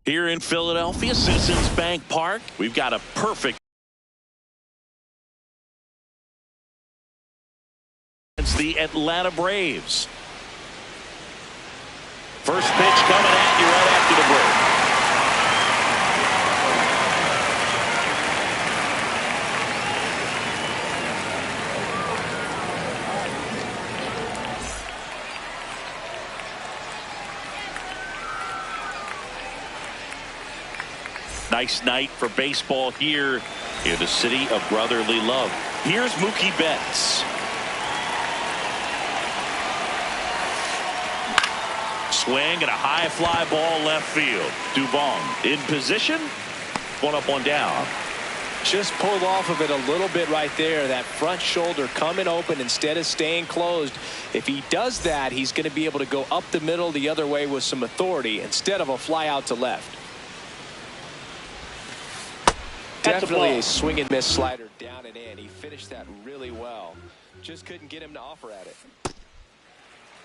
Here in Philadelphia, Citizens Bank Park, we've got a perfect. It's the Atlanta Braves. First pitch coming at you right after the break. Nice night for baseball here in the city of brotherly love. Here's Mookie Betts. Swing and a high fly ball left field. Dubon in position. One up, one down. Just pulled off of it a little bit right there. That front shoulder coming open instead of staying closed. If he does that, he's going to be able to go up the middle the other way with some authority instead of a fly out to left. Definitely a swing and miss slider down and in. He finished that really well. Just couldn't get him to offer at it.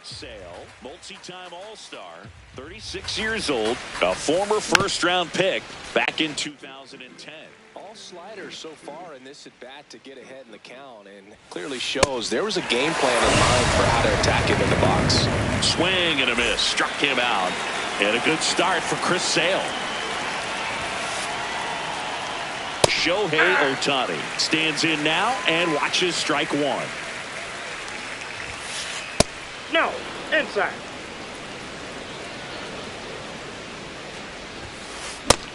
Sale, multi-time All-Star, 36 years old, a former first-round pick back in 2010. All sliders so far in this at-bat to get ahead in the count, and clearly shows there was a game plan in mind for how to attack him in the box. Swing and a miss, struck him out, and a good start for Chris Sale. Shohei Ohtani stands in now and watches strike one. No, inside.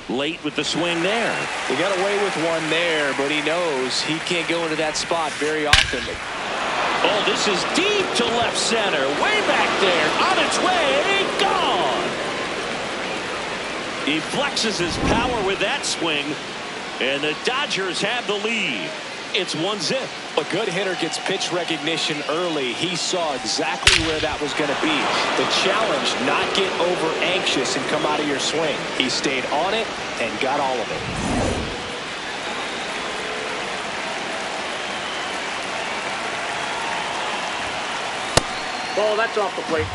Late with the swing there. He got away with one there, but he knows he can't go into that spot very often. Oh, this is deep to left center. Way back there. On its way. Gone. He flexes his power with that swing. And the Dodgers have the lead. It's 1-0. A good hitter gets pitch recognition early. He saw exactly where that was going to be. The challenge, not get over anxious and come out of your swing. He stayed on it and got all of it. Ball, that's off the plate.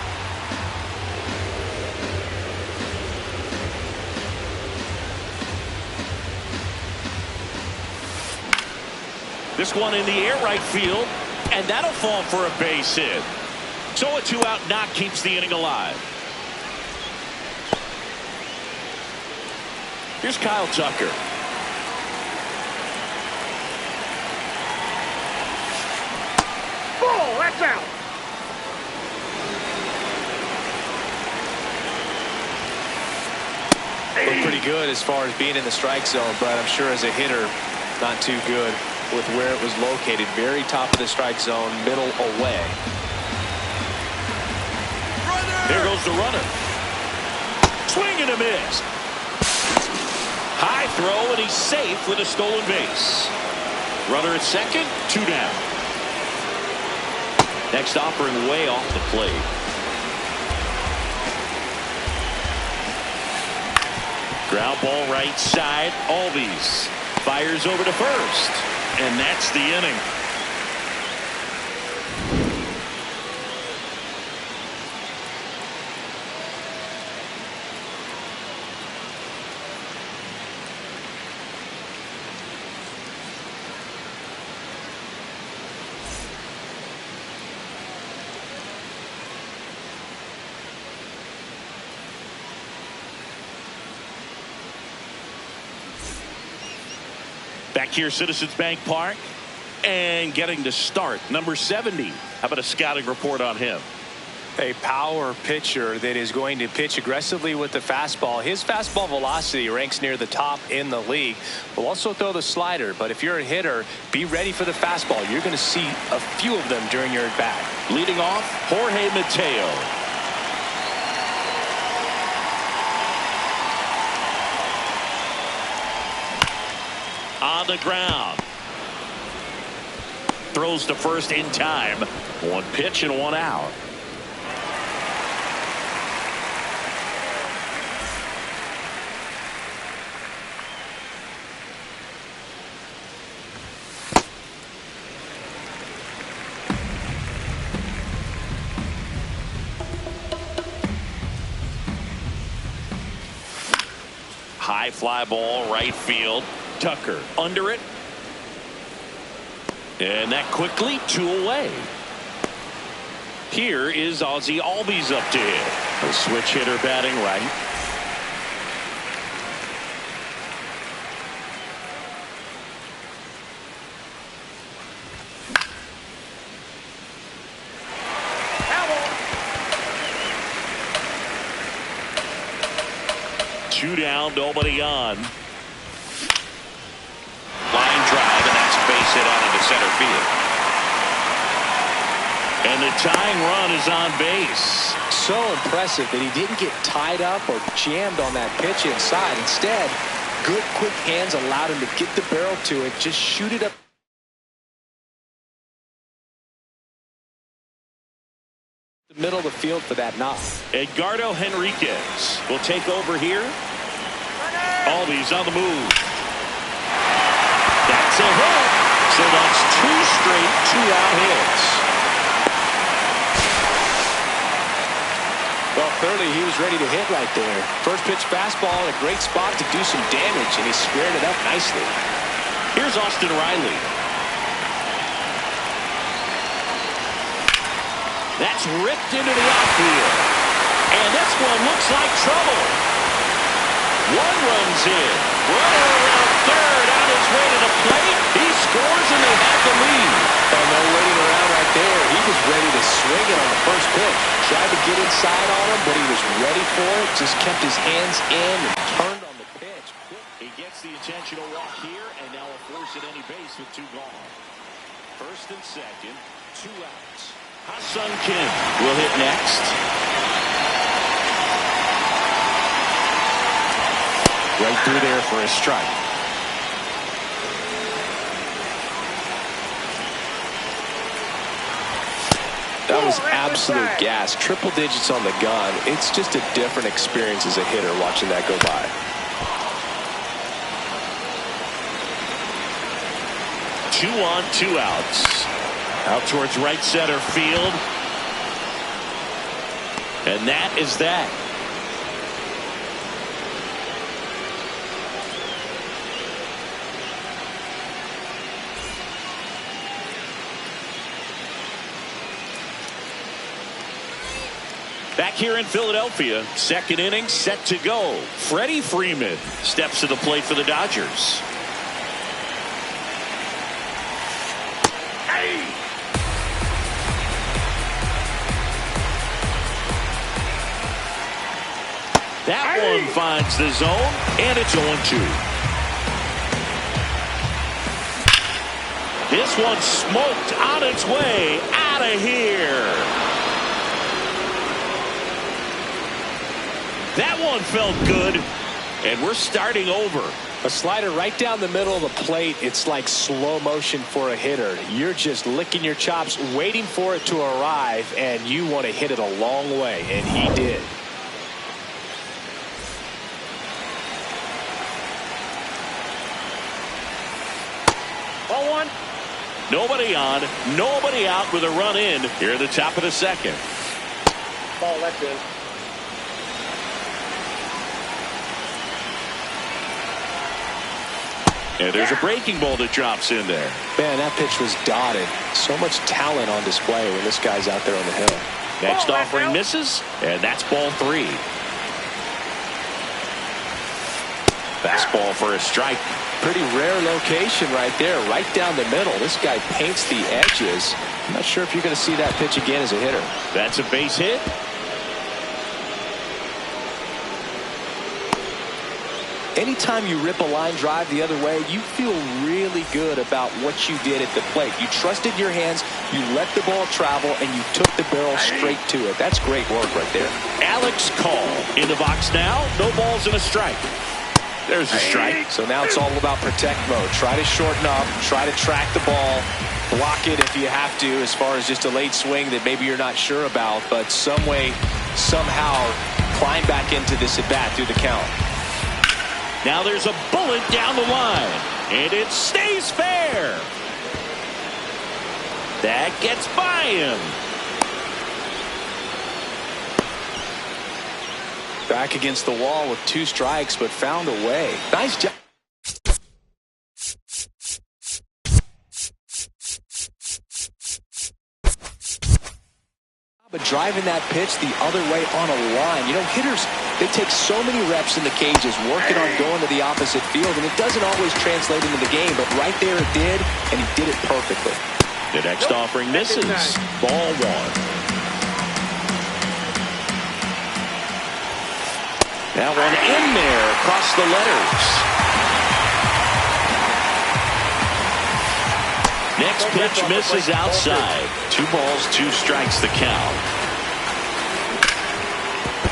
This one in the air right field, and that'll fall for a base hit. So a two-out knock keeps the inning alive. Here's Kyle Tucker. Ball, that's out. Looked pretty good as far as being in the strike zone, but I'm sure as a hitter, not too good with where it was located. Very top of the strike zone, middle away. There goes the runner. Swing and a miss. High throw, and he's safe with a stolen base. Runner at second, two down. Next offering way off the plate. Ground ball right side. Albies fires over to first. And that's the inning. Back here, Citizens Bank Park, and getting to start, number 70. How about a scouting report on him? A power pitcher that is going to pitch aggressively with the fastball. His fastball velocity ranks near the top in the league. Will also throw the slider, but if you're a hitter, be ready for the fastball. You're going to see a few of them during your at-bat. Leading off, Jorge Mateo. On the ground. Throws to first in time. One pitch and one out. High fly ball, right field. Tucker under it. And that quickly 2 away. Here is Ozzie Albies up to hit. A switch hitter batting right. Two down, nobody on. Line drive, and that's a base hit out into center field. And the tying run is on base. So impressive that he didn't get tied up or jammed on that pitch inside. Instead, good quick hands allowed him to get the barrel to it, just shoot it up the middle of the field for that knock. Edgardo Henriquez will take over here. Albies on the move. That's a hit. So that's 2 straight 2-out hits. Well, clearly he was ready to hit right there. First pitch fastball in a great spot to do some damage, and he squared it up nicely. Here's Austin Riley. That's ripped into the outfield. And this one looks like trouble. One runs in. Runner around third on his way to the plate. He scores and they have the lead. Oh, no waiting around right there. He was ready to swing it on the first pitch. Tried to get inside on him, but he was ready for it. Just kept his hands in and turned on the pitch. He gets the intentional walk here, and now a force at any base with 2 gone. First and second, 2 outs. Ha-Sung Kim will hit next. Right through there for a strike. That was absolute gas. Triple digits on the gun. It's just a different experience as a hitter watching that go by. Two on, 2 outs. Out towards right center field. And that is that. Back here in Philadelphia, second inning set to go. Freddie Freeman steps to the plate for the Dodgers. That one finds the zone, and it's 0-2. This one smoked on its way out of here. That one felt good, and we're starting over. A slider right down the middle of the plate. It's like slow motion for a hitter. You're just licking your chops, waiting for it to arrive, and you want to hit it a long way, and he did. Ball 1. Nobody on, nobody out with a run in here at the top of the second. Ball, that's it. And there's a breaking ball that drops in there. Man, that pitch was dotted. So much talent on display when this guy's out there on the hill. Next offering misses, and that's ball 3. Fastball for a strike. Pretty rare location right there, right down the middle. This guy paints the edges. I'm not sure if you're going to see that pitch again as a hitter. That's a base hit. Anytime you rip a line drive the other way, you feel really good about what you did at the plate. You trusted your hands, you let the ball travel, and you took the barrel straight to it. That's great work right there. Alex Call in the box now. No balls and a strike. There's a strike. So now it's all about protect mode. Try to shorten up, try to track the ball, block it if you have to, as far as just a late swing that maybe you're not sure about, but some way, somehow climb back into this at bat through the count. Now there's a bullet down the line, and it stays fair. That gets by him. Back against the wall with 2 strikes, but found a way. Nice job. But driving that pitch the other way on a line. You know, hitters, they take so many reps in the cages working on going to the opposite field, and it doesn't always translate into the game, but right there it did, and he did it perfectly. The next offering misses. Ball 1. That one in there across the letters. Next pitch misses outside. 2 balls, 2 strikes the count.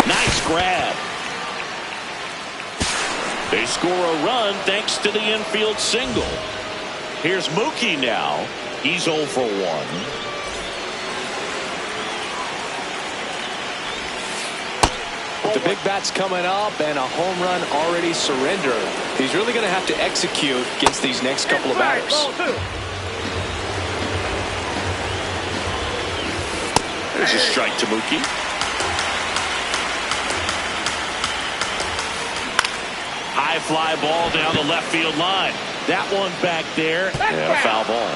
Nice grab. They score a run thanks to the infield single. Here's Mookie now. He's 0 for 1. With the big bats coming up and a home run already surrendered, he's really going to have to execute against these next couple of batters. There's a strike to Mookie. High fly ball down the left field line. That one back there. And a foul ball.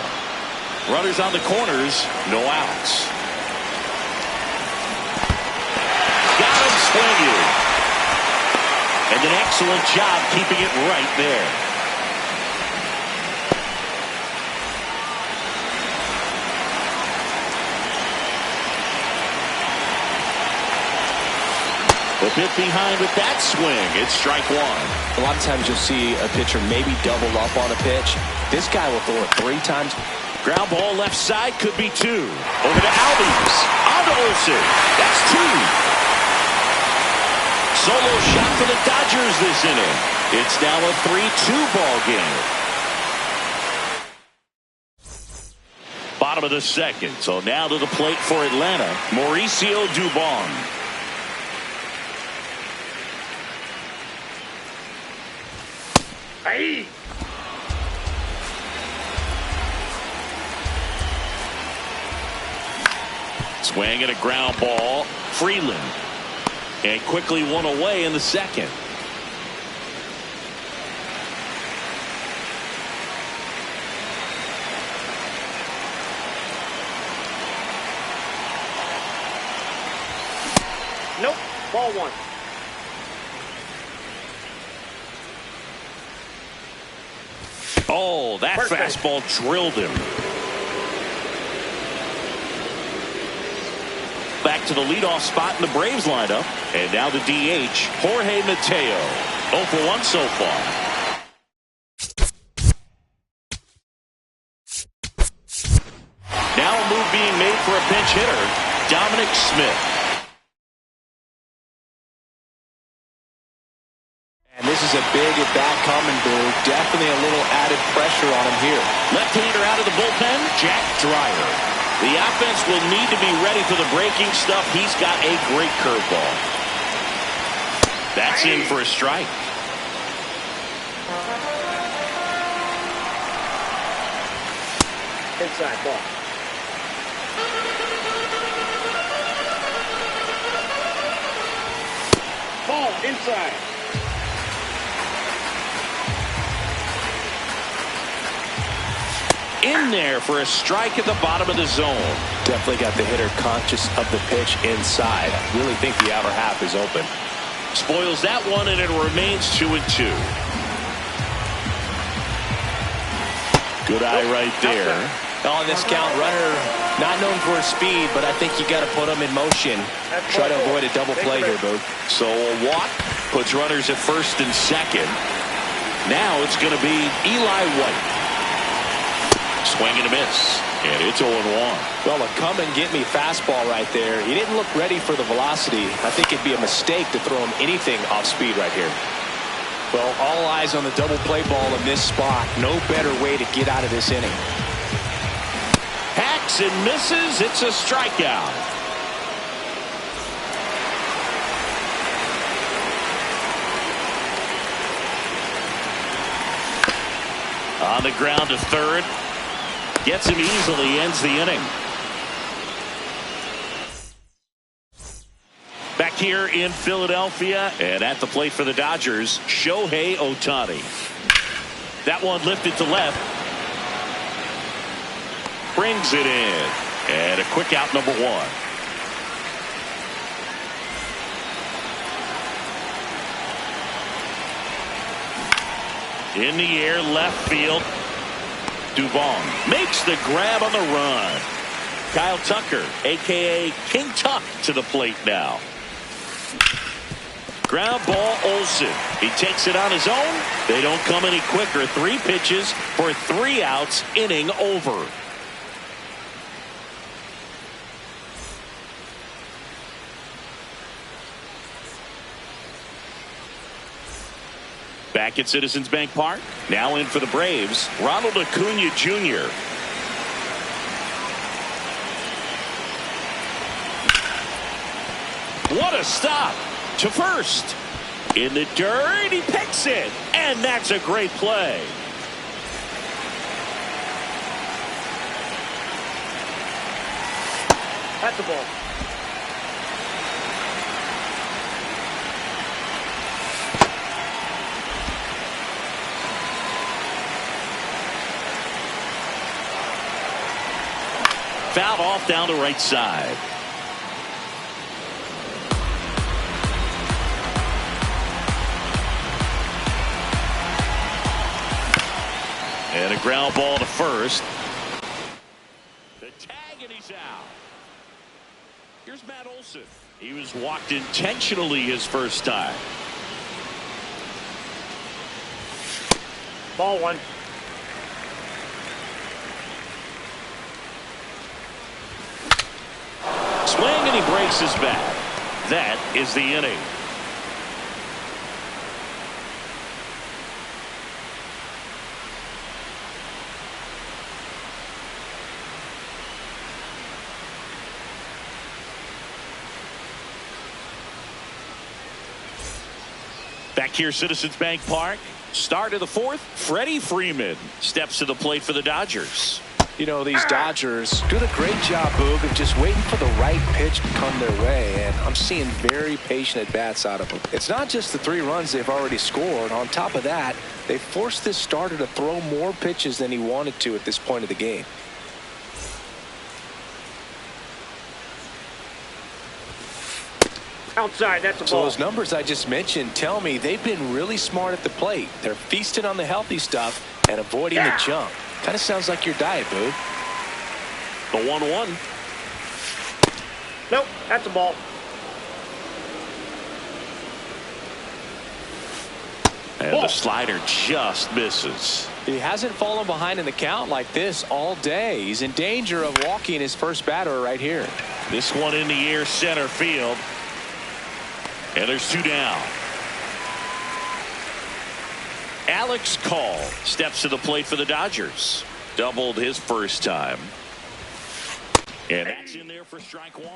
Runners on the corners. No outs. Got him swinging. And an excellent job keeping it right there. A bit behind with that swing. It's strike 1. A lot of times you'll see a pitcher maybe double up on a pitch. This guy will throw it 3 times. Ground ball left side, could be 2. Over to Albies. On to Olsen. That's 2. Solo shot for the Dodgers this inning. It's now a 3-2 ball game. Bottom of the second. So now to the plate for Atlanta, Mauricio Dubon. Hey. Swing and a ground ball. Freeland. And quickly 1 away in the second. Nope. Ball 1. Oh, that fastball drilled him. Back to the leadoff spot in the Braves lineup. And now the DH, Jorge Mateo. 0 for 1 so far. Now a move being made for a pinch hitter, Dominic Smith. And this is a big at-bat coming, Boo. Definitely a little added pressure on him here. Left-hander out of the bullpen, Jack Dreyer. The offense will need to be ready for the breaking stuff. He's got a great curveball. That's in for a strike. Inside ball. Ball inside. In there for a strike at the bottom of the zone. Definitely got the hitter conscious of the pitch inside. Really think the outer half is open. Spoils that one, and it remains 2-2. Good eye right there. On this count, runner not known for his speed, but I think you got to put him in motion. Try to avoid a double play here, Boo. So a walk puts runners at first and second. Now it's going to be Eli White. Swing and a miss, and it's 0-1. Well, a come-and-get-me fastball right there. He didn't look ready for the velocity. I think it'd be a mistake to throw him anything off speed right here. Well, all eyes on the double play ball in this spot. No better way to get out of this inning. Hacks and misses. It's a strikeout. On the ground to third. Gets him easily, ends the inning. Back Back here in Philadelphia, and at the plate for the Dodgers, Shohei Ohtani. That one lifted to left. Brings it in. And a quick out, number one. In the air, left field. Duvall makes the grab on the run. Kyle Tucker, a.k.a. King Tuck, to the plate now. Ground ball, Olsen. He takes it on his own. They don't come any quicker. 3 pitches for 3 outs. Inning over. Back at Citizens Bank Park. Now in for the Braves, Ronald Acuna Jr. What a stop to first. In the dirt, he picks it. And that's a great play. That's the ball. Fouled off down to right side. And a ground ball to first. The tag, and he's out. Here's Matt Olson. He was walked intentionally his first time. Ball 1. Swing, and he breaks his bat. That is the inning. Back here, Citizens Bank Park. Start of the 4th. Freddie Freeman steps to the plate for the Dodgers. You know, these Dodgers doing a great job, Boog, of just waiting for the right pitch to come their way, and I'm seeing very patient at-bats out of them. It's not just the 3 runs they've already scored. On top of that, they forced this starter to throw more pitches than he wanted to at this point of the game. Outside, that's the So ball. those numbers I just mentioned tell me they've been really smart at the plate. They're feasting on the healthy stuff and avoiding the junk. Kind of sounds like your diet, Boog. The 1-1. Nope, that's the ball. And the slider just misses. He hasn't fallen behind in the count like this all day. He's in danger of walking his first batter right here. This one in the air, center field. And there's 2 down. Alex Call steps to the plate for the Dodgers. Doubled his first time. And that's in there for strike 1.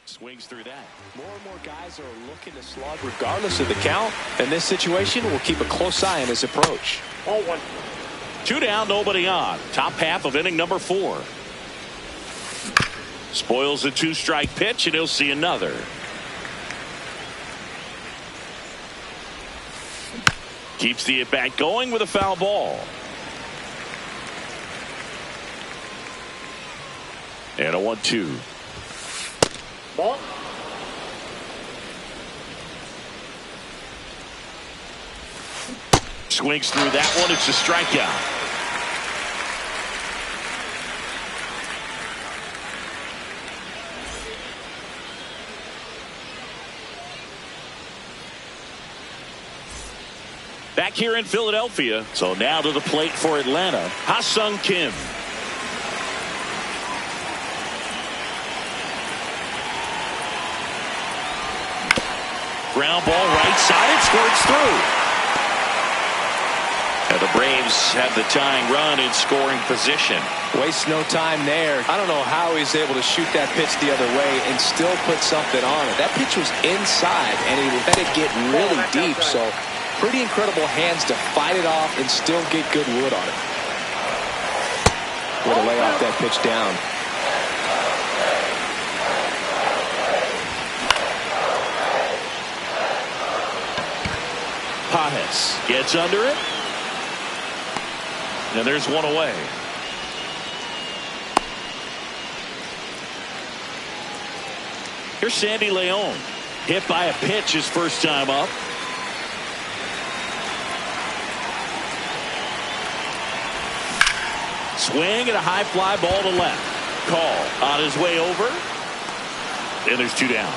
Swings through that. More and more guys are looking to slug regardless of the count. In this situation, we'll keep a close eye on his approach. Ball 1. 2 down, nobody on. Top half of inning number 4. Spoils the 2-strike pitch, and he'll see another. Keeps the at-bat going with a foul ball. And a 1-2. Ball. Swings through that one. It's a strikeout. Back here in Philadelphia. So now to the plate for Atlanta, Ha-Sung Kim. Ground ball right side. It squirts through. And the Braves have the tying run in scoring position. Wastes no time there. I don't know how he's able to shoot that pitch the other way and still put something on it. That pitch was inside, and he let it get really deep. So pretty incredible hands to fight it off and still get good wood on it. Way to lay off that pitch down. Pajes gets under it. And there's one away. Here's Sandy Leon. Hit by a pitch his first time up. Swing and a high fly ball to left. Call on his way over. And there's 2 down.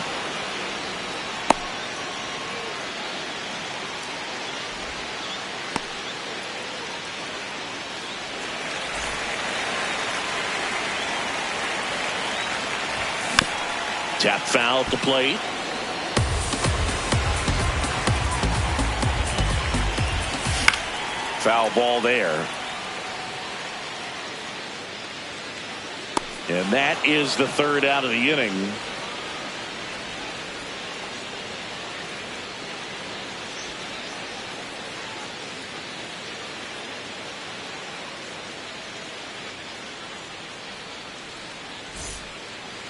Tap foul at the plate. Foul ball there. And that is the 3rd out of the inning.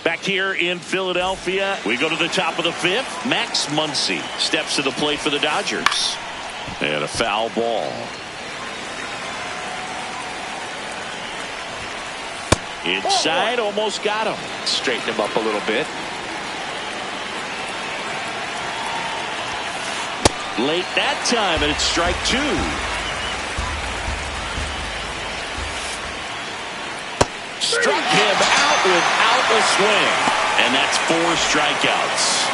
Back here in Philadelphia, we go to the top of the 5th. Max Muncy steps to the plate for the Dodgers. And a foul ball. Inside, almost got him. Straighten him up a little bit. Late that time, and it's strike 2. Struck him out without a swing. And that's 4 strikeouts.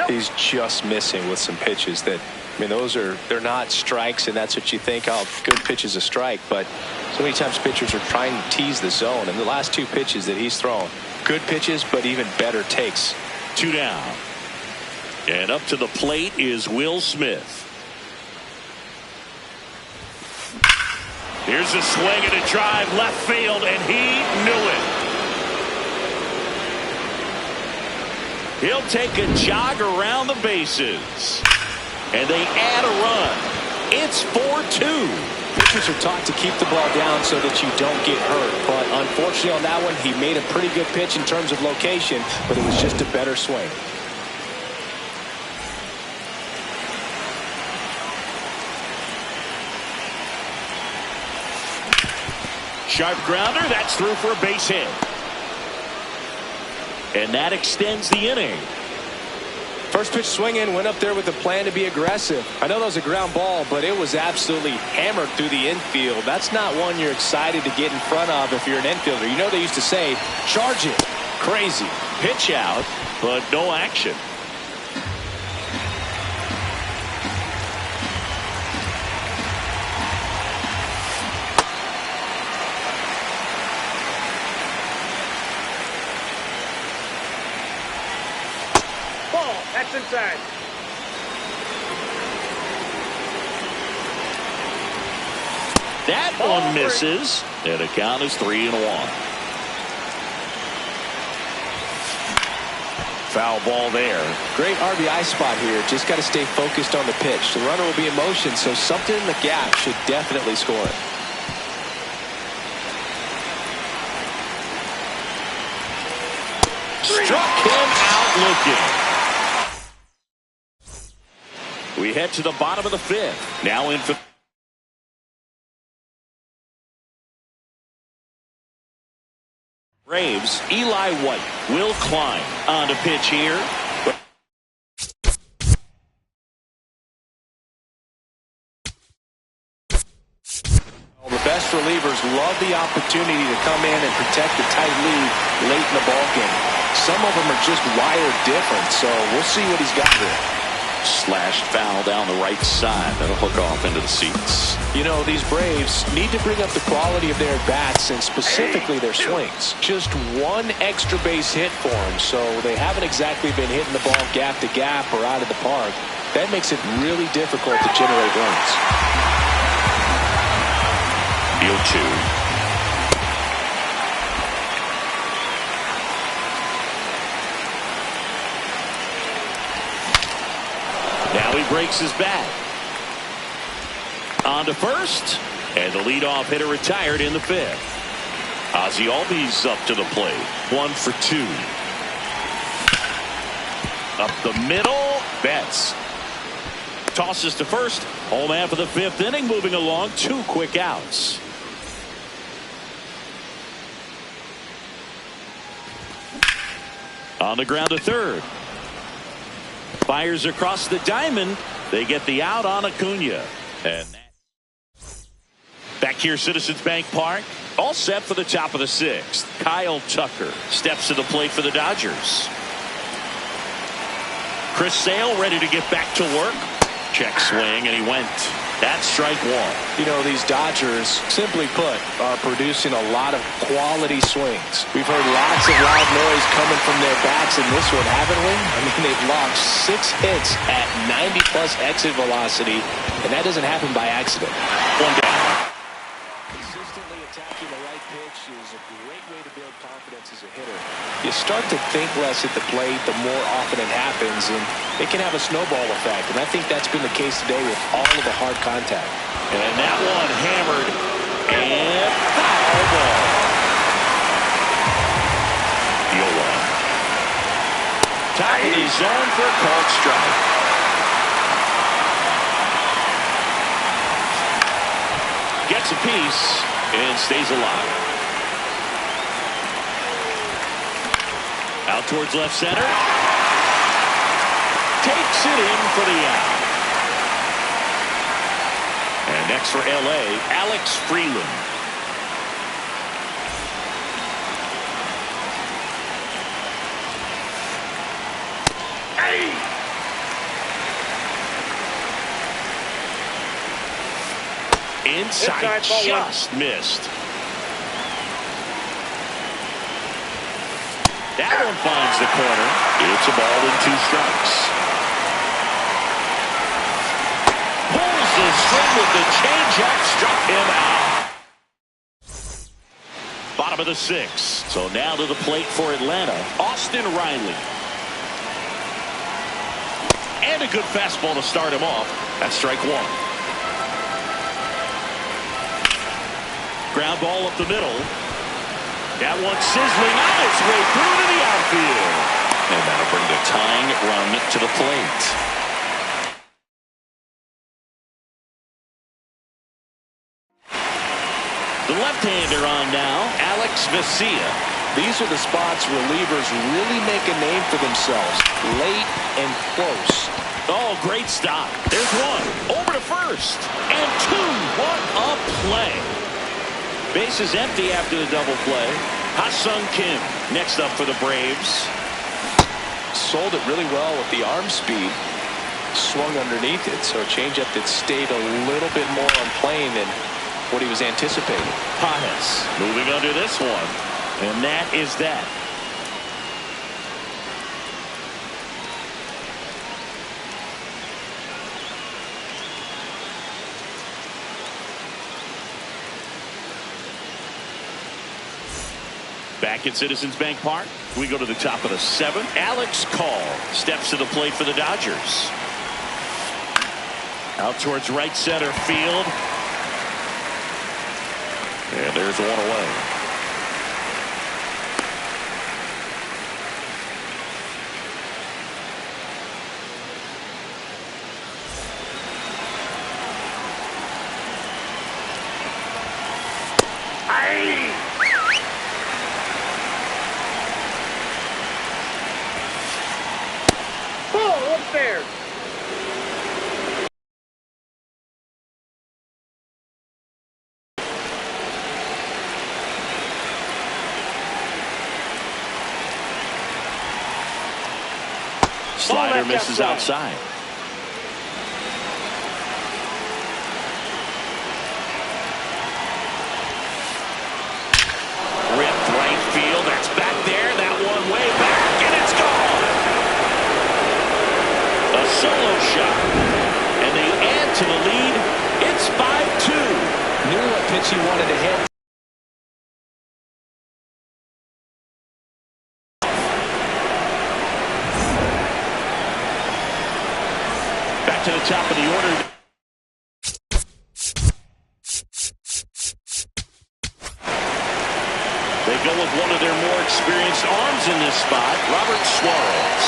He's just missing with some pitches that, I mean, they're not strikes, and that's what you think, oh, good pitch is a strike. But so many times pitchers are trying to tease the zone, and the last 2 pitches that he's thrown, good pitches, but even better takes. 2 down. And up to the plate is Will Smith. Here's a swing and a drive left field, and he knew it. He'll take a jog around the bases. And they add a run. It's 4-2. Pitchers are taught to keep the ball down so that you don't get hurt. But unfortunately on that one, he made a pretty good pitch in terms of location, but it was just a better swing. Sharp grounder. That's through for a base hit. And that extends the inning. First pitch swinging, went up there with a plan to be aggressive. I know that was a ground ball, but it was absolutely hammered through the infield. That's not one you're excited to get in front of if you're an infielder. You know they used to say, charge it. Crazy. Pitch out, but no action. That's inside. That one misses, and the count is 3-1. Foul ball there. Great RBI spot here. Just got to stay focused on the pitch. The runner will be in motion, so something in the gap should definitely score it. Struck him out looking. We head to the bottom of the 5th. Now in for Braves. Eli White will climb on to pitch here. Well, the best relievers love the opportunity to come in and protect the tight lead late in the ball game. Some of them are just wired different, so we'll see what he's got here. Slashed foul down the right side. That'll hook off into the seats. You know, these Braves need to bring up the quality of their bats and specifically their swings. Just one extra base hit for them, so they haven't exactly been hitting the ball gap to gap or out of the park. That makes it really difficult to generate runs. Field 2. Now he breaks his bat. On to first. And the leadoff hitter retired in the fifth. Ozzie Albies up to the plate. 1 for 2. Up the middle. Betts tosses to first. Home half of the fifth inning. Moving along. 2 quick outs. On the ground to third. Fires across the diamond. They get the out on Acuna. And back here, Citizens Bank Park. All set for the top of the sixth. Kyle Tucker steps to the plate for the Dodgers. Chris Sale ready to get back to work. Check swing, and he went. That's strike 1. You know, these Dodgers, simply put, are producing a lot of quality swings. We've heard lots of loud noise coming from their bats in this one, haven't we? I mean, they've logged 6 hits at 90-plus exit velocity, and that doesn't happen by accident. 1 down. Consistently attacking the right pitch is a great way to build confidence as a hitter. You start to think less at the plate the more often it happens, and it can have a snowball effect. And I think that's been the case today with all of the hard contact. And that one hammered and foul ball. Yola. Top of the zone for a called strike. Gets a piece and stays alive. Out towards left center. Takes it in for the out. And next for L.A., Alex Freeland. Hey! Inside just missed. That one finds the corner. It's a ball and 2 strikes. Pulls the string with the changeup. Struck him out. Bottom of the 6th. So now to the plate for Atlanta, Austin Riley. And a good fastball to start him off. That's strike 1. Ground ball up the middle. That one sizzling on its way through to the outfield. And that'll bring the tying run to the plate. The left-hander on now, Alex Vesia. These are the spots relievers really make a name for themselves. Late and close. Oh, great stop. There's 1. Over to first. And 2. What a play. Bases empty after the double play. Ha-Sung Kim next up for the Braves. Sold it really well with the arm speed. Swung underneath it, so a changeup that stayed a little bit more on plane than what he was anticipating. Pajas moving under this one. And that is that. Back at Citizens Bank Park, we go to the top of the 7th. Alex Call steps to the plate for the Dodgers. Out towards right center field. And there's 1 away. There. Slider misses outside. Ripped right field. That's back there. That one way back, and it's gone. A solo shot, and they add to the lead. It's 5-2. Knew what pitch he wanted to hit. Back to the top of the order. They go with one of their more experienced arms in this spot, Robert Suarez.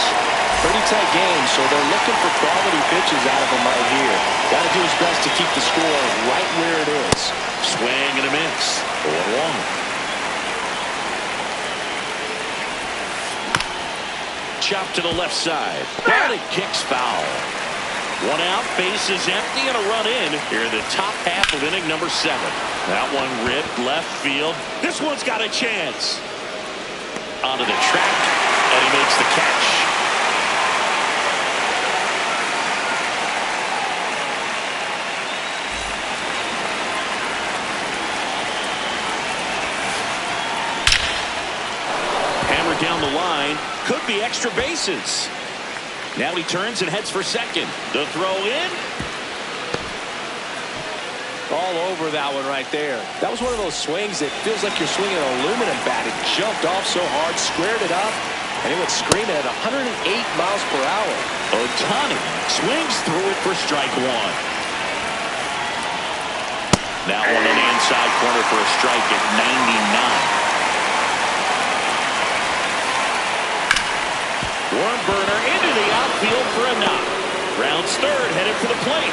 Pretty tight game, so they're looking for quality pitches out of him right here. Got to do his best to keep the score right where it is. Swing and a miss. 0-1. Chop to the left side. And it kicks foul. One out, base is empty, and a run in here in the top half of inning number 7. That one ripped left field. This one's got a chance. Onto the track, and he makes the catch. Hammer down the line. Could be extra bases. Now he turns and heads for second. The throw in. All over that one right there. That was one of those swings that feels like you're swinging an aluminum bat. It jumped off so hard, squared it up, and it went screaming at 108 miles per hour. Ohtani swings through it for strike 1. That one on the inside corner for a strike at 99. Warren Burner into the outfield for a knock. Rounds third, headed for the plate.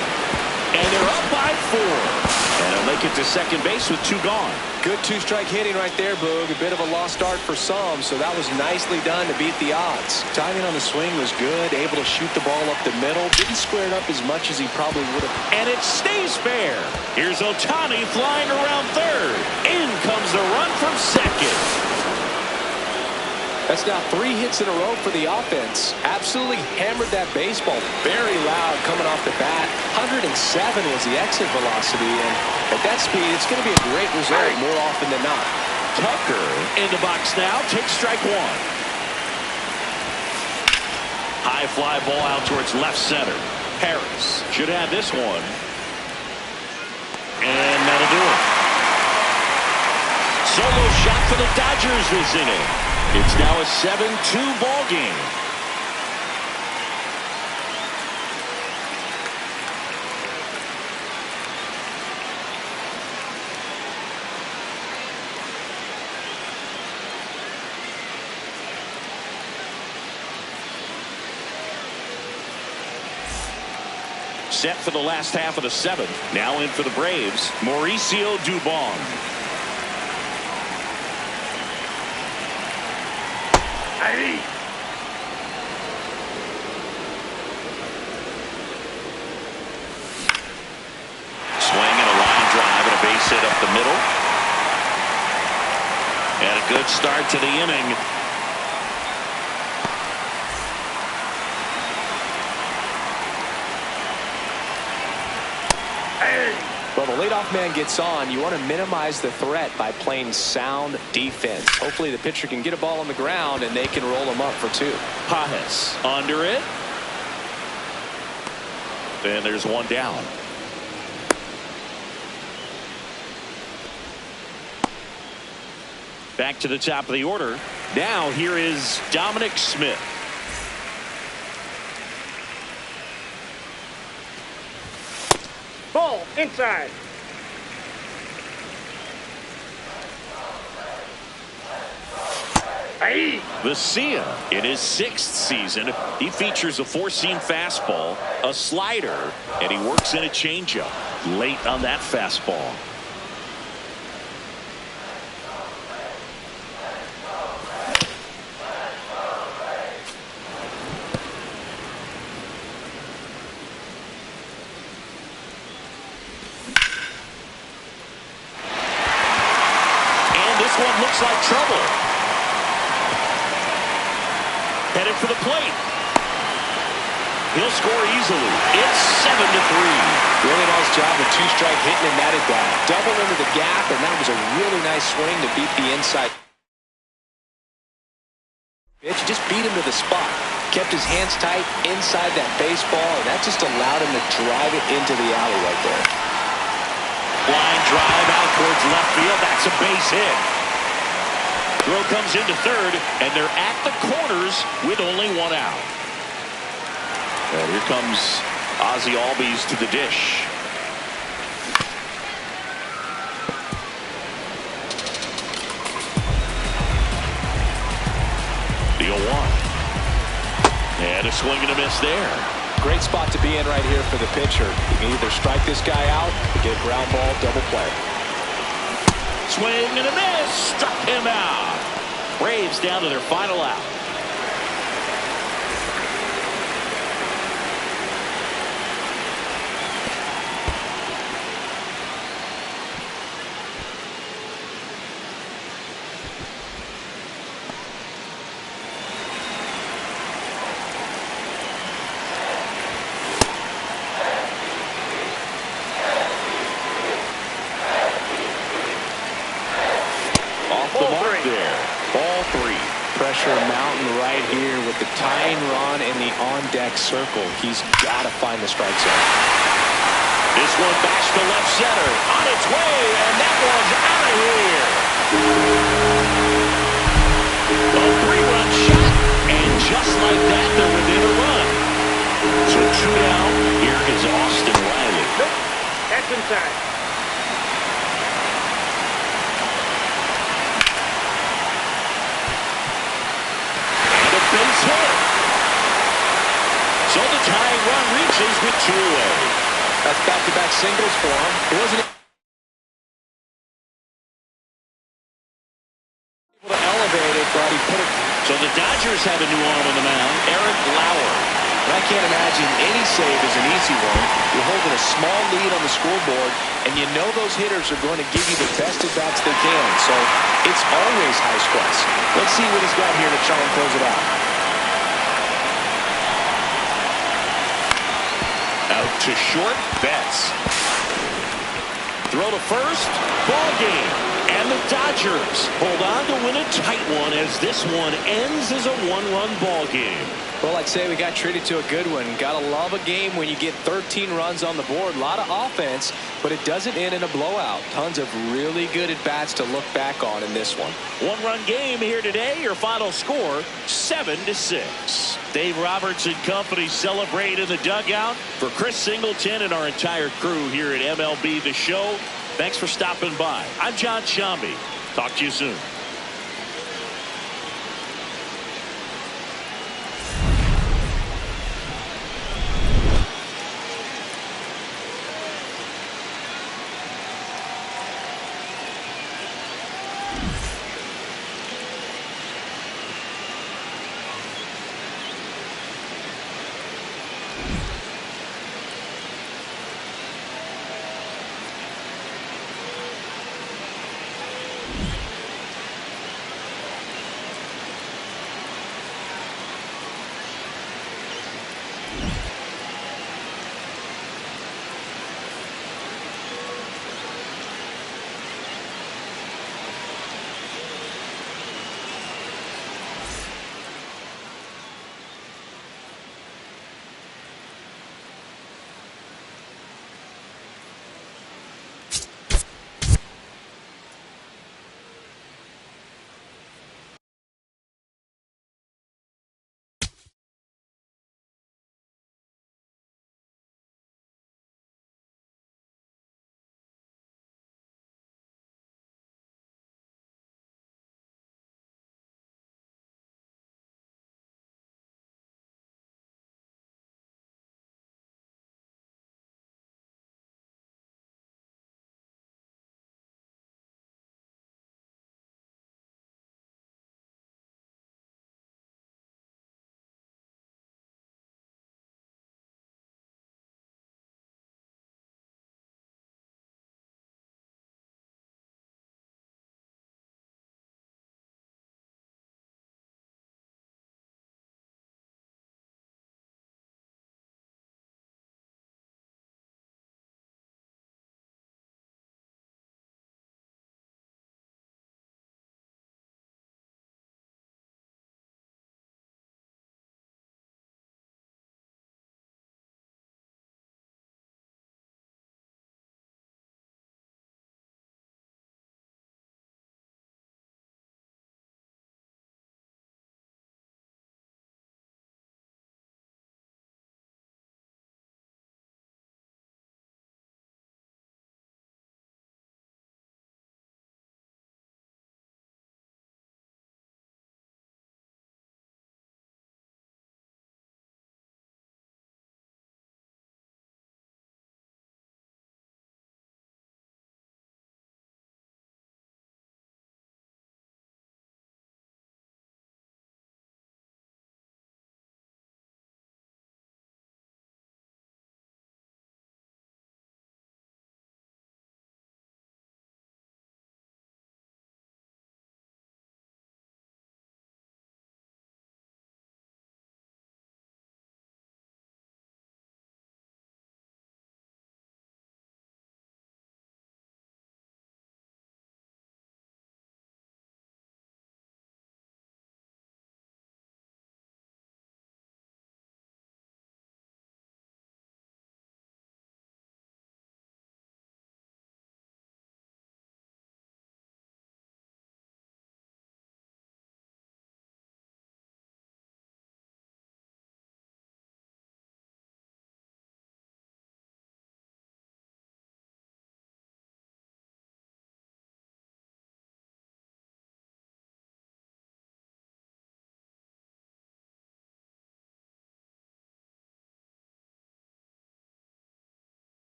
And they're up by 4. And they'll make it to second base with 2 gone. Good 2-strike hitting right there, Boog. A bit of a lost start for some, so that was nicely done to beat the odds. Timing on the swing was good, able to shoot the ball up the middle. Didn't square it up as much as he probably would have. And it stays fair. Here's Ohtani flying around third. In comes the run from second. That's now 3 hits in a row for the offense. Absolutely hammered that baseball. Very loud coming off the bat. 107 was the exit velocity, and at that speed, it's going to be a great result more often than not. Tucker in the box now. Takes strike 1. High fly ball out towards left center. Harris should have this one. And that'll do it. Solo shot for the Dodgers this inning. It's now a 7-2 ball game. Set for the last half of the 7th. Now in for the Braves, Mauricio Dubon. Swing and a line drive and a base hit up the middle. And a good start to the inning. Well, the leadoff man gets on. You want to minimize the threat by playing sound defense. Hopefully the pitcher can get a ball on the ground and they can roll him up for 2. Pages under it. And there's one down. Back to the top of the order. Now here is Dominic Smith. Ball inside. Vesia in his 6th season. He features a 4-seam fastball, a slider, and he works in a changeup late on that fastball. One looks like trouble. Headed for the plate. He'll score easily. It's 7-3. Really nice job with 2-strike hitting him at that. Double into the gap, and that was a really nice swing to beat the inside pitch. Just beat him to the spot. Kept his hands tight inside that baseball, and that just allowed him to drive it into the alley right there. Line drive out towards left field. That's a base hit. Throw comes into third, and they're at the corners with only 1 out. And here comes Ozzie Albies to the dish. And a swing and a miss there. Great spot to be in right here for the pitcher. You can either strike this guy out or get a ground ball double play. Swing and a miss. Struck him out. Braves down to their final out. Pressure mountain right here with the tying run in the on-deck circle. He's got to find the strike zone. This one bashed to left center. On its way, and that one's out of here. A 3-run shot, and just like that, they're within a run. So 2 down. Here is Austin Riley. Nope. That's inside. Base hit. So the tying run reaches with 2 away. That's back-to-back singles for him. It wasn't able to elevate it, but he put it. So the Dodgers have a new arm on the mound, Eric Lauer. And I can't imagine any save is an easy one. You're holding a small lead on the scoreboard, and you know those hitters are going to give you the best at-bats they can. So it's always high stress. Let's see what he's got here to try and close it out. Out to short, Betts. Throw to first, ball game. And the Dodgers hold on to win a tight one as this one ends as a 1-run ball game. Well, I'd say we got treated to a good one. Gotta love a game when you get 13 runs on the board. A lot of offense, but it doesn't end in a blowout. Tons of really good at-bats to look back on in this one. 1-run game here today. Your final score, 7-6. Dave Roberts and company celebrate in the dugout. For Chris Singleton and our entire crew here at MLB The Show, thanks for stopping by. I'm John Shambi. Talk to you soon.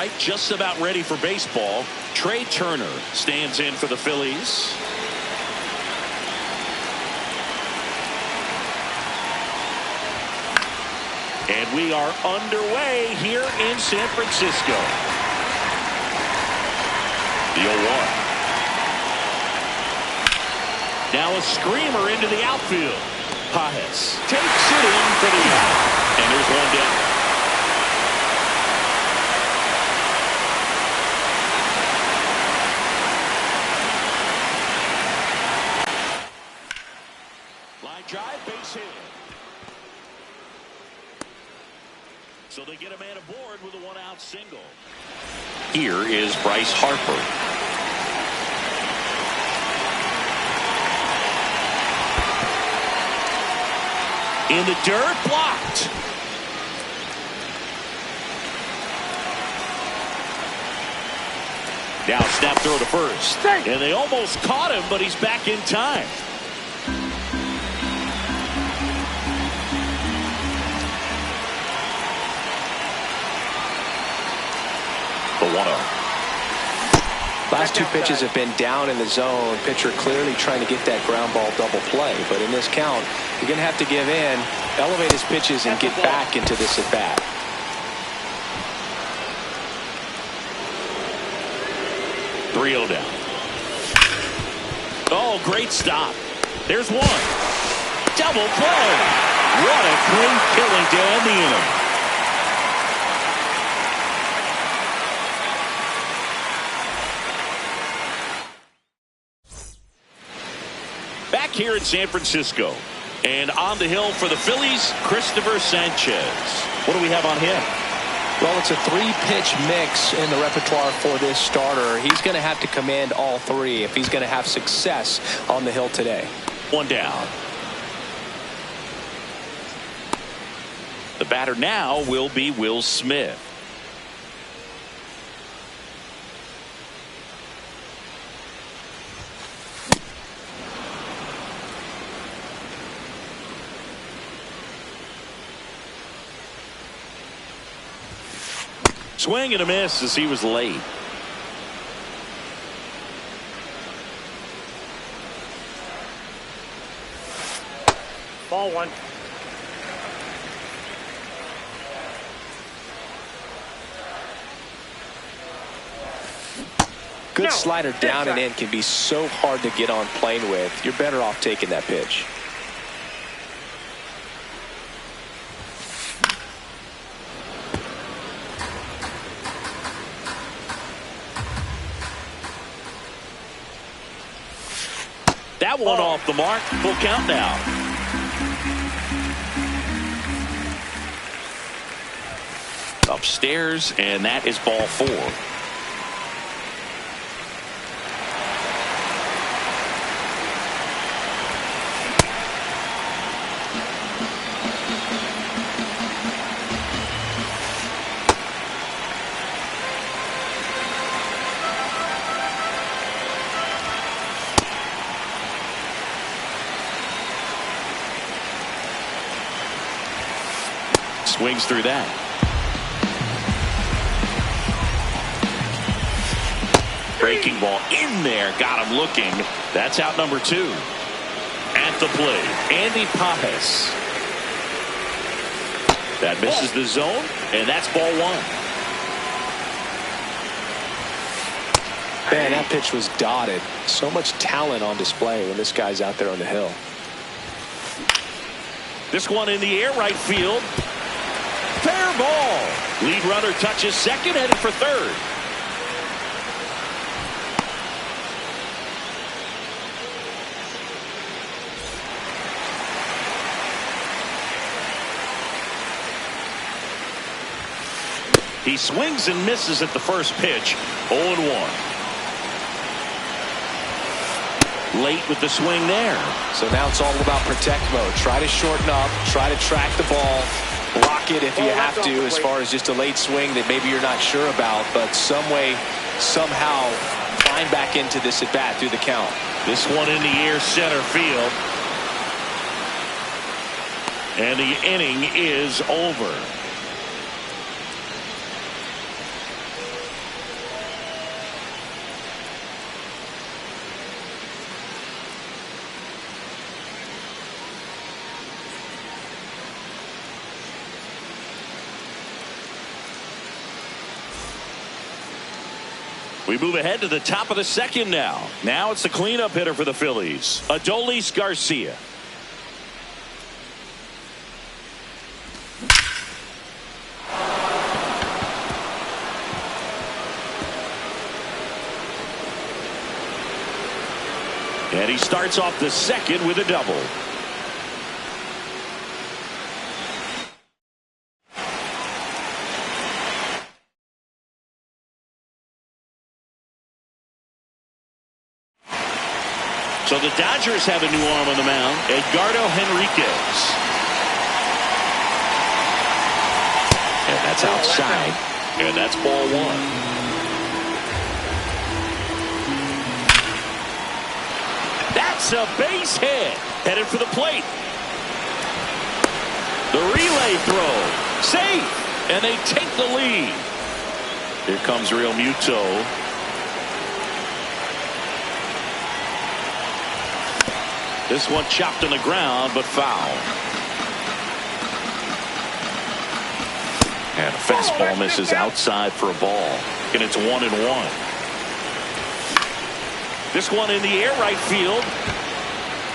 right, just about ready for baseball. Trey Turner stands in for the Phillies. And we are underway here in San Francisco. The 0-1. Now a screamer into the outfield. Pajes takes it in for the out. And there's one down. Line drive, base hit. So they get a man aboard with a one-out single. Here is Bryce Harper. In the dirt, blocked. Now snap throw to first. And they almost caught him, but he's back in time. The 1-0. Last two pitches have been down in the zone. Pitcher clearly trying to get that ground ball double play. But in this count, you're going to have to give in, elevate his pitches, and get back into this at bat. .3-0 down. Oh, great stop. There's one. Double play. What a great killing to end the inning. Back here in San Francisco. And on the hill for the Phillies, Christopher Sanchez. What do we have on him? Well, it's a three-pitch mix in the repertoire for this starter. He's going to have to command all three if he's going to have success on the hill today. One down. The batter now will be Will Smith. Swing and a miss as he was late. Ball one. Good slider down and in can be so hard to get on plane with. You're better off taking that pitch. That one off the mark. Full count now. Upstairs, and that is ball 4. Swings through that. Breaking ball in there. Got him looking. That's out number 2. At the plate, Andy Pajes. That misses the zone, and that's ball 1. Man, that pitch was dotted. So much talent on display when this guy's out there on the hill. This one in the air, right field. Fair ball. Lead runner touches second, headed for third. He swings and misses at the first pitch. 0-1. Late with the swing there. So now it's all about protect mode. Try to shorten up. Try to track the ball. Block it if you have to, as far as just a late swing that maybe you're not sure about, but some way, somehow climb back into this at bat through the count. This one in the air, center field. And the inning is over. We move ahead to the top of the second now. Now it's the cleanup hitter for the Phillies, Adolis Garcia. And he starts off the second with a double. So the Dodgers have a new arm on the mound, Edgardo Henriquez. And that's outside. And that's ball one. That's a base hit. Headed for the plate. The relay throw. Safe. And they take the lead. Here comes Real Muto. This one chopped on the ground, but foul. And a fastball misses outside for a ball. And it's 1-1. This one in the air right field.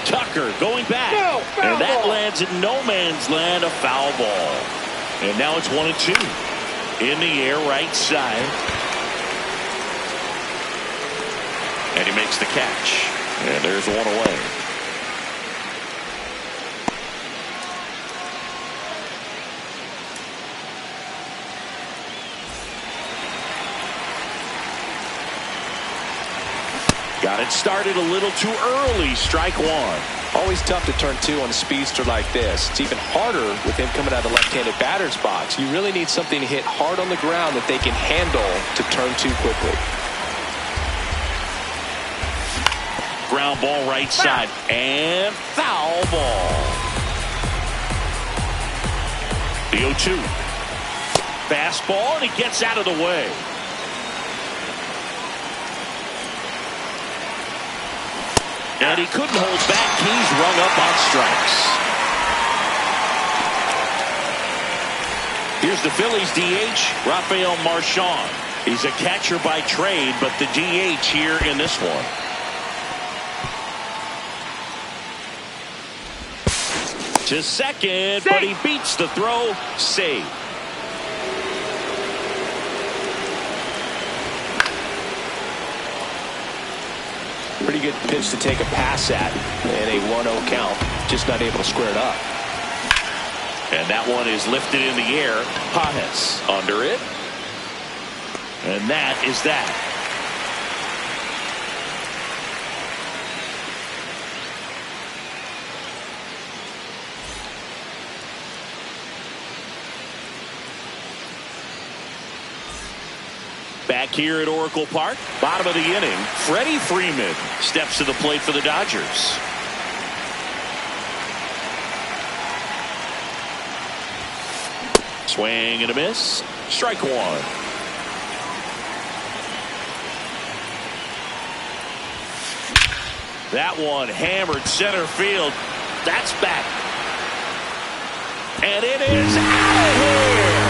Tucker going back. And that lands in no man's land, a foul ball. And now it's 1-2. In the air right side. And he makes the catch. And there's one away. Got it started a little too early. Strike one. Always tough to turn two on a speedster like this. It's even harder with him coming out of the left-handed batter's box. You really need something to hit hard on the ground that they can handle to turn two quickly. Ground ball right side. And foul ball. The 0-2. Fastball, and he gets out of the way. And he couldn't hold back. He's rung up on strikes. Here's the Phillies DH, Rafael Marchand. He's a catcher by trade, but the DH here in this one. To second, but he beats the throw. Save. Pretty good pitch to take a pass at in a 1-0 count. Just not able to square it up. And that one is lifted in the air. Pajes under it. And that is that. Back here at Oracle Park, bottom of the inning, Freddie Freeman steps to the plate for the Dodgers. Swing and a miss. Strike one. That one hammered center field. That's back. And it is out of here.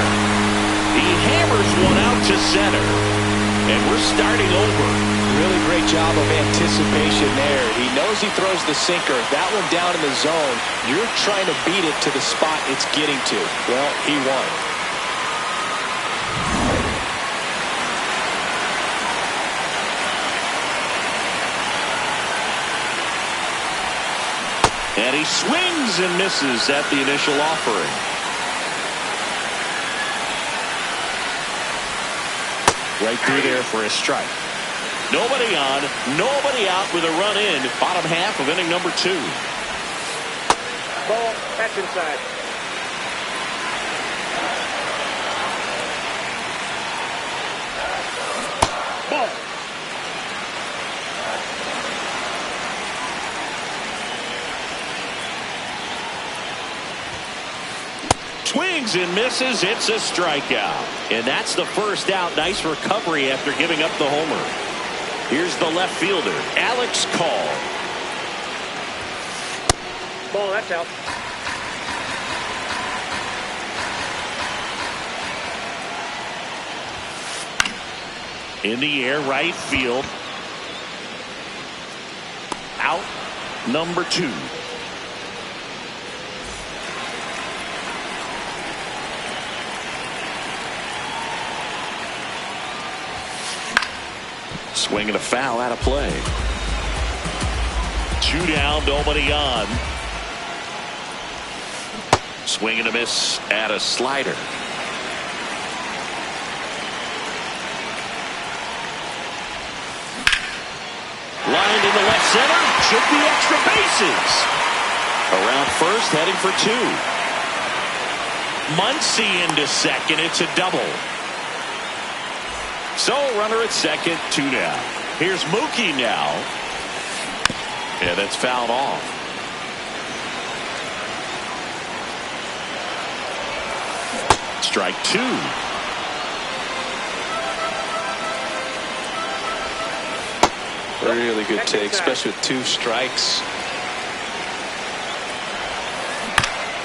He hammers one out to center. And we're starting over. Really great job of anticipation there. He knows he throws the sinker. That one down in the zone. You're trying to beat it to the spot it's getting to. Well, he won. And he swings and misses at the initial offering. Right through there for a strike. Nobody on, nobody out with a run in. Bottom half of inning number 2. Ball, catch inside. Ball. Swings and misses. It's a strikeout. And that's the first out. Nice recovery after giving up the homer. Here's the left fielder, Alex Call. Ball, that's out. In the air, right field. Out number 2. Swing and a foul, out of play. 2 down, nobody on. Swing and a miss at a slider. Lined into left center. Should be extra bases. Around first, heading for 2. Muncy into second. It's a double. So runner at second, 2 down. Here's Mookie now. Yeah, that's fouled off. Strike 2. Really good take, especially with 2 strikes.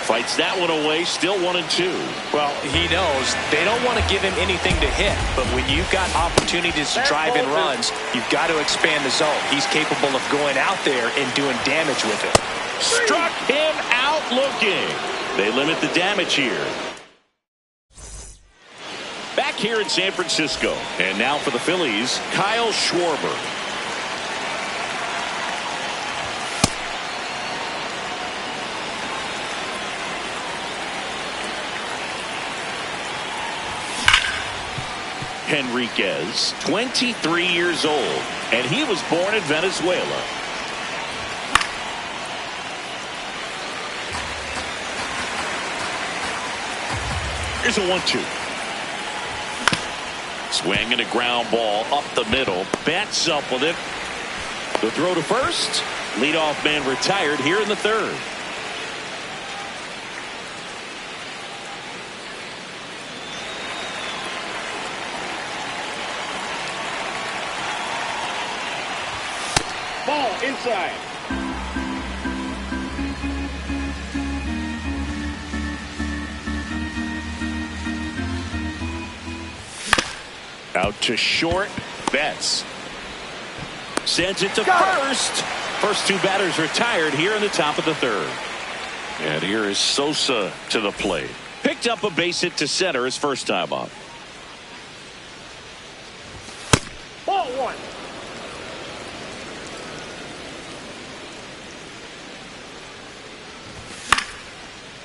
Fights that one away, still 1 and 2. Well, he knows they don't want to give him anything to hit, but when you've got opportunities to drive in runs, you've got to expand the zone. He's capable of going out there and doing damage with it. Struck him out looking. They limit the damage here. Back here in San Francisco, and now for the Phillies, Kyle Schwarber. Henriquez, 23 years old, and he was born in Venezuela. Here's a 1-2. Swing and a ground ball up the middle. Bats up with it. The throw to first. Leadoff man retired here in the 3rd. Ball inside. Out to short. Betts sends it to first. First 2 batters retired here in the top of the 3rd. And here is Sosa to the plate. Picked up a base hit to center his first time up. Ball 1.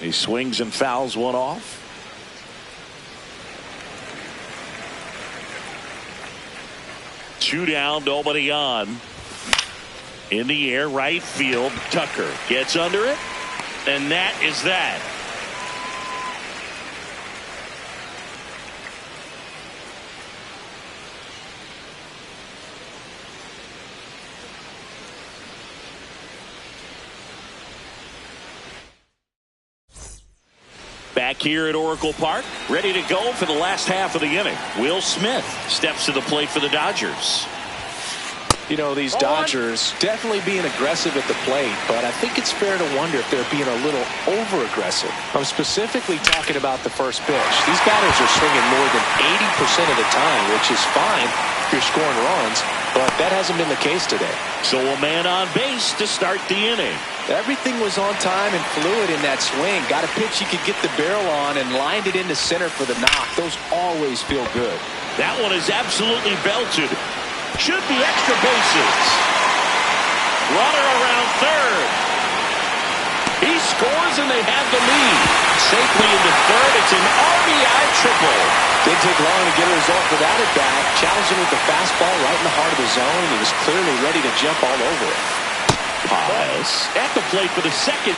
He swings and fouls one off. Two down, nobody on. In the air, right field. Tucker gets under it, and that is that. Back here at Oracle Park, ready to go for the last half of the inning. Will Smith steps to the plate for the Dodgers. You know, these Dodgers definitely being aggressive at the plate, but I think it's fair to wonder if they're being a little over-aggressive. I'm specifically talking about the first pitch. These batters are swinging more than 80% of the time, which is fine if you're scoring runs, but that hasn't been the case today. So a man on base to start the inning. Everything was on time and fluid in that swing. Got a pitch you could get the barrel on and lined it into center for the knock. Those always feel good. That one is absolutely belted. Should be extra bases. Runner around third. He scores and they have the lead. Safely into third. It's an RBI triple. Didn't take long to get a result for that at bat. Challenged him with the fastball right in the heart of the zone, and he was clearly ready to jump all over it. Paz at the plate for the second.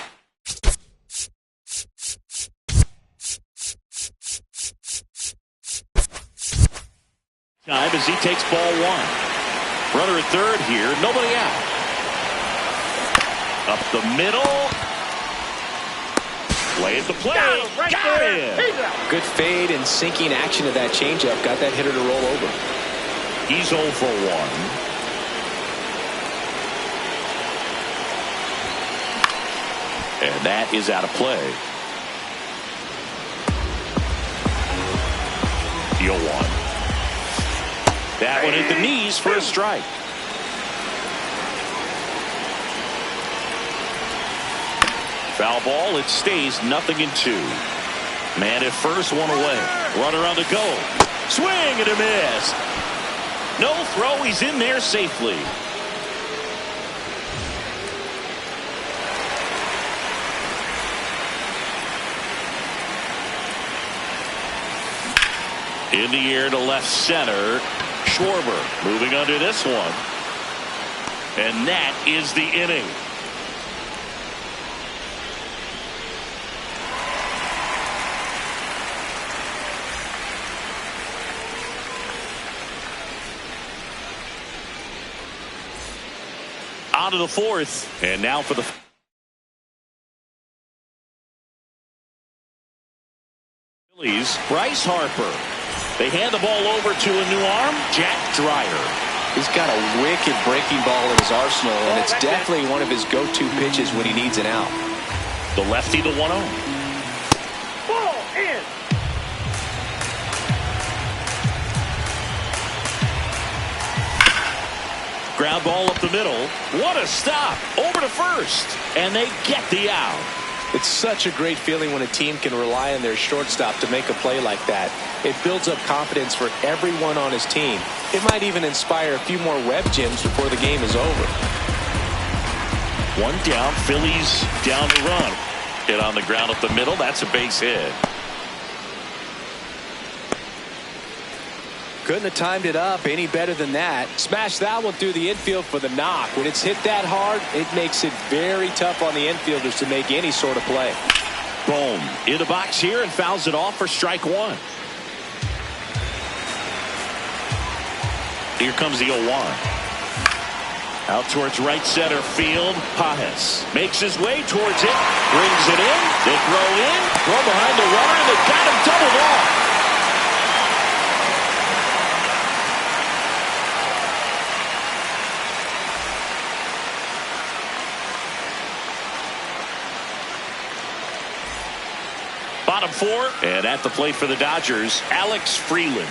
Time as he takes ball 1. Runner at third here, nobody out. Up the middle. Play at the plate. Got him. Good fade and sinking action of that changeup. Got that hitter to roll over. He's 0 for 1. And that is out of play. 0-1. That one hit the knees for a strike. Foul ball. It stays 0-2. Man at first, one away. Runner on the go. Swing and a miss. No throw. He's in there safely. In the air to left center. Schwarber moving under this one. And that is the inning. On to the fourth. And now for the Phillies, Bryce Harper. They hand the ball over to a new arm, Jack Dreyer. He's got a wicked breaking ball in his arsenal, and it's definitely one of his go-to pitches when he needs an out. The lefty, the 1-0. Ball in. Ground ball up the middle. What a stop. Over to first. And they get the out. It's such a great feeling when a team can rely on their shortstop to make a play like that. It builds up confidence for everyone on his team. It might even inspire a few more web gyms before the game is over. One down. Phillies down to run. Hit on the ground up the middle. That's a base hit. Couldn't have timed it up any better than that. Smash that one through the infield for the knock. When it's hit that hard, it makes it very tough on the infielders to make any sort of play. Boom. In the box here and fouls it off for strike one. Here comes the 0-1. Out towards right center field. Pajes makes his way towards it. Brings it in. They throw behind the runner, and they got him doubled off. Bottom four, and at the plate for the Dodgers, Alex Freeland.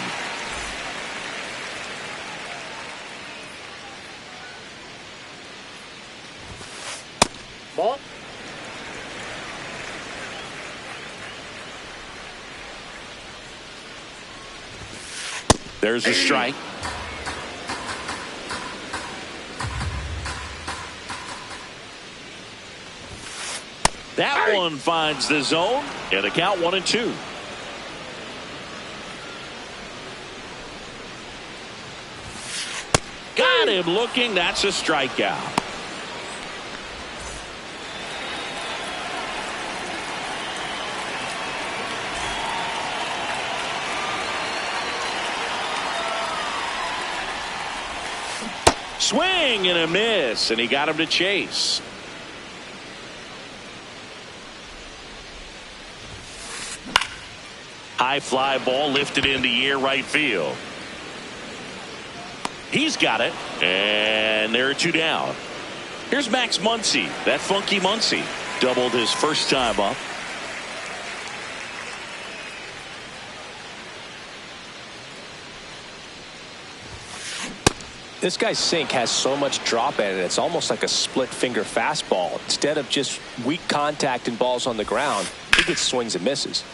Ball. There's a strike. That one finds the zone, and the count 1-2. Got him looking. That's a strikeout. Swing and a miss, and he got him to chase. High fly ball lifted in the air right field. He's got it, and there are two down. Here's Max Muncy. That funky Muncy doubled his first time up. This guy's sink has so much drop in it. It's almost like a split finger fastball. Instead of just weak contact and balls on the ground, he gets swings and misses.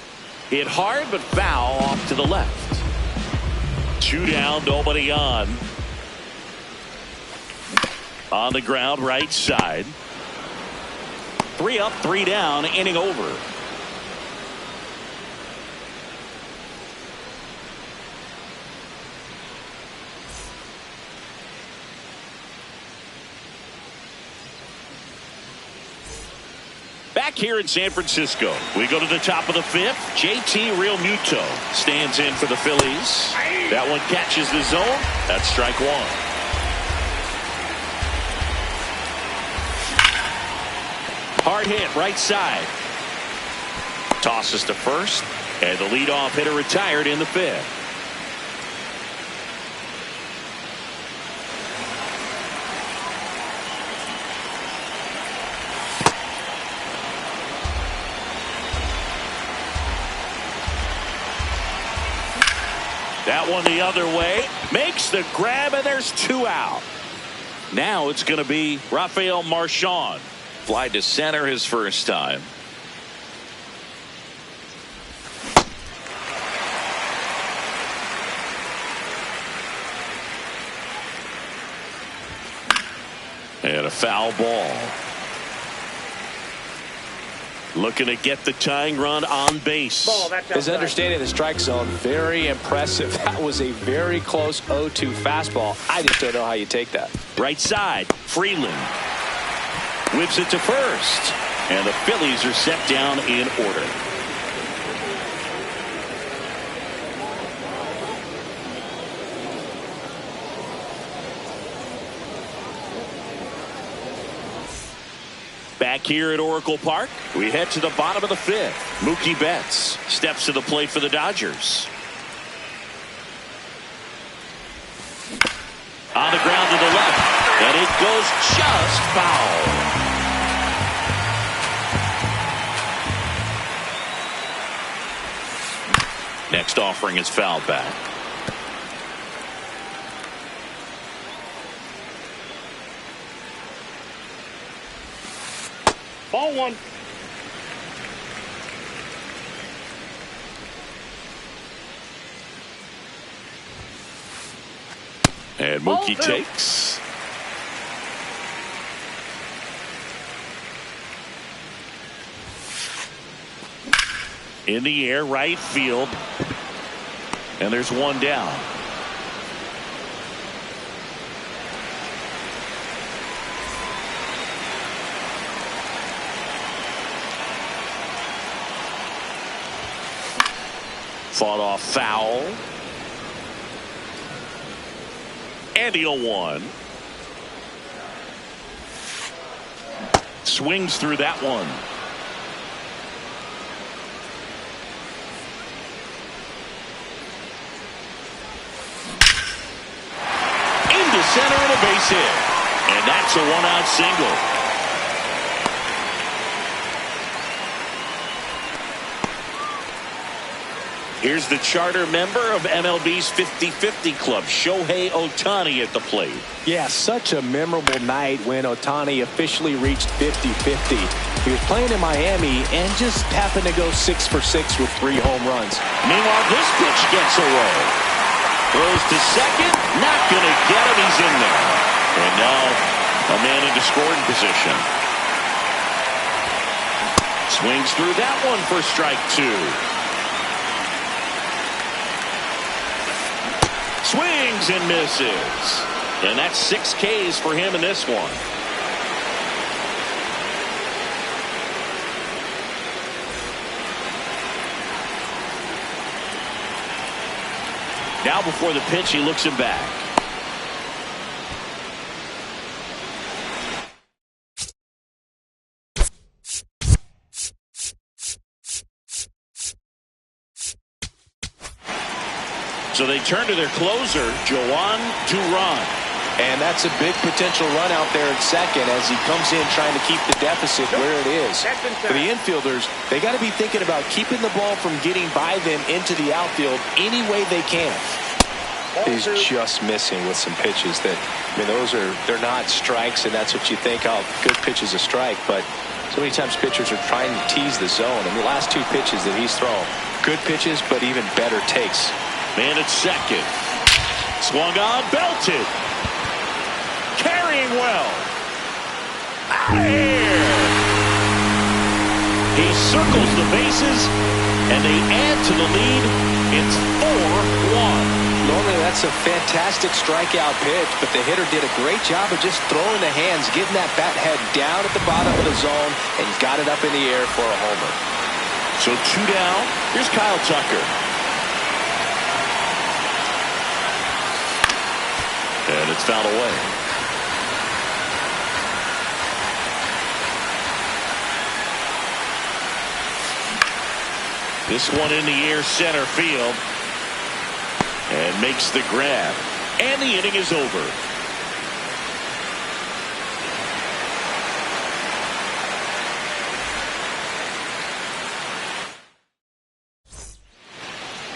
Hit hard but foul off to the left. Two down, nobody on. On the ground, right side. 3 up, 3 down, inning over. Back here in San Francisco, we go to the top of the 5th. JT Realmuto stands in for the Phillies. That one catches the zone. That's strike one. Hard hit right side. Tosses to first, and the leadoff hitter retired in the 5th. That one the other way. Makes the grab, and there's 2 out. Now it's going to be Rafael Marchand. Fly to center his first time. And a foul ball. Looking to get the tying run on base. His understanding of the strike zone, very impressive. That was a very close 0-2 fastball. I just don't know how you take that. Right side, Freeland whips it to first, and the Phillies are set down in order. Back here at Oracle Park, we head to the bottom of the 5th. Mookie Betts steps to the plate for the Dodgers. On the ground to the left, and it goes just foul. Next offering is fouled back. Ball 1. And Mookie takes. In the air, right field. And there's 1 down. Fought off foul. And the 0-1. Swings through that one. Into center and a base hit. And that's a 1-out single. Here's the charter member of MLB's 50-50 club, Shohei Ohtani at the plate. Yeah, such a memorable night when Ohtani officially reached 50-50. He was playing in Miami and just happened to go 6 for 6 with 3 home runs. Meanwhile, this pitch gets away. Throws to second, not going to get him. He's in there. And now a man into scoring position. Swings through that one for strike 2. Swings and misses. And that's 6 Ks for him in this one. Now before the pitch, he looks him back. So they turn to their closer, Joan Duran. And that's a big potential run out there at second as he comes in trying to keep the deficit where it is. For the infielders, they got to be thinking about keeping the ball from getting by them into the outfield any way they can. He's just missing with some pitches that, I mean, they're not strikes, and that's what you think, oh, good pitch is a strike. But so many times pitchers are trying to tease the zone. And the last 2 pitches that he's thrown, good pitches, but even better takes. Man at second. Swung on, belted. Carrying well. Out of here. He circles the bases, and they add to the lead. It's 4-1. Normally that's a fantastic strikeout pitch, but the hitter did a great job of just throwing the hands, getting that bat head down at the bottom of the zone, and got it up in the air for a homer. So 2 down. Here's Kyle Tucker. And it's fouled away. This one in the air center field. And makes the grab. And the inning is over.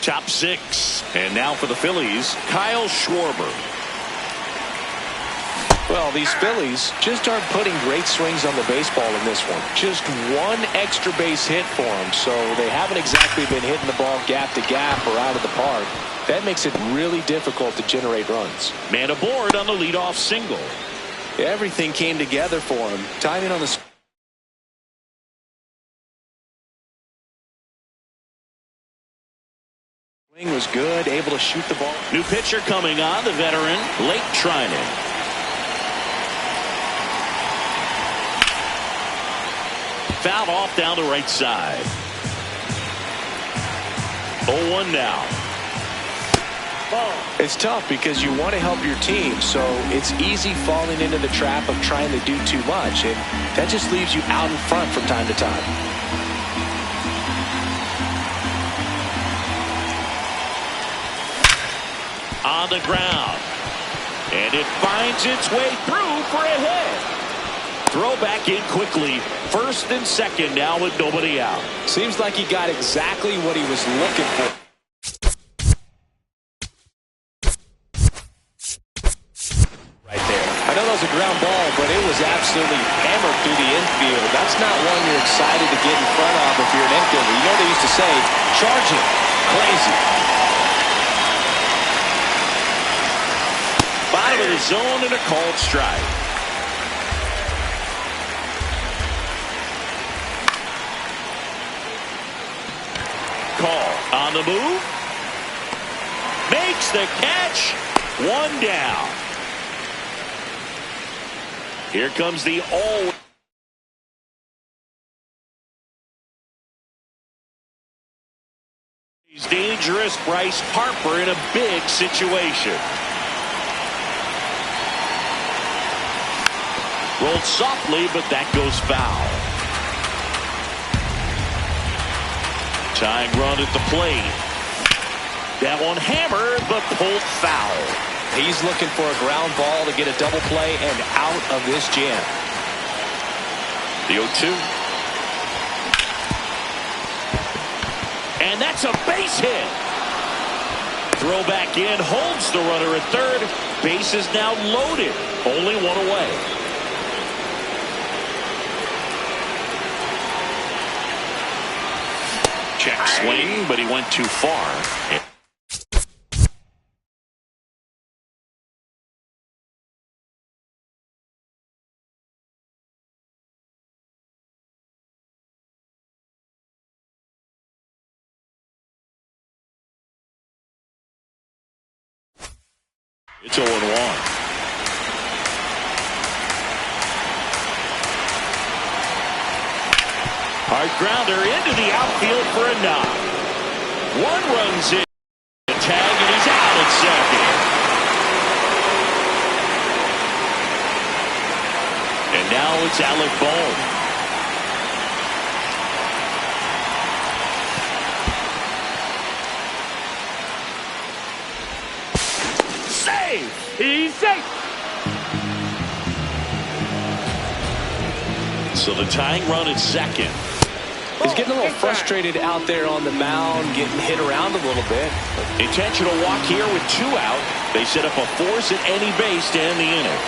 Top six. And now for the Phillies, Kyle Schwarber. Well, these Phillies just aren't putting great swings on the baseball in this one. Just one extra base hit for them, so they haven't exactly been hitting the ball gap to gap or out of the park. That makes it really difficult to generate runs. Man aboard on the leadoff single. Everything came together for him. Timing on the swing was good, able to shoot the ball. New pitcher coming on, the veteran, Lake Trinan. Fouled off down the right side. 0-1 now. It's tough because you want to help your team, so it's easy falling into the trap of trying to do too much, and that just leaves you out in front from time to time. On the ground. And it finds its way through for a hit. Throw back in quickly. First and second now with nobody out. Seems like he got exactly what he was looking for. Right there. I know that was a ground ball, but it was absolutely hammered through the infield. That's not one you're excited to get in front of if you're an infielder. You know they used to say, charge him. Crazy. Bottom of the zone and a called strike. Call on the move. Makes the catch. One down. Here comes the always dangerous Bryce Harper in a big situation. Rolled softly, but that goes foul. Tying run at the plate. That one hammered, but pulled foul. He's looking for a ground ball to get a double play and out of this jam. The 0-2. And that's a base hit. Throw back in, holds the runner at third. Base is now loaded. Only one away. Check swing, but he went too far. It's 0-1. Hard grounder into the outfield for a knock. One runs in. A tag, and he's out at second. And now it's Alec Bohm. He's safe. So the tying run at second. He's getting a little frustrated out there on the mound, getting hit around a little bit. Intentional walk here with 2 out. They set up a force at any base to end the inning.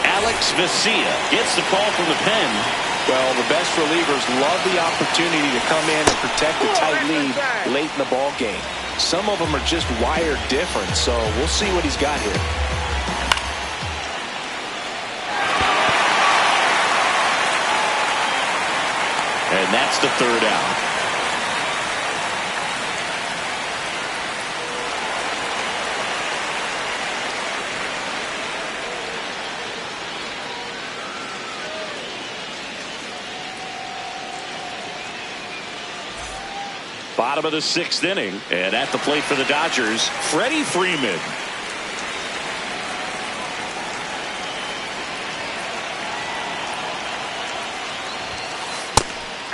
Alex Vesia gets the call from the pen. Well, the best relievers love the opportunity to come in and protect a tight lead late in the ball game. Some of them are just wired different, so we'll see what he's got here. And that's the 3rd out. Bottom of the 6th inning, and at the plate for the Dodgers, Freddie Freeman.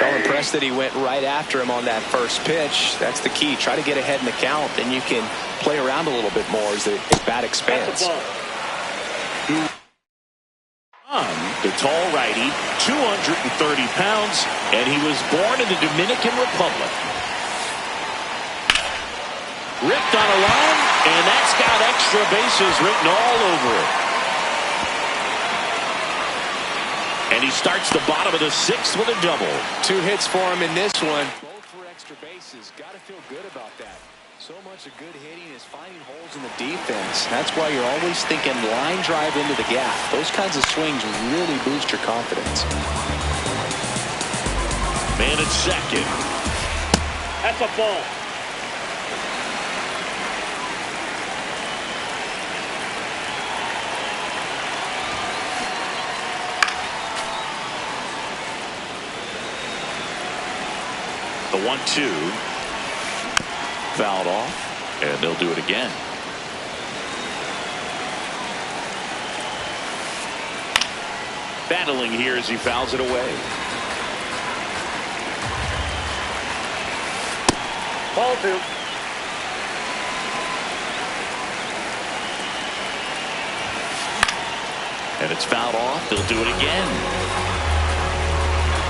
I'm impressed that he went right after him on that first pitch. That's the key. Try to get ahead in the count, then you can play around a little bit more as the bat expands. The The tall righty, 230 pounds, and he was born in the Dominican Republic. Ripped on a line, and that's got extra bases written all over it. And he starts the bottom of the sixth with a double. 2 hits for him in this one. Both for extra bases. Got to feel good about that. So much of good hitting is finding holes in the defense. That's why you're always thinking line drive into the gap. Those kinds of swings really boost your confidence. Man at second. That's a ball. The 1-2. Fouled off, and they'll do it again. Battling here as he fouls it away. Ball 2. And it's fouled off. They'll do it again.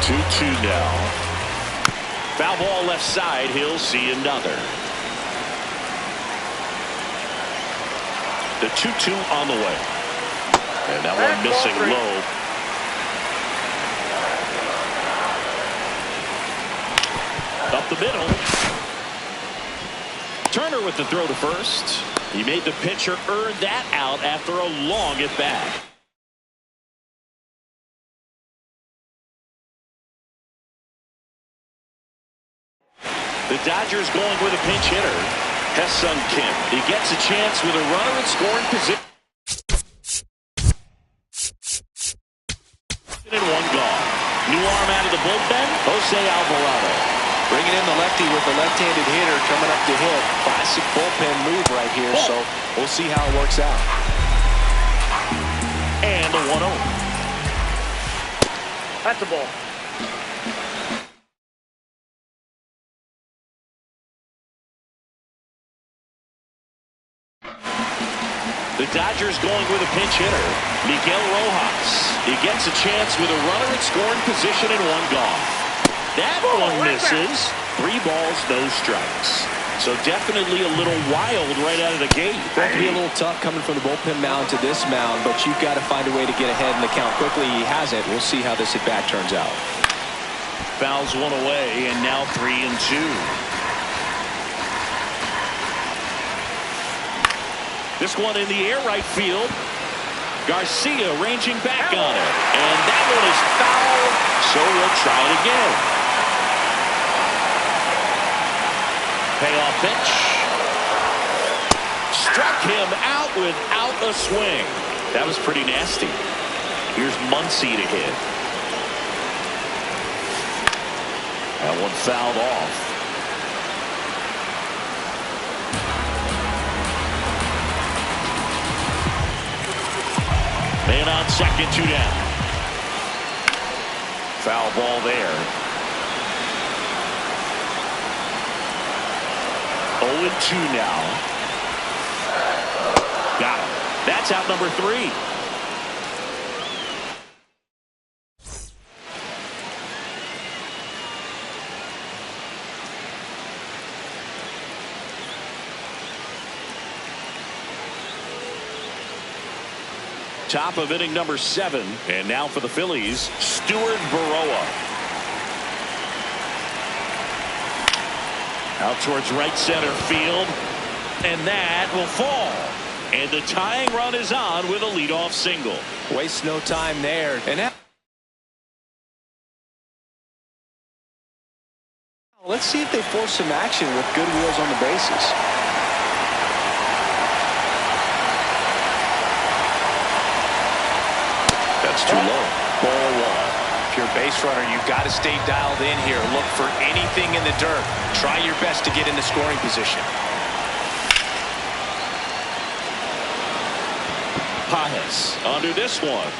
2-2 now. Foul ball left side. He'll see another. The 2-2 on the way. And that one missing low. Up the middle. Turner with the throw to first. He made the pitcher earn that out after a long at bat. The Dodgers going with a pinch hitter. Ha-Seong Kim. He gets a chance with a runner in scoring position. And one gone. New arm out of the bullpen, Jose Alvarado. Bringing in the lefty with the left-handed hitter coming up to hit. Classic bullpen move right here, so we'll see how it works out. And the 1-0. That's a ball. The Dodgers going with a pinch hitter, Miguel Rojas. He gets a chance with a runner in scoring position and one gone. That one misses. 3 balls, no strikes. So definitely a little wild right out of the gate. Going to be a little tough coming from the bullpen mound to this mound, but you've got to find a way to get ahead in the count quickly. He hasn't. We'll see how this at bat turns out. Fouls one away, and now 3-2. This one in the air right field. Garcia ranging back on it. And that one is foul, so we'll try it again. Payoff pitch. Struck him out without a swing. That was pretty nasty. Here's Muncy to hit. That one fouled off. Man on second, 2 down. Foul ball there. 0-2 now. Got him. That's out number 3. Top of inning number 7. And now for the Phillies, Stuart Baroa. Out towards right center field. And that will fall. And the tying run is on with a leadoff single. Waste no time there. And now let's see if they force some action with good wheels on the bases. That's too low. Ball 1. If you're a base runner, you've got to stay dialed in here. Look for anything in the dirt. Try your best to get in the scoring position. Pajes under this one.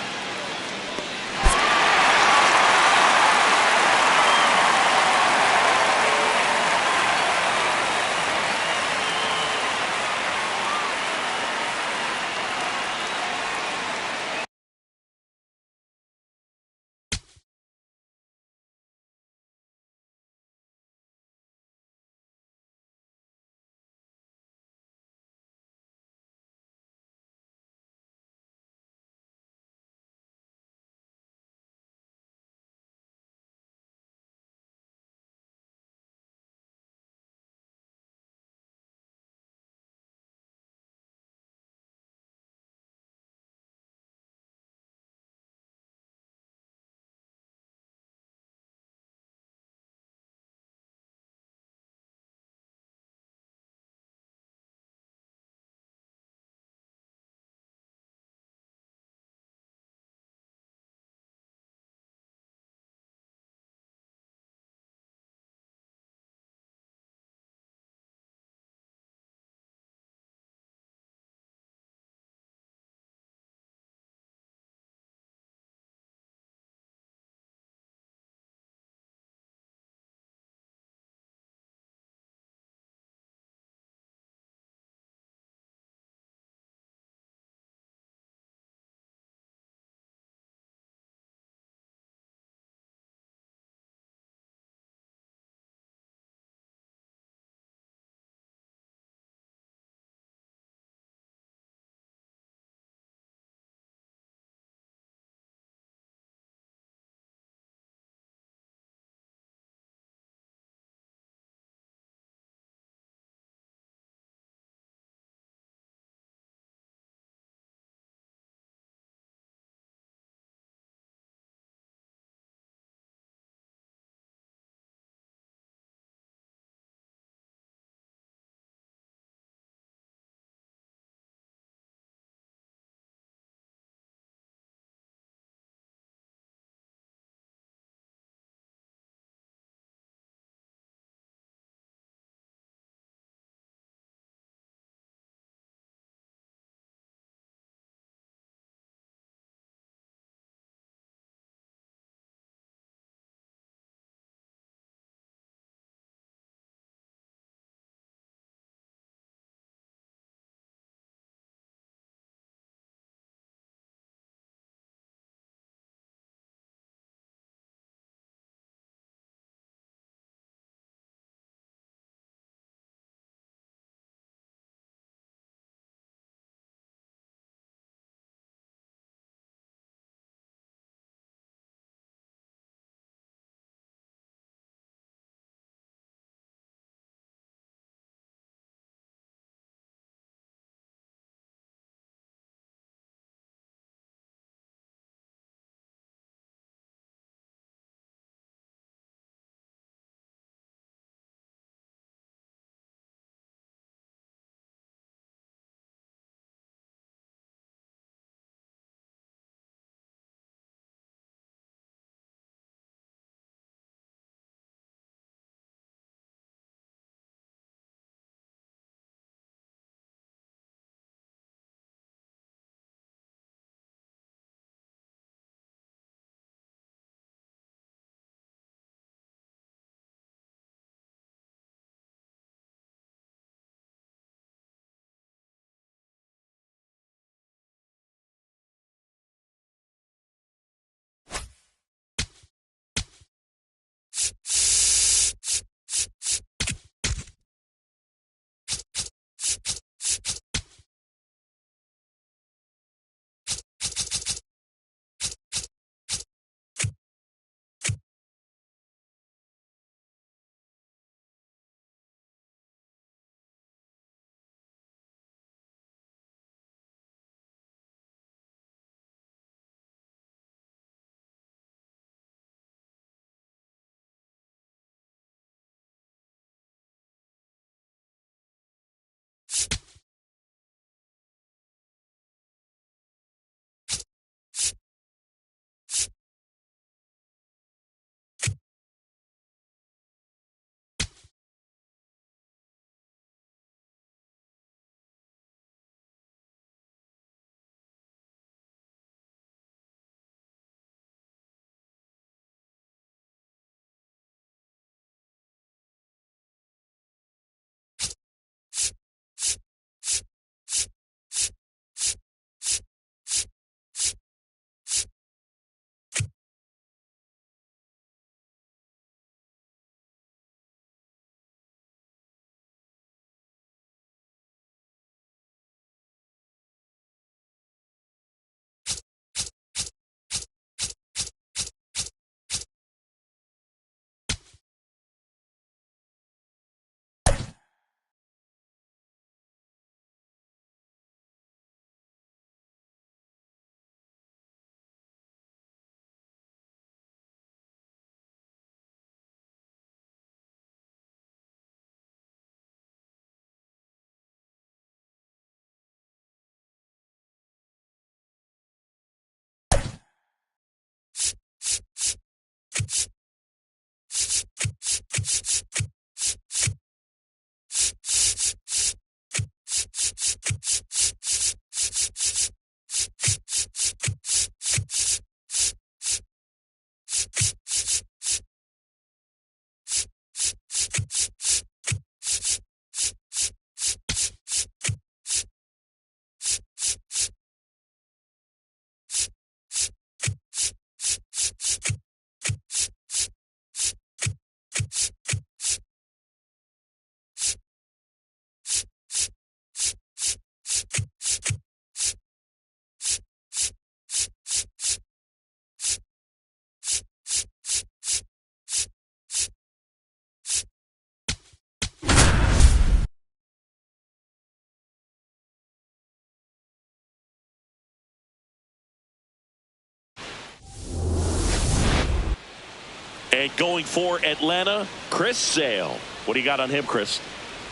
And going for Atlanta, Chris Sale. What do you got on him, Chris?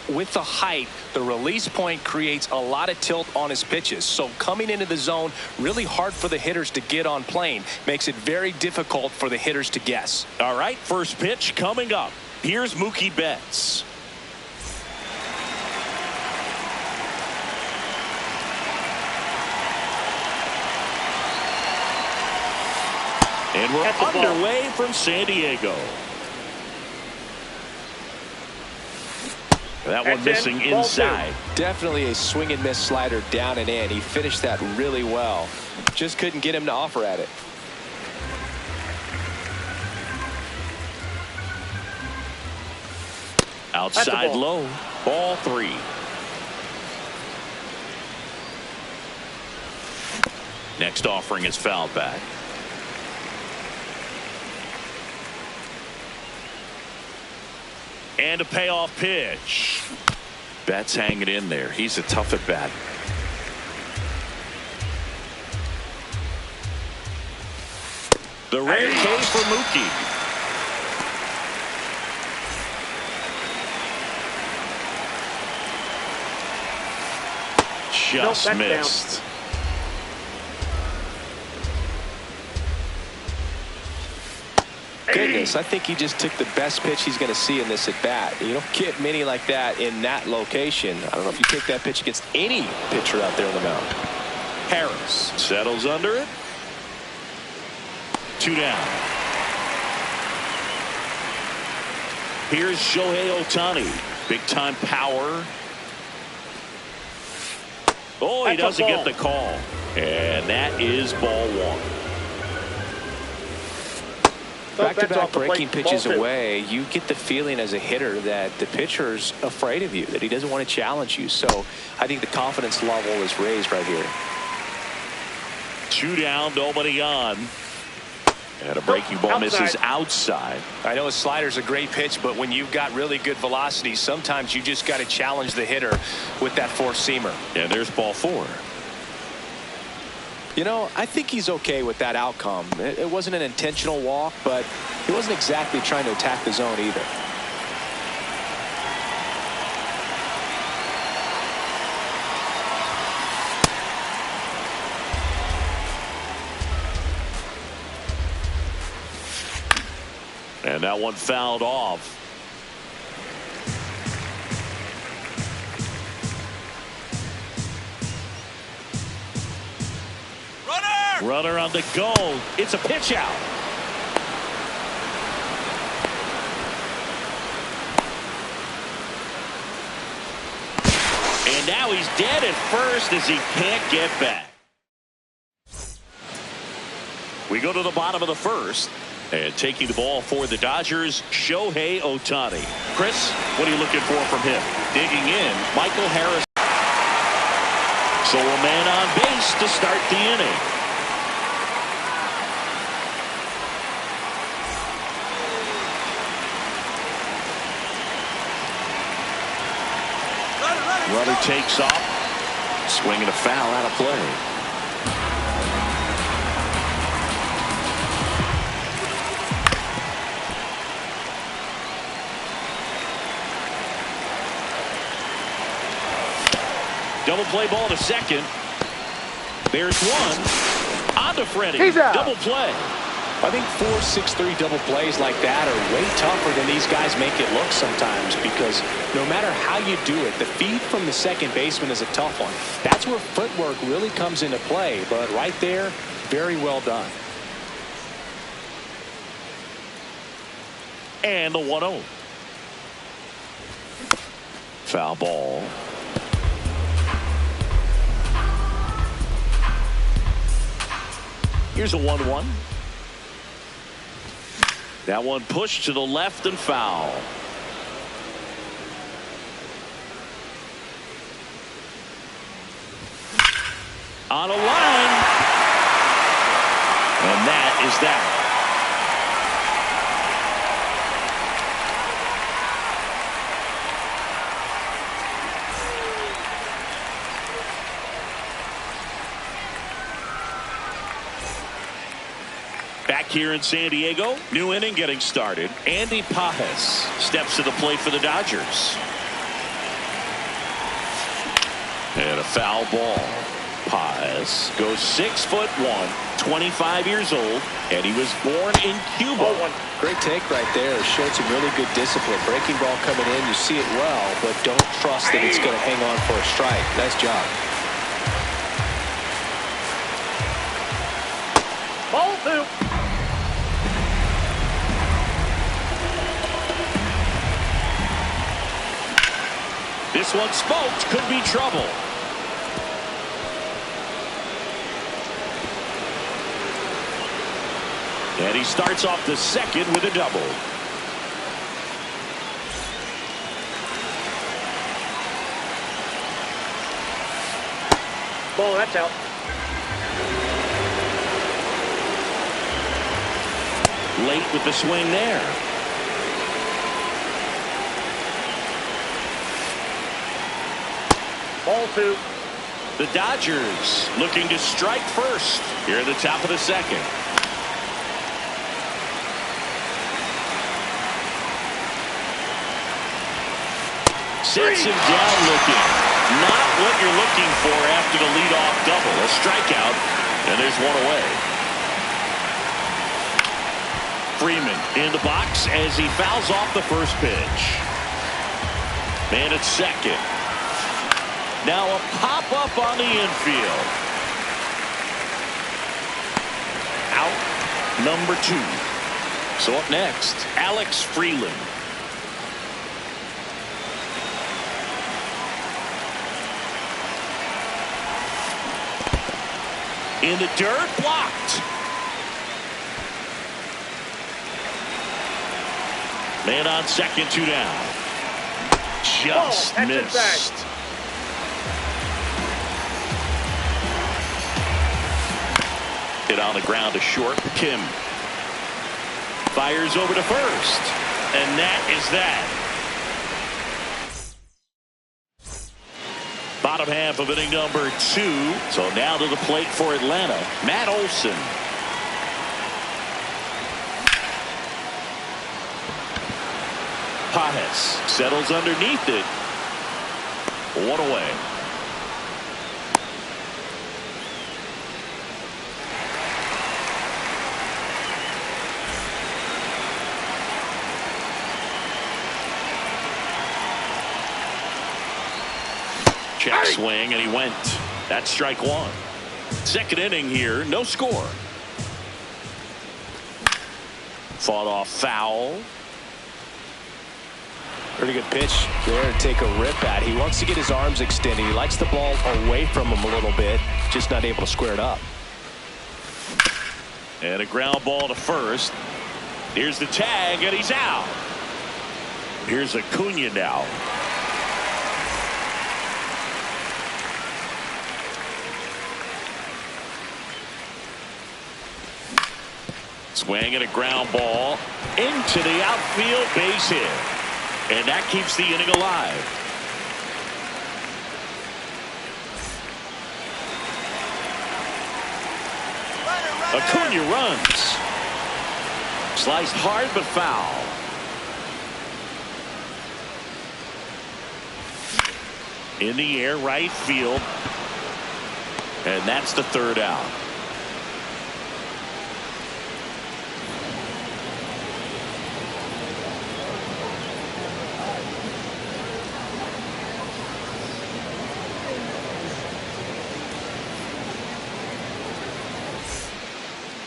With the height, the release point creates a lot of tilt on his pitches. So coming into the zone, really hard for the hitters to get on plane. Makes it very difficult for the hitters to guess. All right, first pitch coming up. Here's Mookie Betts. And we're underway from San Diego. That one missing inside. Definitely a swing and miss slider down and in. He finished that really well. Just couldn't get him to offer at it. Outside low. Ball 3. Next offering is fouled back. And a payoff pitch. Betts hanging in there. He's a tough at bat. The rare K for Mookie. Just missed. Goodness, I think he just took the best pitch he's going to see in this at bat. You don't get many like that in that location. I don't know if you take that pitch against any pitcher out there on the mound. Harris settles under it. 2 down. Here's Shohei Ohtani. Big time power. Oh, he doesn't get the call. And that is ball 1. Back-to-back breaking pitches away, you get the feeling as a hitter that the pitcher's afraid of you, that he doesn't want to challenge you. So I think the confidence level is raised right here. 2 down, nobody on. And a breaking ball misses outside. I know a slider's a great pitch, but when you've got really good velocity, sometimes you just got to challenge the hitter with that four-seamer. And there's ball 4. You know, I think he's okay with that outcome. It wasn't an intentional walk, but he wasn't exactly trying to attack the zone either. And that one fouled off. Runner on the go. It's a pitch out. And now he's dead at first as he can't get back. We go to the bottom of the first. And taking the ball for the Dodgers, Shohei Ohtani. Chris, what are you looking for from him? Digging in, Michael Harris. So a man on base to start the inning. Runner takes off. Swinging a foul out of play. Double play ball to second. There's one. On to Freddie. Double play. I think 4-6-3 double plays like that are way tougher than these guys make it look sometimes, because no matter how you do it, the feed from the second baseman is a tough one. That's where footwork really comes into play. But right there, very well done. And the 1-0. Foul ball. Here's a 1-1. That one pushed to the left and foul. On a line. And that is that. Back Back here in San Diego, new inning getting started. Andy Pages steps to the plate for the Dodgers. And a foul ball. Pages goes 6'1", 25 years old, and he was born in Cuba. Great take right there. Showed some really good discipline. Breaking ball coming in, you see it well, but don't trust that it's going to hang on for a strike. Nice job. Ball 2. This one smoked, could be trouble. And he starts off the second with a double. Ball, that's out. Late with the swing there. Ball 2. The Dodgers looking to strike first here at the top of the second. Sets him down looking. Not what you're looking for after the leadoff double. A strikeout, and there's one away. Freeman in the box as he fouls off the first pitch. Man at second. Now a pop-up on the infield. Out number 2. So up next, Alex Freeland. In the dirt, blocked. Man on second, 2 down. Just missed. Hit on the ground to short. Kim fires over to first. And that is that. Bottom half of inning number 2. So now to the plate for Atlanta, Matt Olson. Pages settles underneath it. 1 away. Check swing, and he went. That's strike 1. Second inning here, no score. Fought off foul. Pretty good pitch there to take a rip at. He wants to get his arms extended. He likes the ball away from him a little bit, just not able to square it up. And a ground ball to first. Here's the tag, and he's out. Here's Acuna now. Swing and a ground ball into the outfield, base hit. And that keeps the inning alive. Acuna runs. Sliced hard but foul. In the air, right field. And that's the third out.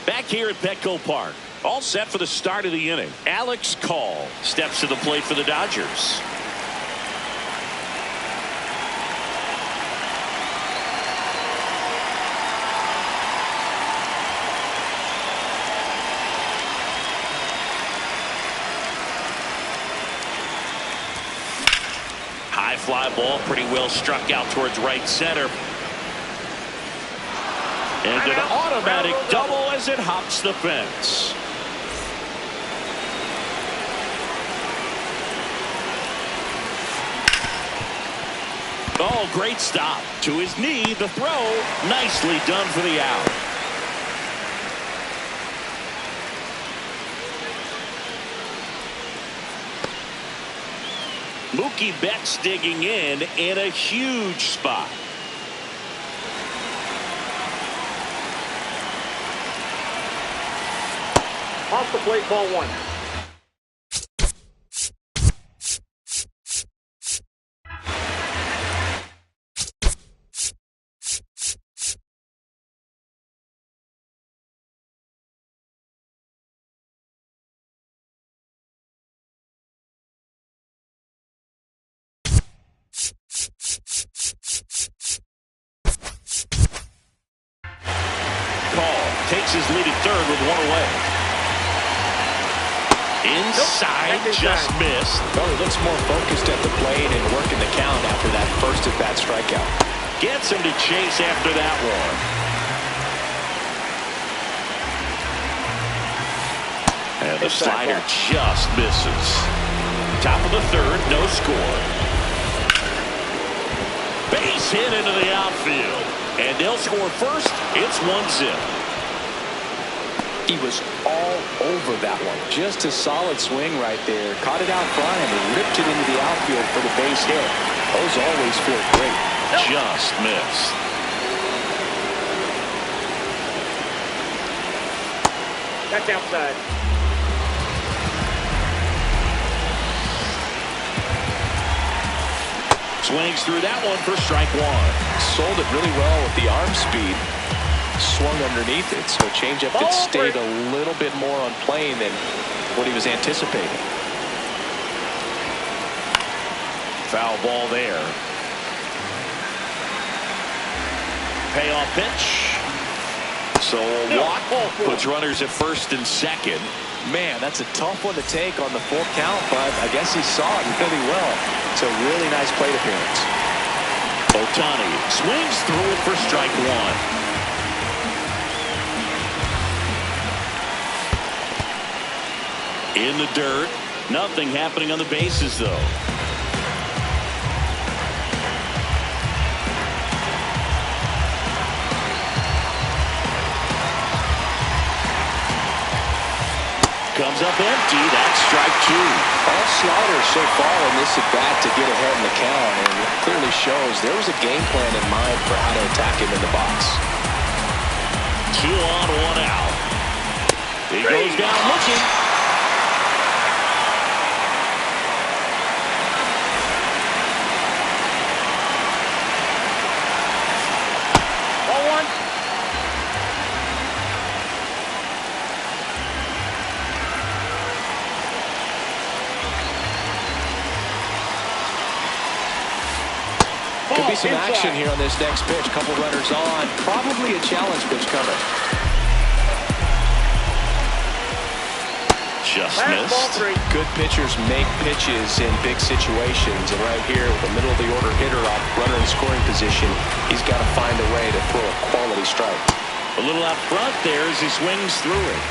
Back here at Petco Park, all set for the start of the inning. Alex Call steps to the plate for the Dodgers. High fly ball, pretty well struck out towards right center. And an automatic double as it hops the fence. Oh, great stop. To his knee, the throw. Nicely done for the out. Mookie Betts digging in a huge spot. Off the plate, ball one. Takes his lead at third with one away. Inside, nope, just missed. Well, he looks more focused at the plate and working the count after that first at-bat strikeout. Gets him to chase after that one. And the slider just misses. Top of the third, no score. Base hit into the outfield. And they'll score first. It's 1-0. He was all over that one. Just a solid swing right there. Caught it out front and ripped it into the outfield for the base hit. Those always feel great. Just missed. That's outside. Swings through that one for strike one. Sold it really well with the arm speed. Swung underneath it, so changeup had stayed a little bit more on plane than what he was anticipating. Foul ball there. Payoff pitch. So a walk puts runners at first and second. Man, that's a tough one to take on the full count, but I guess he saw it really well. It's a really nice plate appearance. Ohtani swings through it for strike one. In the dirt. Nothing happening on the bases, though. Comes up empty. That's strike two. All sliders so far in this at-bat to get ahead in the count, and it clearly shows there was a game plan in mind for how to attack him in the box. 2 on, 1 out. He goes down looking. Could be some action here on this next pitch. Couple runners on. Probably a challenge pitch coming. Just missed. Good pitchers make pitches in big situations. And right here, with the middle of the order hitter up, runner in scoring position, he's got to find a way to throw a quality strike. A little out front there as he swings through it.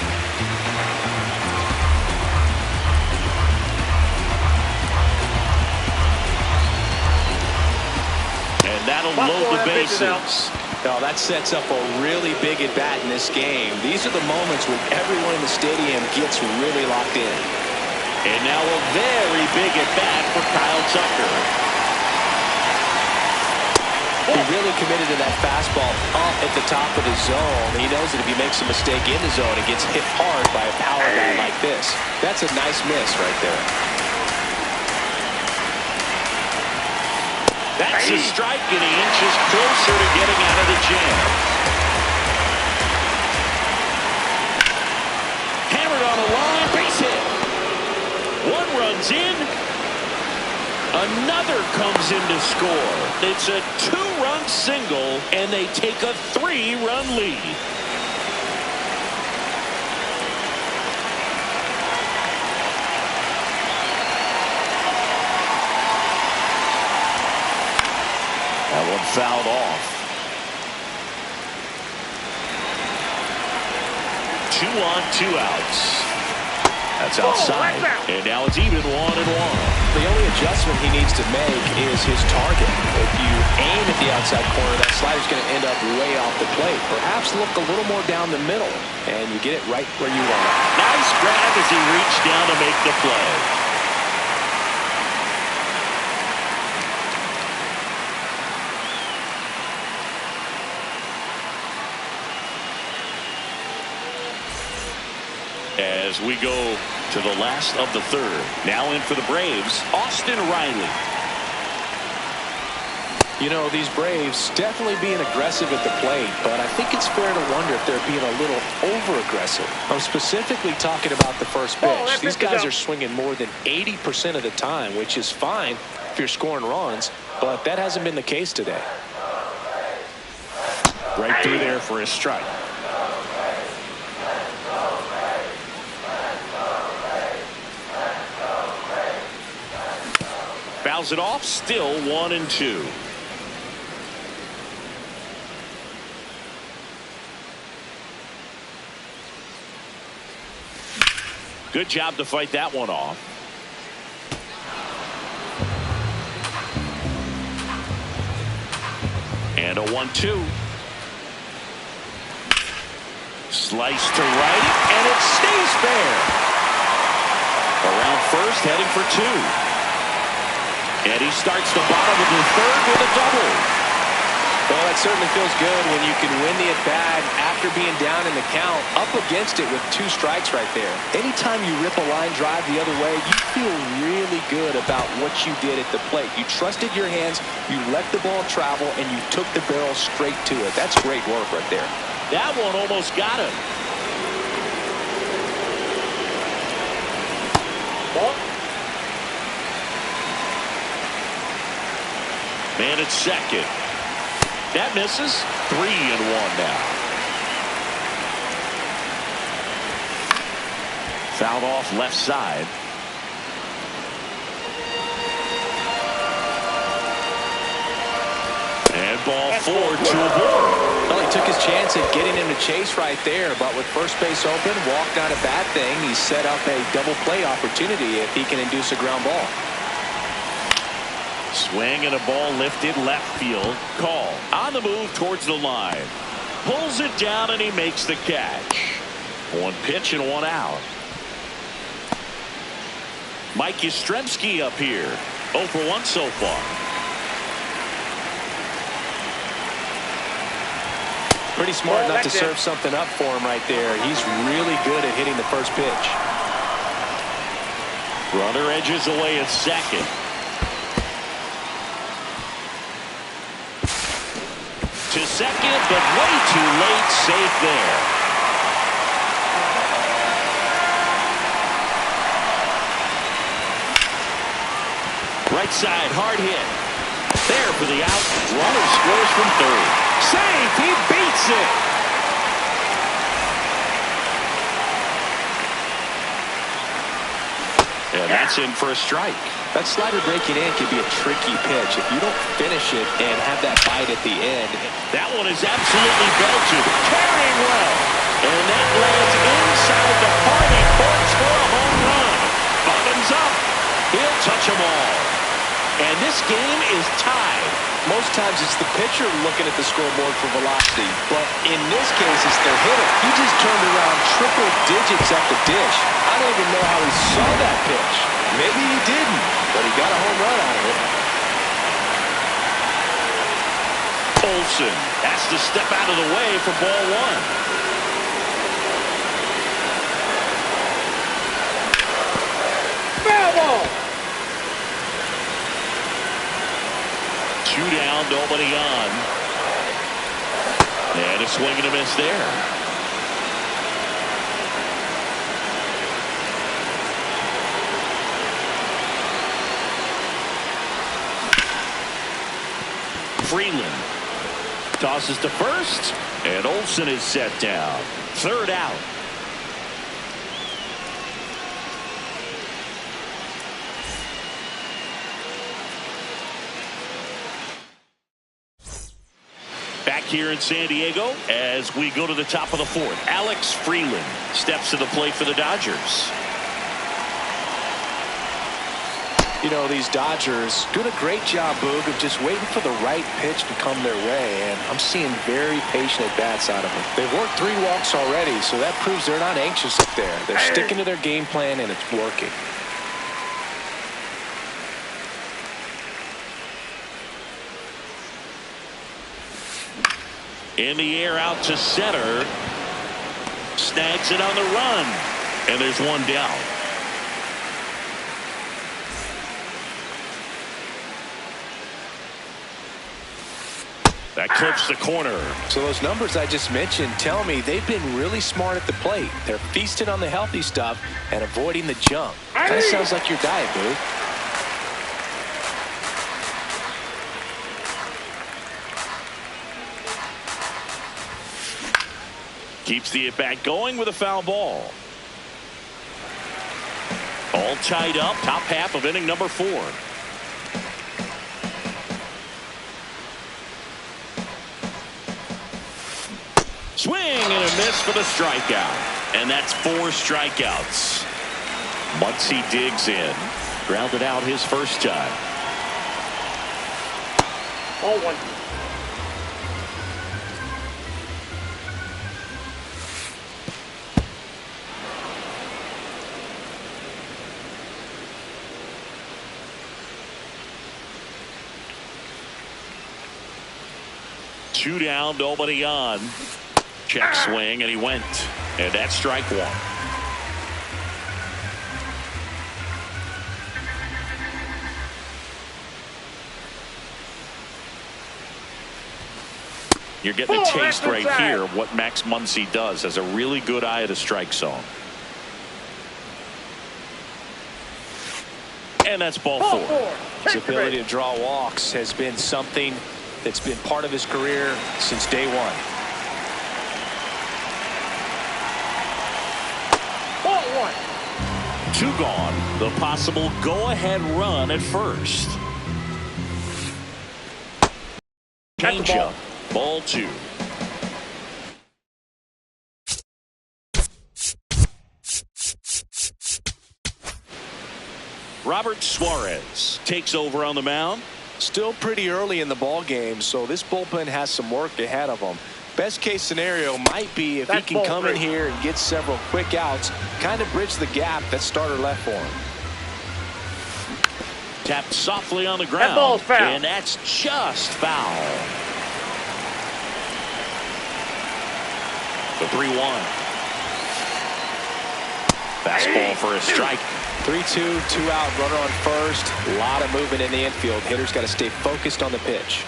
That'll load the bases. Now that sets up a really big at-bat in this game. These are the moments when everyone in the stadium gets really locked in. And now a very big at-bat for Kyle Tucker. He really committed to that fastball up at the top of the zone. He knows that if he makes a mistake in the zone, he gets hit hard by a power guy like this. That's a nice miss right there. That's a strike, and he inches closer to getting out of the jam. Hammered on a line, base hit. One runs in. Another comes in to score. It's a 2-run single, and they take a 3-run lead. That one fouled off. 2 on, 2 outs. That's outside. And now it's even 1-1. The only adjustment he needs to make is his target. If you aim at the outside corner, that slider's going to end up way off the plate. Perhaps look a little more down the middle, and you get it right where you want it. Nice grab as he reached down to make the play. As we go to the last of the third. Now in for the Braves, Austin Riley. You know, these Braves definitely being aggressive at the plate, but I think it's fair to wonder if they're being a little over-aggressive. I'm specifically talking about the first pitch. These guys are swinging more than 80% of the time, which is fine if you're scoring runs, but that hasn't been the case today. Right through there for a strike. Fouls it off, still 1-2. Good job to fight that one off. And a 1-2. Slice to right, and it stays fair. Around first, heading for two. And he starts the bottom of the third with a double. Well, that certainly feels good when you can win the at-bat after being down in the count, up against it with 2 strikes right there. Anytime you rip a line drive the other way, you feel really good about what you did at the plate. You trusted your hands, you let the ball travel, and you took the barrel straight to it. That's great work right there. That one almost got him. Ball. Man at second. That misses. 3-1 now. Fouled off left side. And ball 4 to a ball. Well, he took his chance at getting him to chase right there, but with first base open, walked on a bad thing. He set up a double play opportunity if he can induce a ground ball. Swing and a ball lifted left field. Call. On the move towards the line. Pulls it down and he makes the catch. 1 pitch and 1 out. Mike Yastrzemski up here. 0 for 1 so far. Pretty smart not to serve something up for him right there. He's really good at hitting the first pitch. Runner edges away at second. To second, but way too late. Safe there. Right side, hard hit. There for the out. Runner scores from third. Safe. He beats it. And that's in for a strike. That slider breaking in can be a tricky pitch if you don't finish it and have that bite at the end. That one is absolutely belted. Carrying well. And that lands inside the party points for a home run. Bottoms up. He'll touch them all. And this game is tied. Most times it's the pitcher looking at the scoreboard for velocity, but in this case it's their hitter. He just turned around triple digits at the dish. I don't even know how he saw that pitch. Maybe he didn't, but he got a home run out of it. Olsen has to step out of the way for ball 1. Foul ball. 2 down, nobody on. And a swing and a miss there. Freeland tosses to first, and Olsen is set down. 3rd out. Back here in San Diego as we go to the top of the 4th. Alex Freeland steps to the plate for the Dodgers. You know, these Dodgers doing a great job, Boog, of just waiting for the right pitch to come their way, and I'm seeing very patient at-bats out of them. They've worked 3 walks already, so that proves they're not anxious up there. They're sticking to their game plan, and it's working. In the air out to center. Snags it on the run. And there's one down. That clips the corner. So those numbers I just mentioned tell me they've been really smart at the plate. They're feasting on the healthy stuff and avoiding the junk. Kind of sounds like your diet, dude. Keeps the at-bat going with a foul ball. All tied up, top half of inning number 4. Swing and a miss for the strikeout. And that's 4 strikeouts. Muncy digs in. Grounded out his first time. Ball 1. Two down, nobody on. Check swing, and he went. And that's strike 1. You're getting a taste right here of what Max Muncy does. Has a really good eye at a strike zone. And that's ball 4. His ability to draw walks has been something that's been part of his career since day 1. Ball 1. 2 gone. The possible go-ahead run at first. Changeup. Ball 2. Robert Suarez takes over on the mound. Still pretty early in the ball game, so this bullpen has some work ahead of them. Best case scenario might be if he can come in here and get several quick outs, kind of bridge the gap that starter left for him. Tapped softly on the ground. That ball's foul. And that's just foul. The 3-1. Fastball for a strike. 3-2, 2 out, runner on first. A lot of movement in the infield. Hitters got to stay focused on the pitch.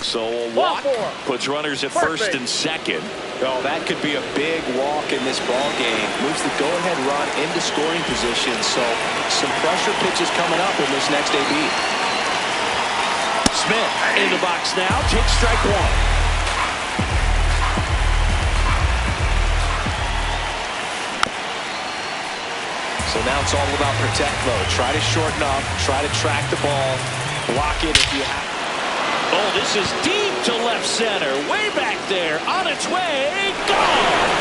So a walk puts runners at first and second. Oh, that could be a big walk in this ball game. Moves the go-ahead run into scoring position. So some pressure pitches coming up in this next AB. Smith in the box now. Takes strike 1. So now it's all about protect mode. Try to shorten up, try to track the ball, block it if you have. Oh, this is deep to left center. Way back there. On its way. Gone.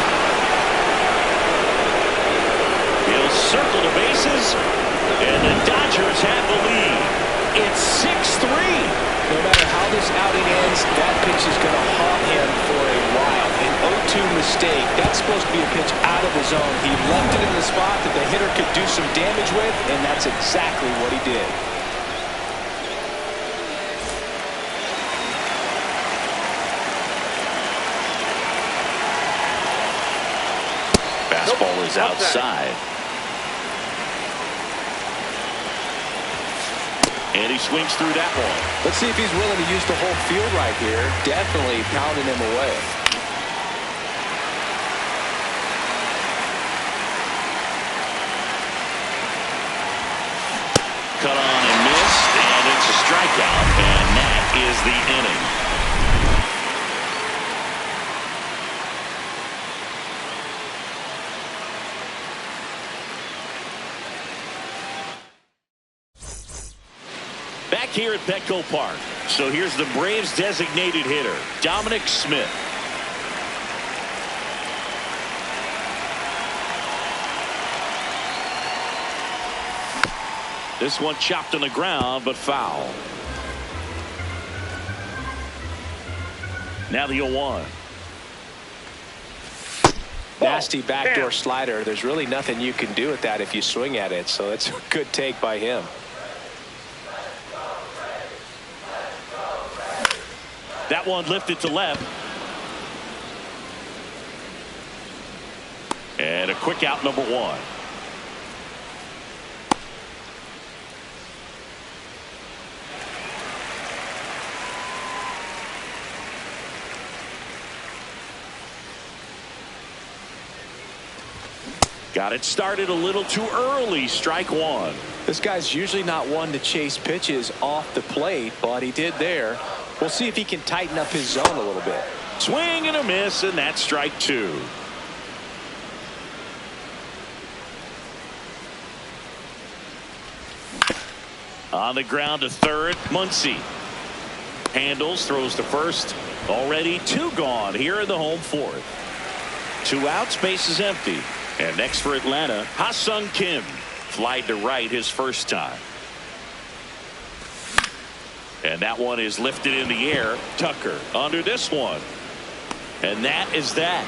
He'll circle the bases. And the Dodgers have the lead. It's 6-3. No matter how this outing ends, that pitch is going to haunt him for a while. An 0-2 mistake. That's supposed to be a pitch out of the zone. He left it in the spot that the hitter could do some damage with, and that's exactly what he did. Fastball is outside. And he swings through that one. Let's see if he's willing to use the whole field right here. Definitely pounding him away. Cut on and missed, and it's a strikeout, and that is the inning. Back here at Petco Park. So here's the Braves designated hitter, Dominic Smith. This one chopped on the ground, but foul. Now the 0-1. Nasty backdoor slider. There's really nothing you can do with that if you swing at it. So it's a good take by him. That one lifted to left. And a quick out, number one. Got it started a little too early. Strike one. This guy's usually not one to chase pitches off the plate, but he did there. We'll see if he can tighten up his zone a little bit. Swing and a miss, and that's strike two. On the ground to third, Muncy. Handles, throws to first. Already two gone here in the home fourth. 2 outs, base is empty. And next for Atlanta, Ha-Sung Kim. Flied to right his first time. And that one is lifted in the air. Tucker under this one. And that is that.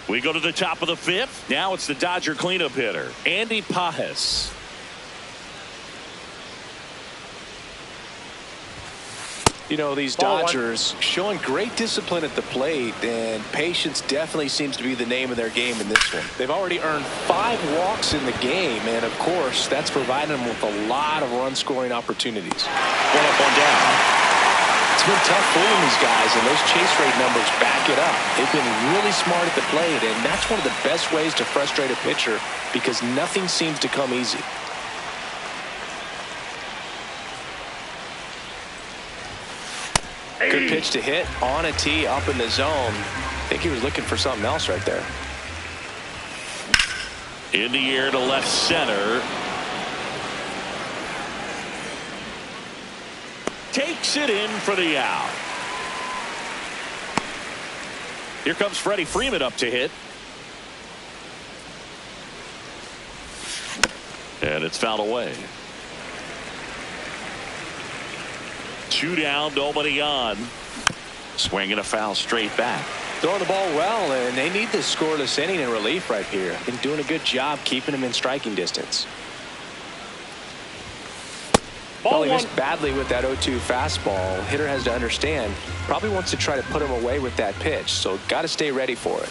We go to the top of the fifth. Now it's the Dodger cleanup hitter, Andy Pajes. You know, these Dodgers showing great discipline at the plate, and patience definitely seems to be the name of their game in this one. They've already earned 5 walks in the game, and of course that's providing them with a lot of run scoring opportunities. One up, one down. It's been tough fooling these guys, and those chase rate numbers back it up. They've been really smart at the plate, and that's one of the best ways to frustrate a pitcher because nothing seems to come easy. Good pitch to hit on a tee up in the zone. I think he was looking for something else right there. In the air to left center. Takes it in for the out. Here comes Freddie Freeman up to hit. And it's fouled away. 2 down, nobody on. Swinging a foul straight back. Throwing the ball well, and they need this scoreless inning in relief right here. Been doing a good job keeping him in striking distance. He missed badly with that 0-2 fastball. Hitter has to understand, probably wants to try to put him away with that pitch, so got to stay ready for it.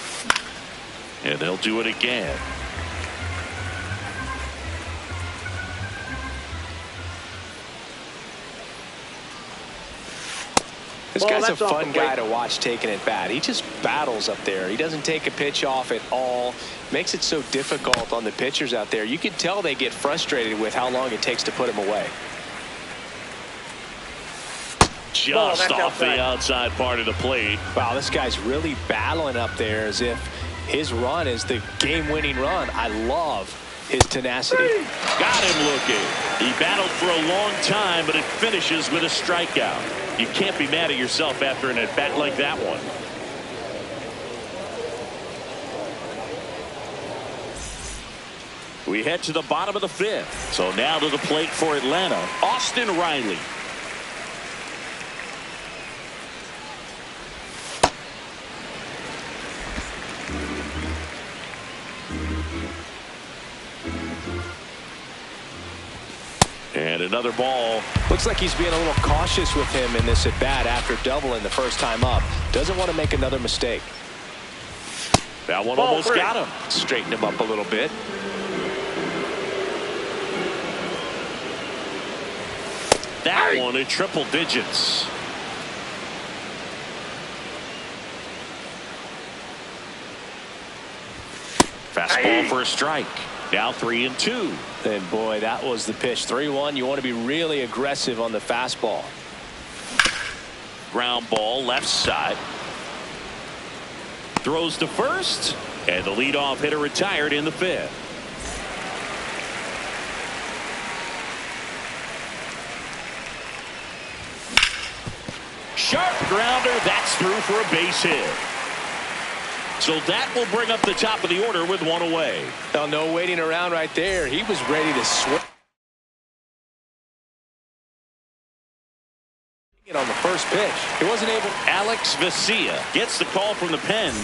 And they'll do it again. This guy's a fun guy to watch taking at bat. He just battles up there. He doesn't take a pitch off at all. Makes it so difficult on the pitchers out there. You can tell they get frustrated with how long it takes to put him away. Just off the outside part of the plate. Wow, this guy's really battling up there as if his run is the game-winning run. I love his tenacity. Got him looking. He battled for a long time, but it finishes with a strikeout. You can't be mad at yourself after an at-bat like that one. We head to the bottom of the fifth. So now to the plate for Atlanta, Austin Riley. And another ball. Looks like he's being a little cautious with him in this at bat after doubling the first time up. Doesn't want to make another mistake. That one almost got him. Straightened him up a little bit. That one in triple digits. Fastball for a strike. Now 3-2. And boy, that was the pitch. 3-1. You want to be really aggressive on the fastball. Ground ball left side. Throws to first. And the leadoff hitter retired in the fifth. Sharp grounder. That's through for a base hit. So that will bring up the top of the order with one away. Now, no waiting around right there. He was ready to swing it on the first pitch. He wasn't able. Alex Vesia gets the call from the pen.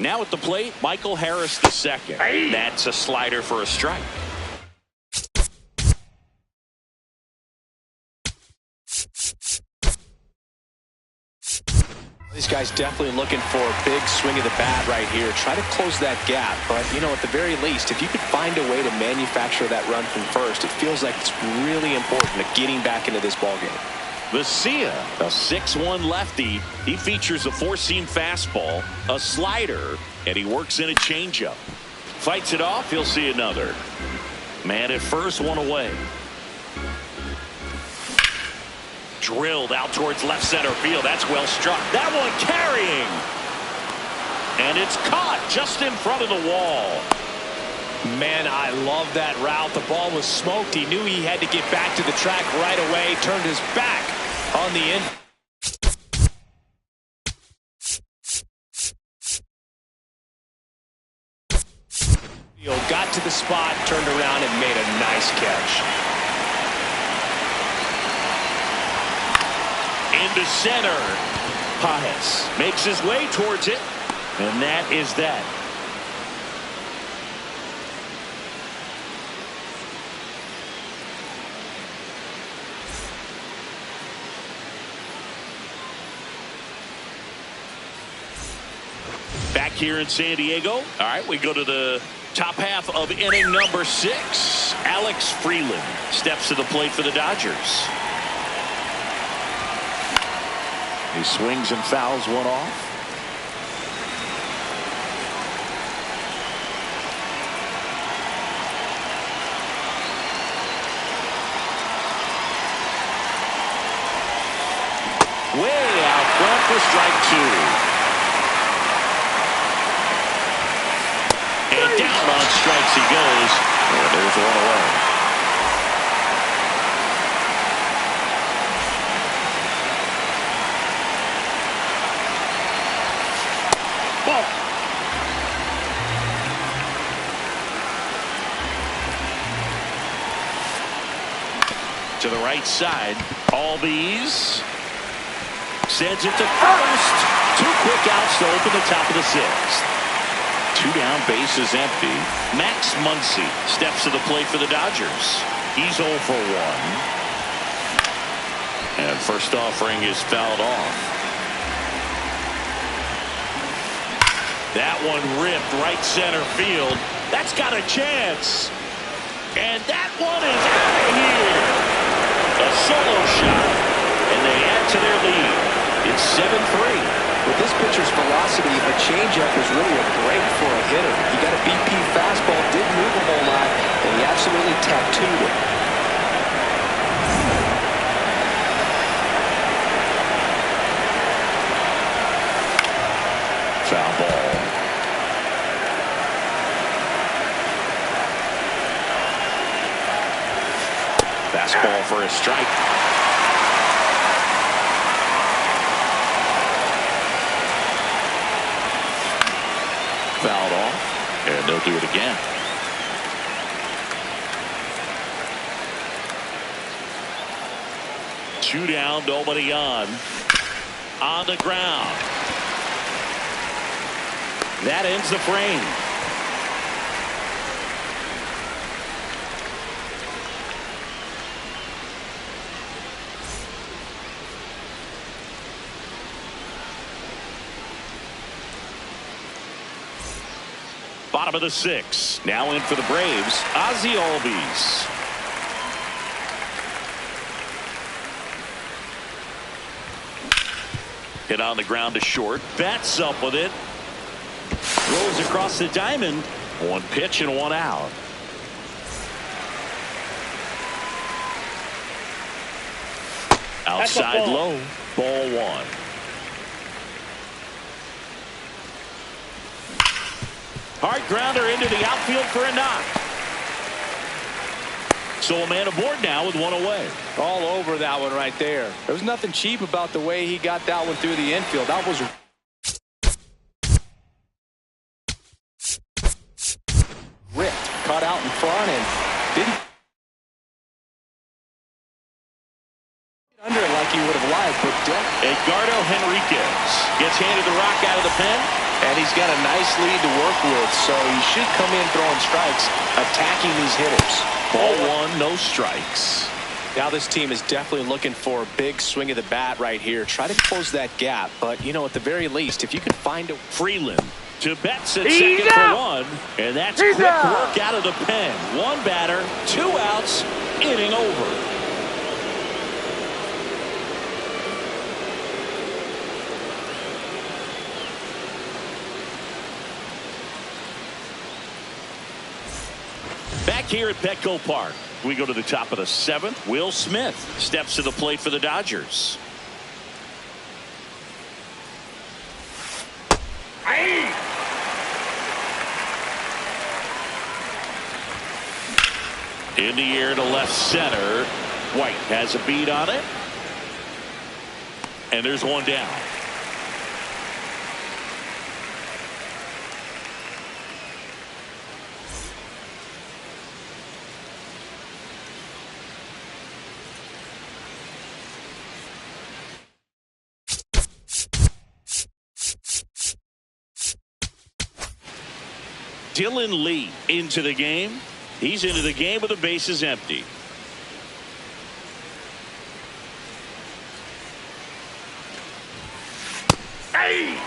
Now at the plate, Michael Harris the second. Hey. That's a slider for a strike. These guys definitely looking for a big swing of the bat right here. Try to close that gap. But, you know, at the very least, if you could find a way to manufacture that run from first, it feels like it's really important to getting back into this ballgame. Vesia, a 6'1 lefty. He features a four-seam fastball, a slider, and he works in a changeup. Fights it off, he'll see another. Man at first, one away. Drilled out towards left center field. That's well struck. That one carrying. And it's caught just in front of the wall. Man, I love that route. The ball was smoked. He knew he had to get back to the track right away. Turned his back on the end. Got to the spot, turned around, and made a nice catch. Into center. Paez makes his way towards it. And that is that. Back here in San Diego. All right, we go to the top half of inning number 6. Alex Freeland steps to the plate for the Dodgers. He swings and fouls one off. Way out front for strike 2. And down on strikes he goes. And there's one away. Ball. To the right side. Albies sends it to first. 2 quick outs to open the top of the 6th. 2 down, bases empty. Max Muncy steps to the plate for the Dodgers. He's 0 for 1. And first offering is fouled off. That one ripped right center field. That's got a chance. And that one is out of here. A solo shot. And they add to their lead. It's 7-3. With this pitcher's velocity, a changeup is really a break for a hitter. He got a BP fastball, didn't move a whole lot, and he absolutely tattooed it. Foul ball. Fastball for a strike. Fouled off, and they'll do it again. Two down, nobody on. On the ground. That ends the frame. Bottom of the 6th. Now in for the Braves, Ozzie Albies. Hit on the ground to short. Bats up with it. Rolls across the diamond. 1 pitch and 1 out. Outside low. Ball 1. Hard grounder into the outfield for a knock. So a man aboard now with 1 away. All over that one right there. There was nothing cheap about the way he got that one through the infield. That was ripped, caught out in front, and didn't under it like he would have liked. But Edgardo Henriquez gets handed the rock out of the pen, And he's got a nice lead to work with, so he should come in throwing strikes, attacking these hitters. Ball one, no strikes. Now this team is definitely looking for a big swing of the bat right here. Try to close that gap, but, you know, at the very least, if you can find a... Freeland to Betts at second for one, and that's quick work out of the pen. One batter, 2 outs, inning over. Back here at Petco Park, we go to the top of the 7th. Will Smith steps to the plate for the Dodgers. In the air to left center. White has a beat on it. And there's one down. Dylan Lee into the game. He's into the game with the bases empty. Hey!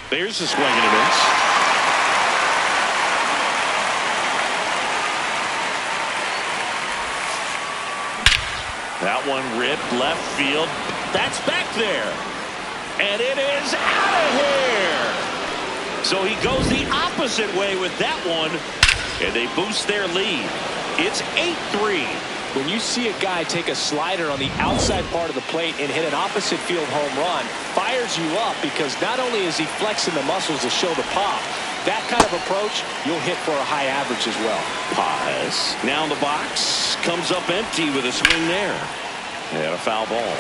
There's a swing and a miss. That one ripped left field. That's back there. And it is out of here. So he goes the opposite way with that one. And they boost their lead. It's 8-3. When you see a guy take a slider on the outside part of the plate and hit an opposite field home run, fires you up because not only is he flexing the muscles to show the pop, that kind of approach, you'll hit for a high average as well. Paz now in the box. Comes up empty with a swing there. And a foul ball.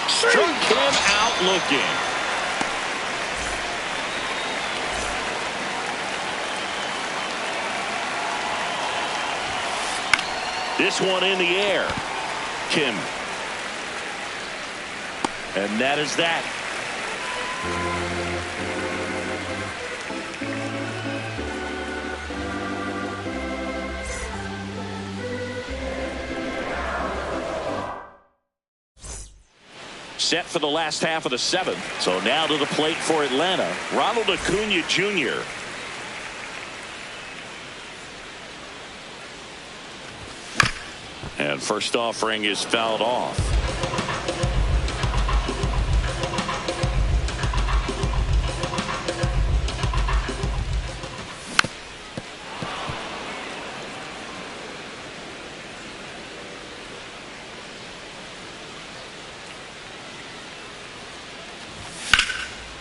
Struck him out looking. This one in the air. Kim. And that is that. Set for the last half of the 7th. So now to the plate for Atlanta, Ronald Acuna Jr. And first offering is fouled off.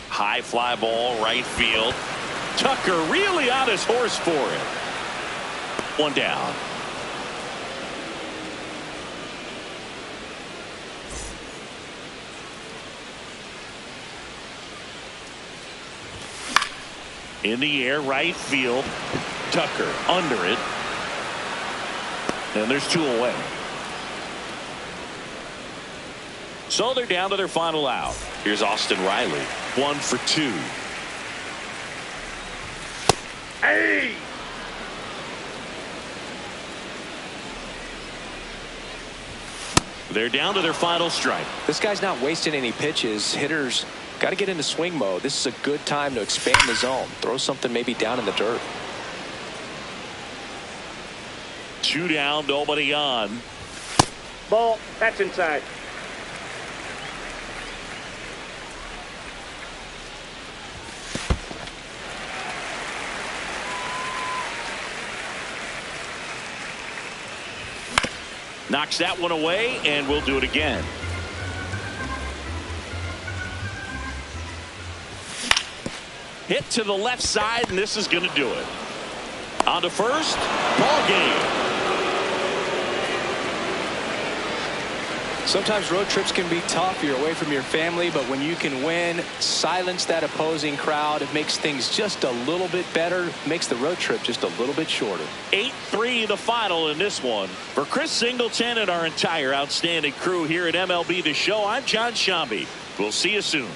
High fly ball, right field. Tucker really on his horse for it. One down. In the air, right field. Tucker under it. And there's 2 away. So they're down to their final out. Here's Austin Riley. 1 for 2. Hey! They're down to their final strike. This guy's not wasting any pitches. Hitters got to get into swing mode. This is a good time to expand the zone. Throw something maybe down in the dirt. 2 down, nobody on. Ball. That's inside. Knocks that one away, and we'll do it again. Hit to the left side, and this is going to do it. On to first, ball game. Sometimes road trips can be tough. You're away from your family, but when you can win, silence that opposing crowd, it makes things just a little bit better, makes the road trip just a little bit shorter. 8-3 the final in this one. For Chris Singleton and our entire outstanding crew here at MLB The Show, I'm John Shambi. We'll see you soon.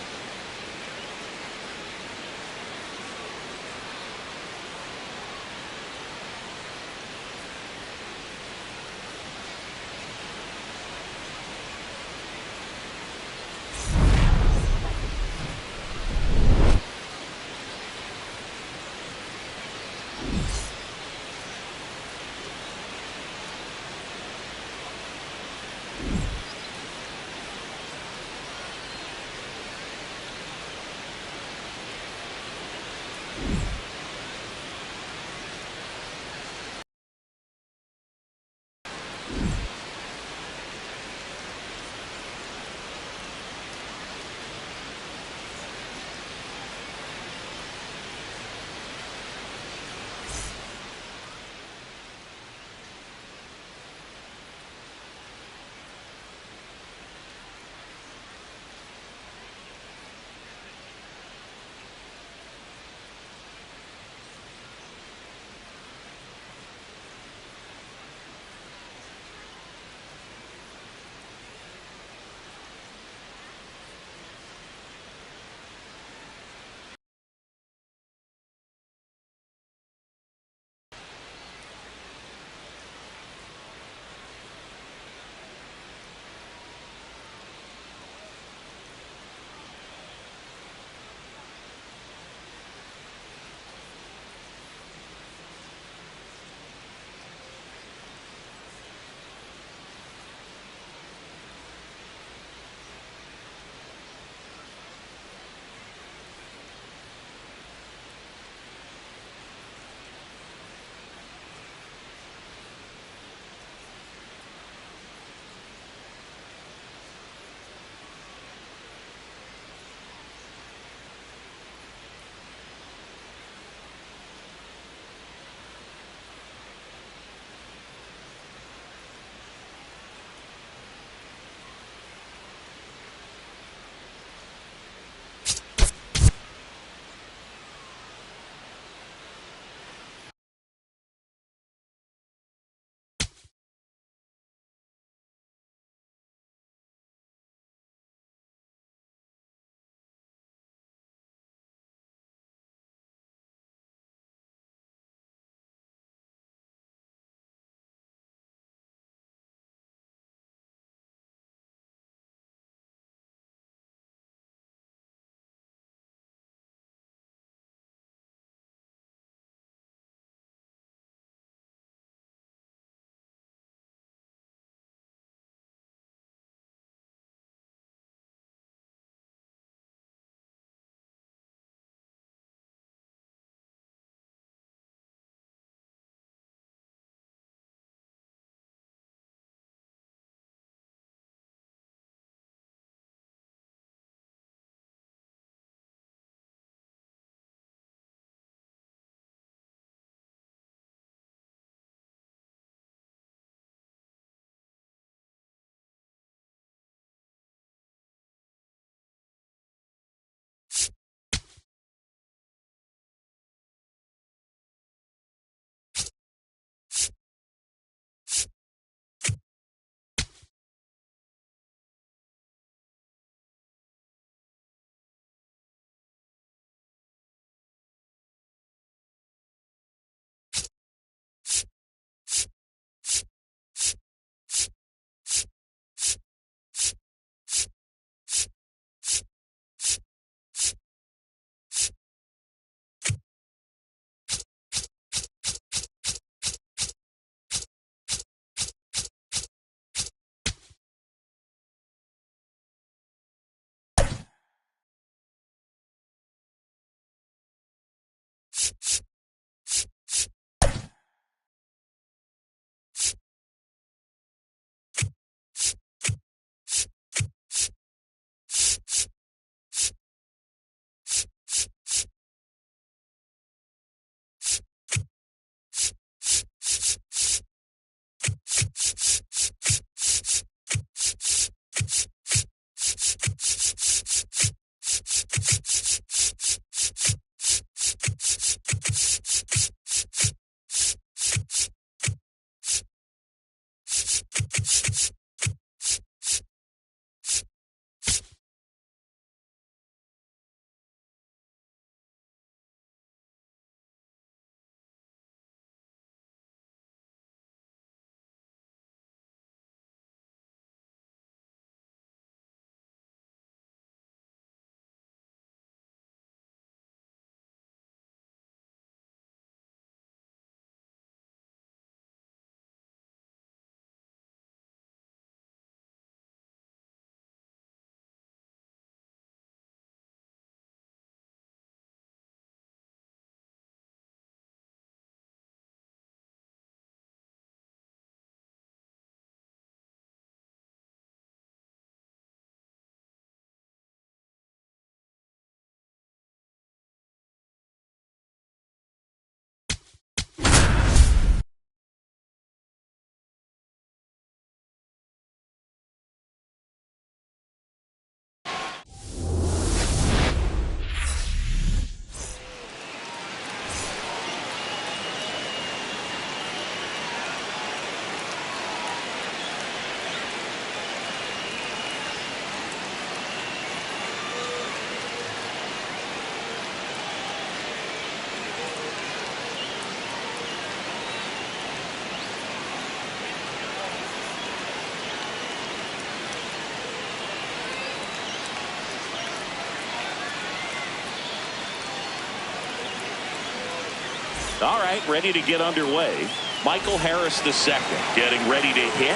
All right, ready to get underway. Michael Harris the second getting ready to hit.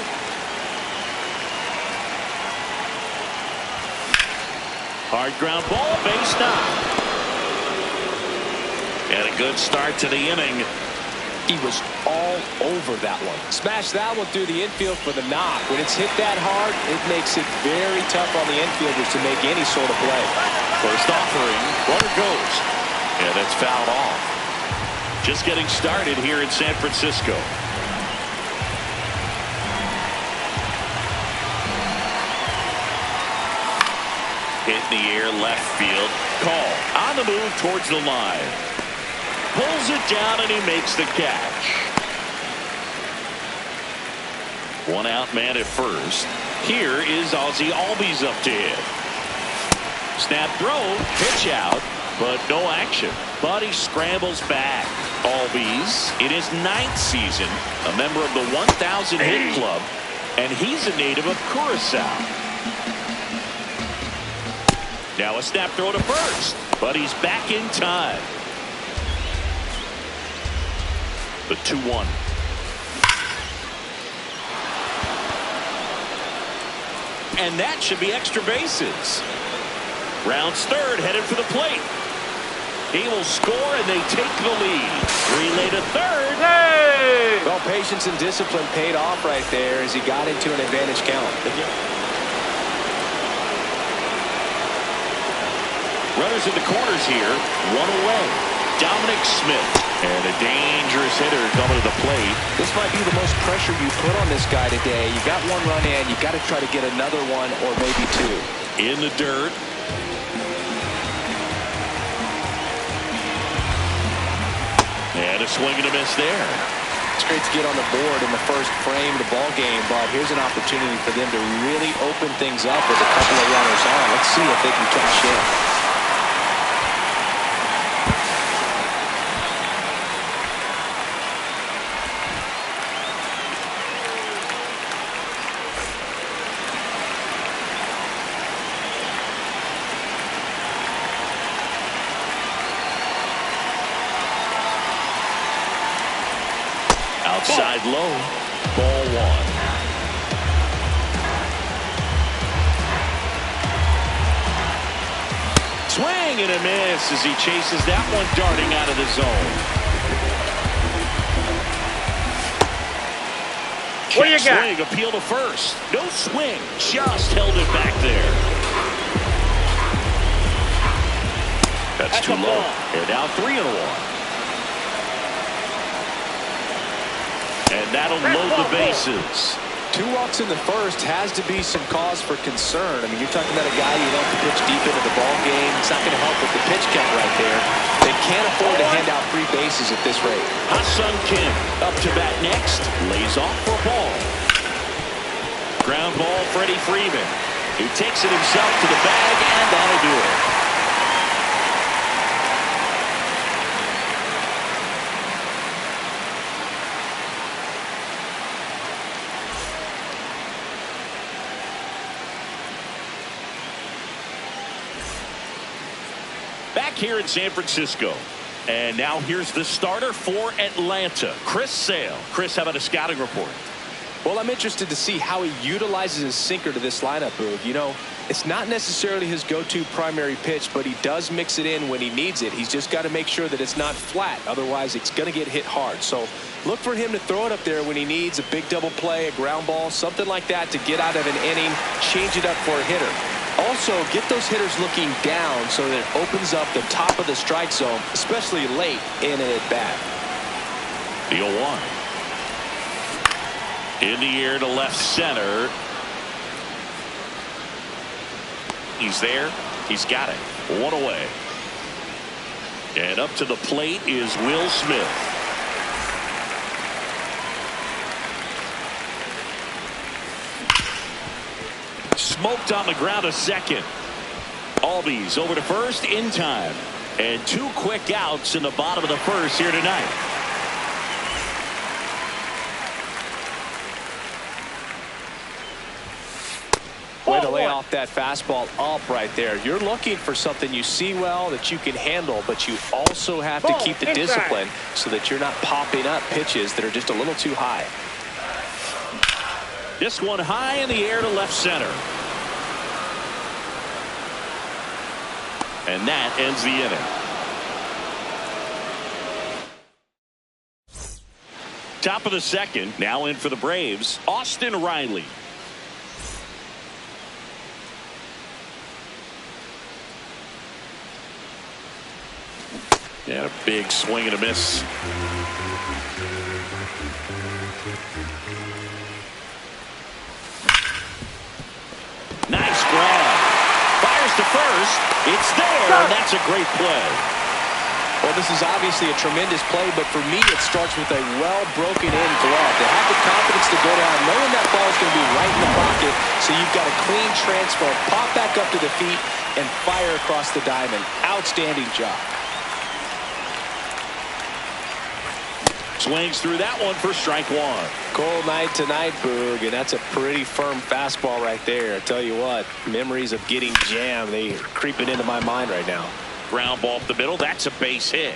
Hard ground ball, base knock. And a good start to the inning. He was all over that one. Smashed that one through the infield for the knock. When it's hit that hard, it makes it very tough on the infielders to make any sort of play. First offering, runner goes. And it's fouled off. Just getting started here in San Francisco. Hit in the air, left field. Call. On the move towards the line. Pulls it down and he makes the catch. One out man at first. Here is Ozzie Albies up to hit. Snap throw, pitch out, but no action. But he scrambles back. Albies in his 9th season, a member of the 1,000 hit club, and he's a native of Curacao. Now a snap throw to first, but he's back in time. The 2-1. And that should be extra bases. Rounds third, headed for the plate. He will score and they take the lead. Relay to third. Hey! Well, patience and discipline paid off right there as he got into an advantage count. Runners in the corners here. One away. Dominic Smith. And a dangerous hitter coming to the plate. This might be the most pressure you put on this guy today. You got one run in. You got to try to get another one or maybe two. In the dirt. And a swing and a miss there. It's great to get on the board in the first frame of the ball game, but here's an opportunity for them to really open things up with a couple of runners on. Let's see if they can cash in. Outside low. Ball one. Swing and a miss as he chases that one darting out of the zone. What do you got? Swing, appeal to first. No swing, just held it back there. That's too low. And now 3-1. And that'll load the bases. 2 walks in the first has to be some cause for concern. I mean, you're talking about a guy you want to pitch deep into the ball game. It's not going to help with the pitch count right there. They can't afford to hand out 3 bases at this rate. Ha-Sung Kim up to bat next. Lays off for ball. Ground ball, Freddie Freeman. He takes it himself to the bag, and that'll do it. Back here in San Francisco. And now here's the starter for Atlanta, Chris Sale. Chris, how about a scouting report? Well, I'm interested to see how he utilizes his sinker to this lineup, Boog. You know, it's not necessarily his go-to primary pitch, but he does mix it in when he needs it. He's just got to make sure that it's not flat. Otherwise, it's going to get hit hard. So look for him to throw it up there when he needs a big double play, a ground ball, something like that to get out of an inning, change it up for a hitter. Also, get those hitters looking down so that it opens up the top of the strike zone, especially late in an at-bat. The 0-1. In the air to left center. He's there. He's got it. 1 away. And up to the plate is Will Smith. Smoked on the ground a second. Albies over to first in time. And 2 quick outs in the bottom of the first here tonight. Way to lay off off that fastball up right there. You're looking for something you see well that you can handle, but you also have to keep the discipline so that you're not popping up pitches that are just a little too high. This one high in the air to left center. And that ends the inning. Top of the second. Now in for the Braves, Austin Riley. And a big swing and a miss. Nice grab. Fires to first. It's there, and that's a great play. Well, this is obviously a tremendous play, but for me, it starts with a well-broken-in glove. They have the confidence to go down, knowing that ball is going to be right in the pocket, so you've got a clean transfer, pop back up to the feet, and fire across the diamond. Outstanding job. Swings through that one for strike one. Cold night tonight, Boog, and that's a pretty firm fastball right there. I tell you what, memories of getting jammed, they are creeping into my mind right now. Ground ball up the middle. That's a base hit.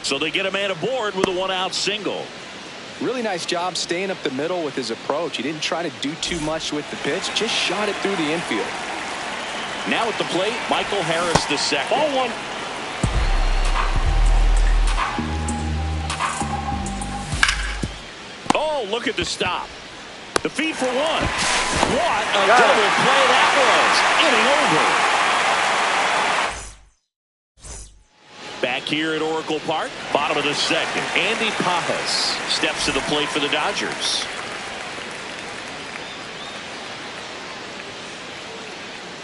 So they get a man aboard with a one-out single. Really nice job staying up the middle with his approach. He didn't try to do too much with the pitch, just shot it through the infield. Now at the plate, Michael Harris the second. Ball one. Oh, look at the stop. The feed for one. What a double play that was. Inning over. Back here at Oracle Park, bottom of the second. Andy Pajas steps to the plate for the Dodgers.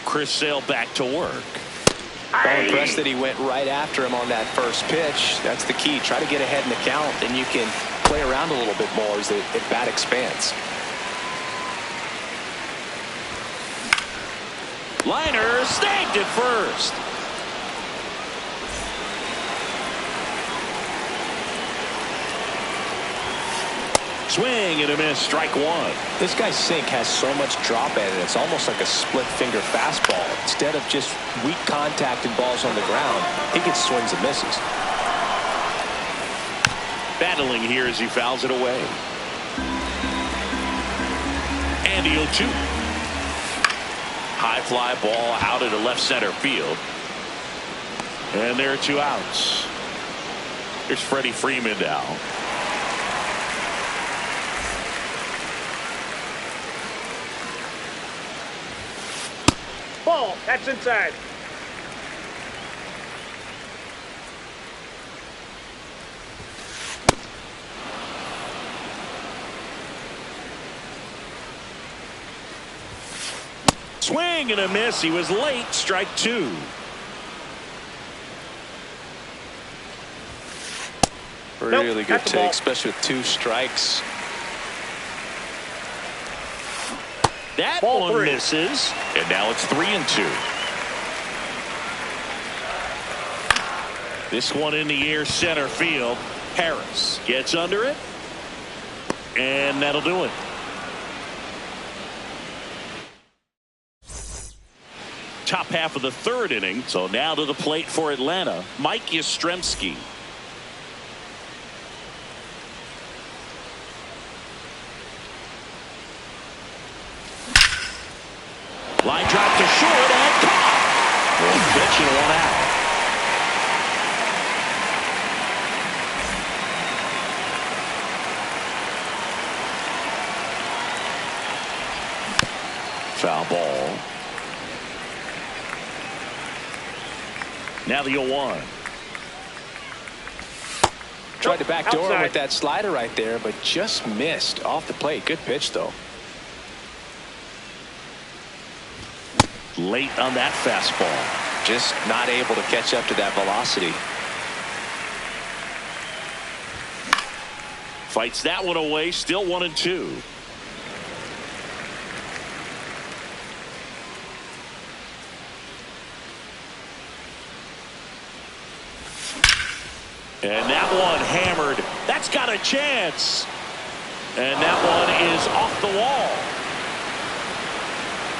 Chris Sale back to work. I'm impressed that he went right after him on that first pitch. That's the key. Try to get ahead in the count, and you can play around a little bit more as the at-bat expands. Liner snagged at first. Swing and a miss, strike one. This guy's sink has so much drop in it. It's almost like a split finger fastball. Instead of just weak contact and balls on the ground, he gets swings and misses. Battling here as he fouls it away. And the 0-2. High fly ball out into left center field. And there are two outs. Here's Freddie Freeman now. Ball. That's inside. Swing and a miss. He was late. Strike two. Really good take, especially with two strikes. That one misses, and now it's 3-2. This one in the air, center field. Harris gets under it, and that'll do it. Top half of the third inning, so now to the plate for Atlanta, Mike Yastrzemski. Line drive to short and caught. One pitch and one out. Foul ball. Now the 0-1. Tried to backdoor him with that slider right there, but just missed off the plate. Good pitch, though. Late on that fastball. Just not able to catch up to that velocity. Fights that one away. Still 1-2. And that one hammered. That's got a chance. And that one is off the wall.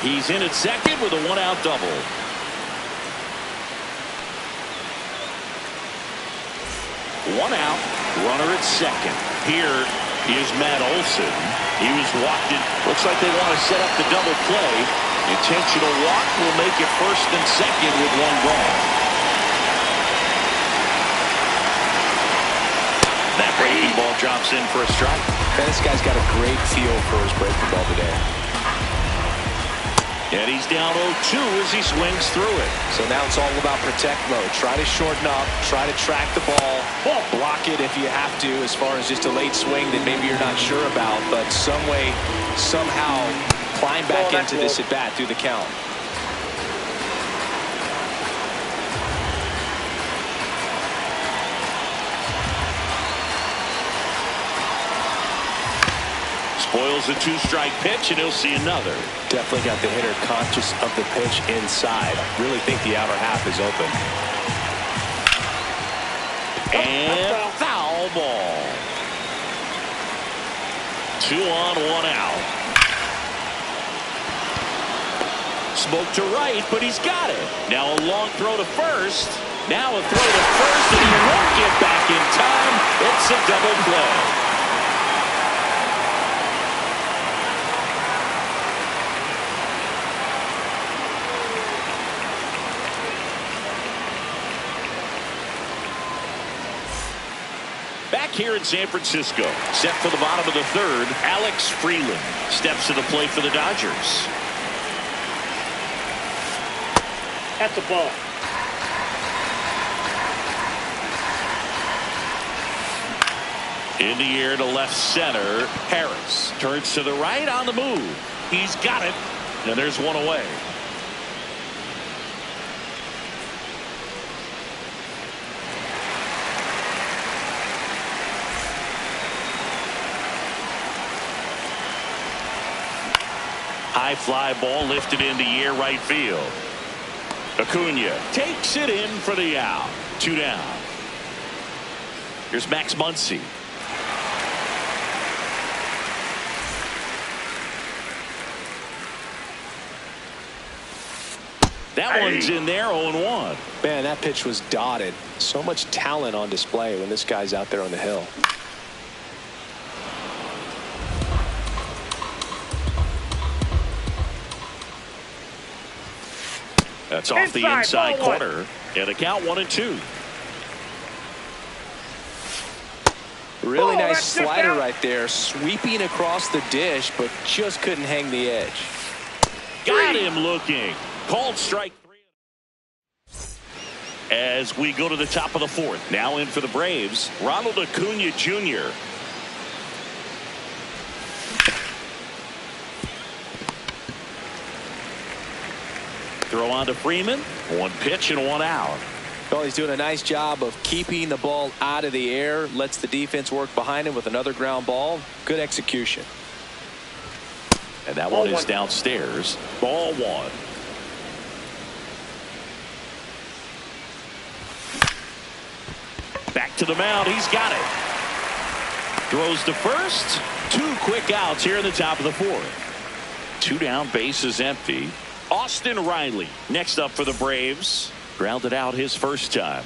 He's in at second with a one-out double. One out, runner at second. Here is Matt Olson. He was walked in. Looks like they want to set up the double play. Intentional walk will make it first and second with one gone. That breaking ball drops in for a strike. Man, this guy's got a great feel for his breaking ball today. And he's down 0-2 as he swings through it. So now it's all about protect mode. Try to shorten up, try to track the ball, block it if you have to, as far as just a late swing that maybe you're not sure about, but some way, somehow climb back into this at bat through the count. Spoils a two-strike pitch, and he'll see another. Definitely got the hitter conscious of the pitch inside. I really think the outer half is open. And foul ball. 2 on, 1 out. Smoke to right, but he's got it. Now a long throw to first. Now a throw to first, and he won't get back in time. It's a double play. Back here in San Francisco, set for the bottom of the third, Alex Freeland steps to the plate for the Dodgers. That's a ball. In the air to left center, Harris turns to the right on the move. He's got it, and there's one away. High fly ball lifted in the air right field. Acuna takes it in for the out. 2 down. Here's Max Muncy. That one's in there, 0-1. Man, that pitch was dotted. So much talent on display when this guy's out there on the hill. That's off the inside corner. And the count 1-2. Really nice slider right there, sweeping across the dish, but just couldn't hang the edge. Got him looking. Called strike 3. As we go to the top of the fourth. Now in for the Braves, Ronald Acuna Jr. Throw on to Freeman. 1 pitch and 1 out. Well, he's doing a nice job of keeping the ball out of the air. Lets the defense work behind him with another ground ball. Good execution. And that one is downstairs. Ball 1. Back to the mound. He's got it. Throws to first. 2 quick outs here in the top of the fourth. 2 down, bases empty. Austin Riley next up for the Braves. Grounded out his first time.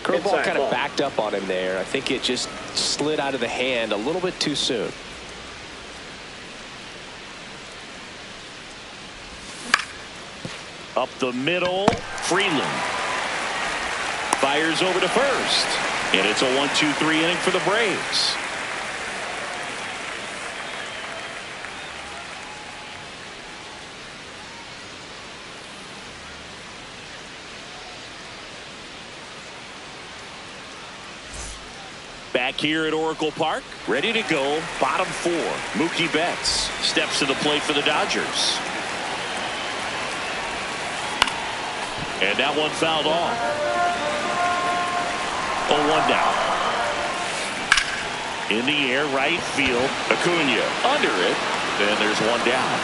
Curveball kind of backed up on him there. I think it just slid out of the hand a little bit too soon. Up the middle, Freeland fires over to first, and it's a 1-2-3 inning for the Braves. Back here at Oracle Park, ready to go, bottom 4. Mookie Betts steps to the plate for the Dodgers. And that one fouled off. 0-1 down. In the air, right field, Acuna under it, and there's 1 down.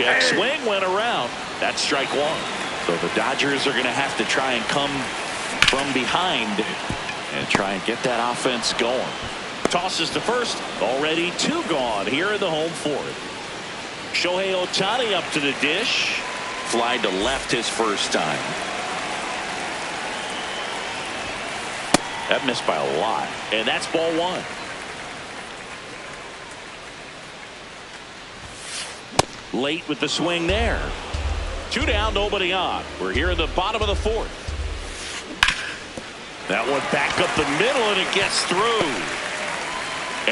Check swing went around. That's strike one. So the Dodgers are going to have to try and come from behind and try and get that offense going. Tosses to first. Already two gone here in the home fourth. Shohei Ohtani up to the dish. Fly to left his first time. That missed by a lot. And that's ball one. Late with the swing there. Two down, nobody on. We're here in the bottom of the fourth. That one back up the middle, and it gets through.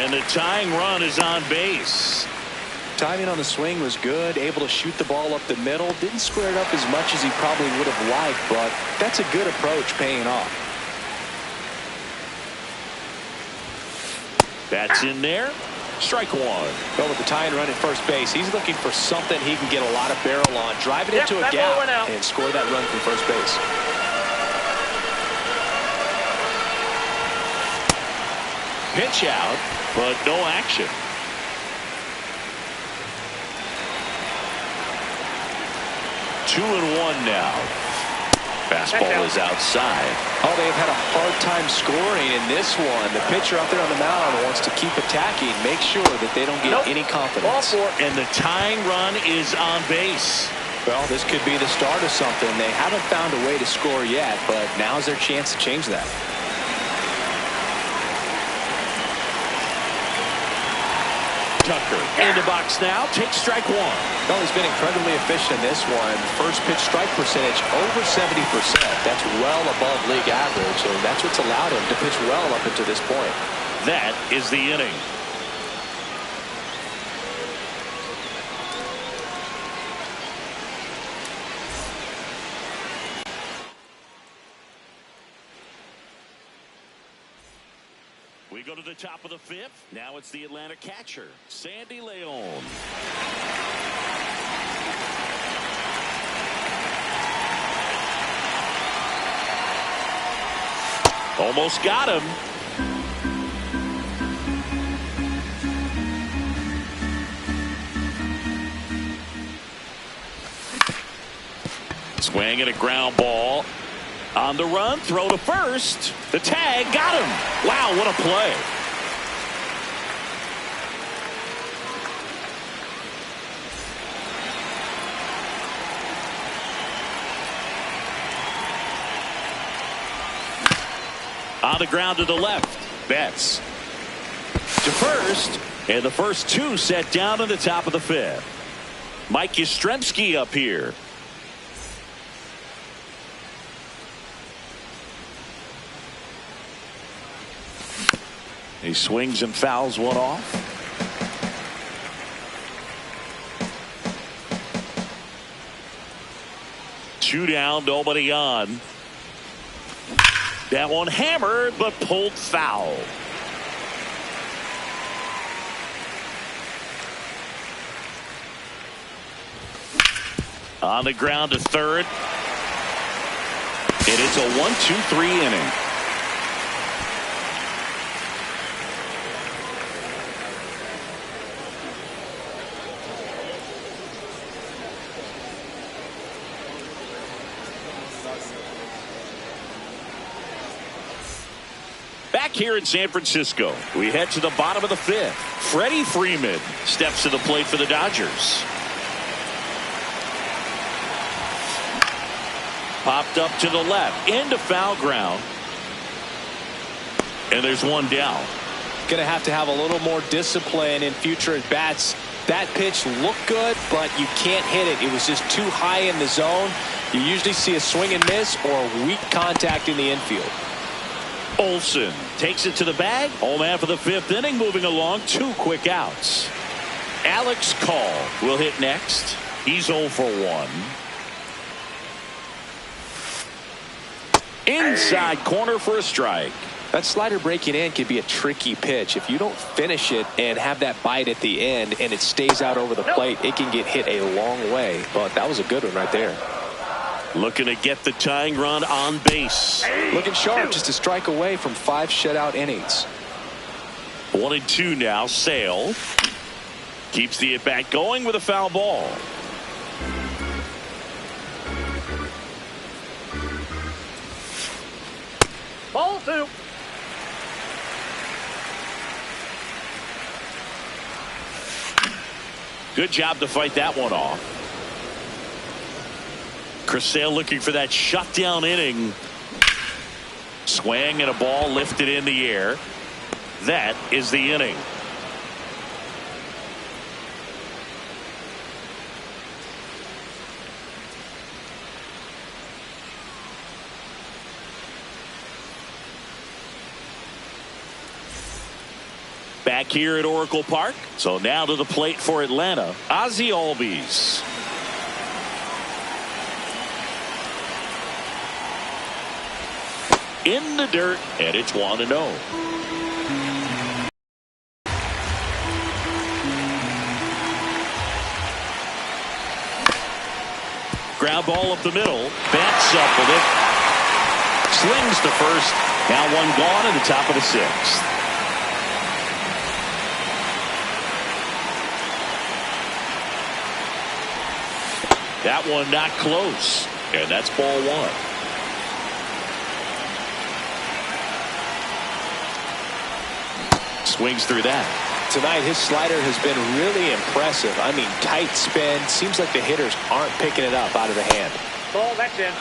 And the tying run is on base. Timing on the swing was good. Able to shoot the ball up the middle. Didn't square it up as much as he probably would have liked, but that's a good approach, paying off. That's in there. Strike one. But with the tying run at first base, he's looking for something he can get a lot of barrel on. Drive it into a gap and score that run from first base. Pitch out, but no action. Two and one now. Fastball is outside. Oh, they've had a hard time scoring in this one. The pitcher out there on the mound wants to keep attacking, make sure that they don't get any confidence. And the tying run is on base. Well, this could be the start of something. They haven't found a way to score yet, but now's their chance to change that. Tucker in the box now. Takes strike one. Well, he's been incredibly efficient in this one. First pitch strike percentage over 70%. That's well above league average, and that's what's allowed him to pitch well up until this point. That is the inning. We go to the top of the fifth. Now it's the Atlanta catcher, Sandy Leon. Almost got him. Swing and a ground ball. On the run, throw to first. The tag got him. Wow, what a play. On the ground to the left. Betts to first. And the first two set down in the top of the fifth. Mike Yastrzemski up here. He swings and fouls one off. Two down, nobody on. That one hammered, but pulled foul. On the ground to third. And it's a 1-2-3 inning. Back here in San Francisco, we head to the bottom of the fifth. Freddie Freeman steps to the plate for the Dodgers. Popped up to the left, into foul ground. And there's one down. Going to have a little more discipline in future at bats. That pitch looked good, but you can't hit it. It was just too high in the zone. You usually see a swing and miss or weak contact in the infield. Olsen takes it to the bag. Home half of the fifth inning, moving along. Two quick outs. Alex Call will hit next. He's 0 for 1. Inside corner for a strike. That slider breaking in can be a tricky pitch. If you don't finish it and have that bite at the end and it stays out over the plate, it can get hit a long way. But that was a good one right there. Looking to get the tying run on base. Looking sharp, just a strike away from 5 shutout innings. 1-2 now. Sale keeps the at bat going with a foul ball. 2. Good job to fight that one off. Chris Sale looking for that shutdown inning. Swing and a ball lifted in the air. That is the inning. Back here at Oracle Park. So now to the plate for Atlanta, Ozzie Albies. In the dirt, and it's 1-0. Ground ball up the middle. Bats up with it. Slings to first. Now one gone in the top of the 6th. That one not close. And that's ball 1. Swings through that. Tonight his slider has been really impressive. I mean, tight spin. Seems like the hitters aren't picking it up out of the hand. Ball, that's in.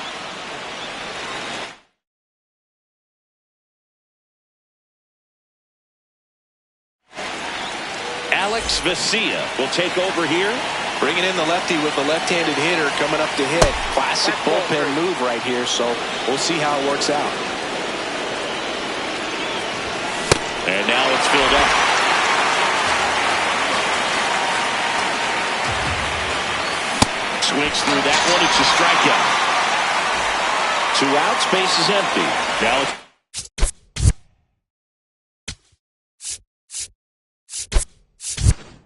Alex Vesia will take over here. Bringing in the lefty with the left-handed hitter coming up to hit. Classic bullpen move right here, so we'll see how it works out. And now it's filled up. Swings through that one. It's a strikeout. 2 outs, base is empty. Now it's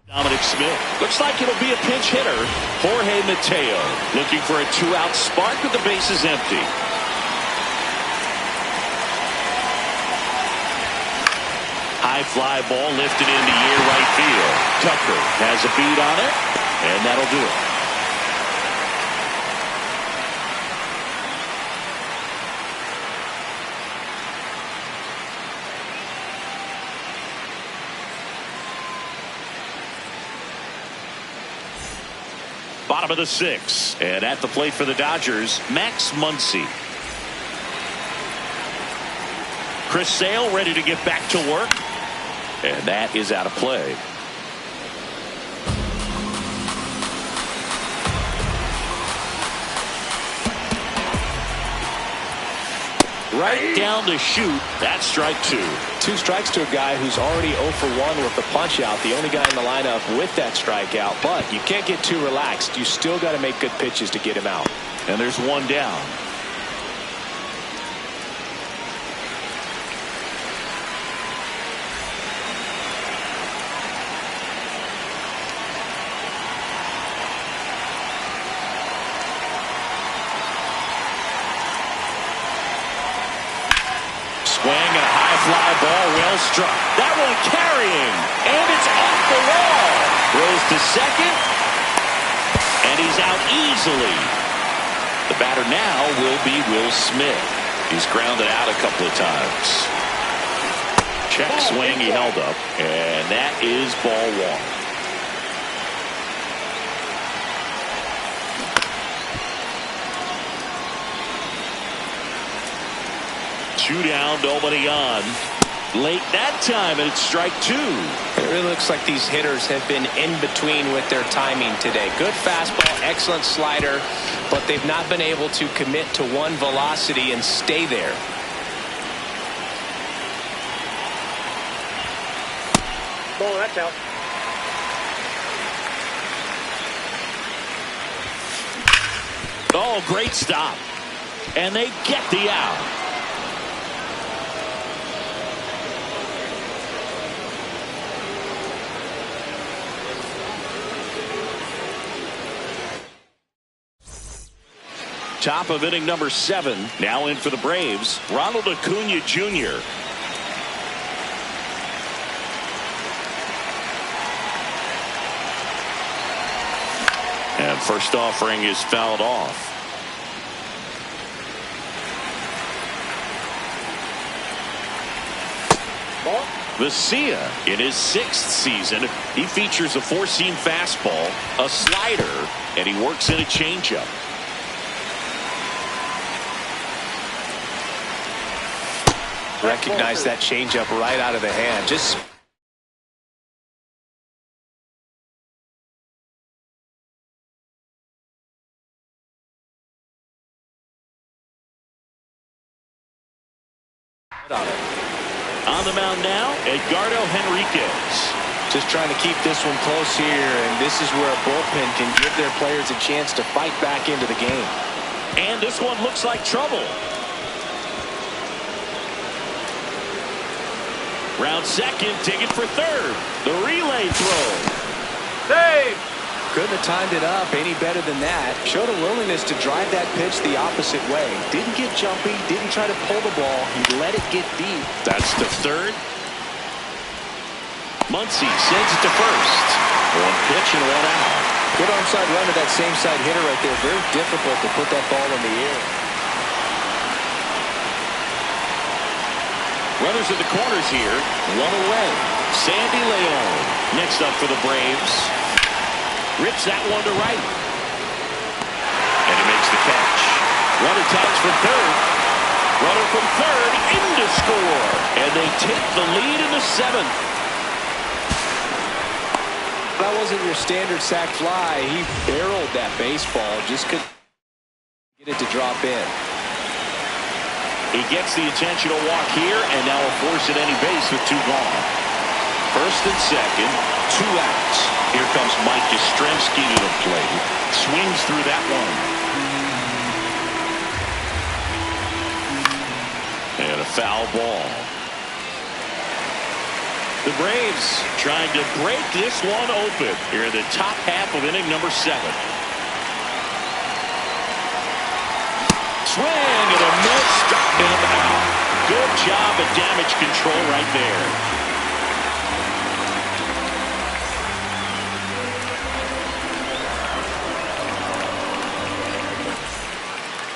Dominic Smith. Looks like it'll be a pinch hitter. Jorge Mateo looking for a 2-out spark with the bases empty. High fly ball lifted in the air right field. Tucker has a beat on it, and that'll do it. Bottom of the 6th, and at the plate for the Dodgers, Max Muncy. Chris Sale ready to get back to work, and that is out of play. Right down to shoot. That's strike 2. 2 strikes to a guy who's already 0 for 1 with the punch out. The only guy in the lineup with that strikeout. But you can't get too relaxed. You still got to make good pitches to get him out. And there's 1 down. Swing and a high fly ball, well struck. That one carrying, and it's off the wall. Throws to second, and he's out easily. The batter now will be Will Smith. He's grounded out a couple of times. Check swing, he held up, and that is ball 1. 2 down, nobody on. Late that time, and it's strike 2. It really looks like these hitters have been in between with their timing today. Good fastball, excellent slider, but they've not been able to commit to one velocity and stay there. Ball, that's out. Oh, great stop. And they get the out. Top of inning number 7. Now in for the Braves, Ronald Acuna Jr. And first offering is fouled off. Vesia, in his 6th season, he features a 4-seam fastball, a slider, and he works in a changeup. Recognize that changeup right out of the hand. Just on the mound now, Edgardo Henriquez. Just trying to keep this one close here, and this is where a bullpen can give their players a chance to fight back into the game. And this one looks like trouble. Round second, digging for third. The relay throw. Save! Couldn't have timed it up any better than that. Showed a willingness to drive that pitch the opposite way. Didn't get jumpy, didn't try to pull the ball. He let it get deep. That's the third. Muncy sends it to first. One pitch and one out. Good onside run to that same side hitter right there. Very difficult to put that ball in the air. Runners at the corners here. One away. Sandy Leon next up for the Braves. Rips that one to right. And he makes the catch. Runner tags from third. Runner from third in to score. And they take the lead in the 7th. That wasn't your standard sac fly. He barreled that baseball. Just couldn't get it to drop in. He gets the intentional walk here, and now a force at any base with 2 gone. First and second, 2 outs. Here comes Mike Yastrzemski to the plate. Swings through that one. And a foul ball. The Braves trying to break this one open here in the top half of inning number 7. Swing and a miss, struck him out. Good job of damage control right there.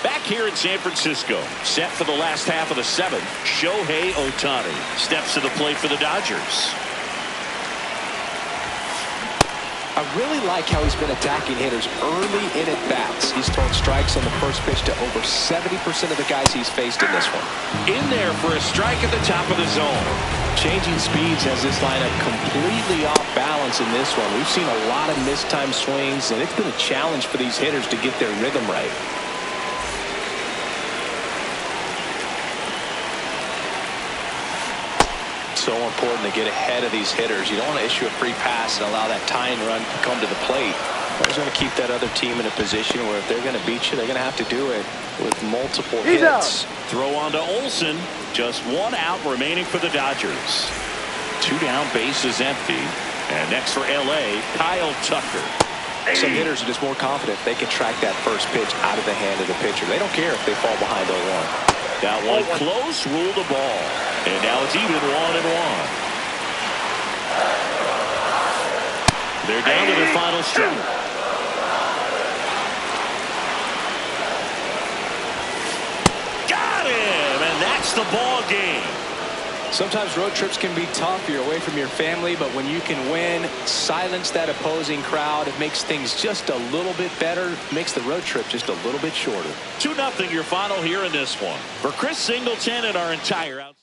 Back here in San Francisco, set for the last half of the 7th, Shohei Ohtani steps to the plate for the Dodgers. I really like how he's been attacking hitters early in at-bats. He's thrown strikes on the first pitch to over 70% of the guys he's faced in this one. In there for a strike at the top of the zone. Changing speeds has this lineup completely off balance in this one. We've seen a lot of mistimed swings, and it's been a challenge for these hitters to get their rhythm right. So important to get ahead of these hitters. You don't want to issue a free pass and allow that tying run to come to the plate. That's going to keep that other team in a position where if they're going to beat you, they're going to have to do it with multiple hits. Throw on to Olsen. Just 1 out remaining for the Dodgers. 2 down, base is empty. And next for L.A., Kyle Tucker. Some hitters are just more confident if they can track that first pitch out of the hand of the pitcher. They don't care if they fall behind 0-1. That one close, ruled the ball. And now it's even 1-1. They're down to their final strike. Got him! And that's the ball game. Sometimes road trips can be tough. You're away from your family, but when you can win, silence that opposing crowd, it makes things just a little bit better, makes the road trip just a little bit shorter. 2-0 your final here in this one. For Chris Singleton and our entire outstanding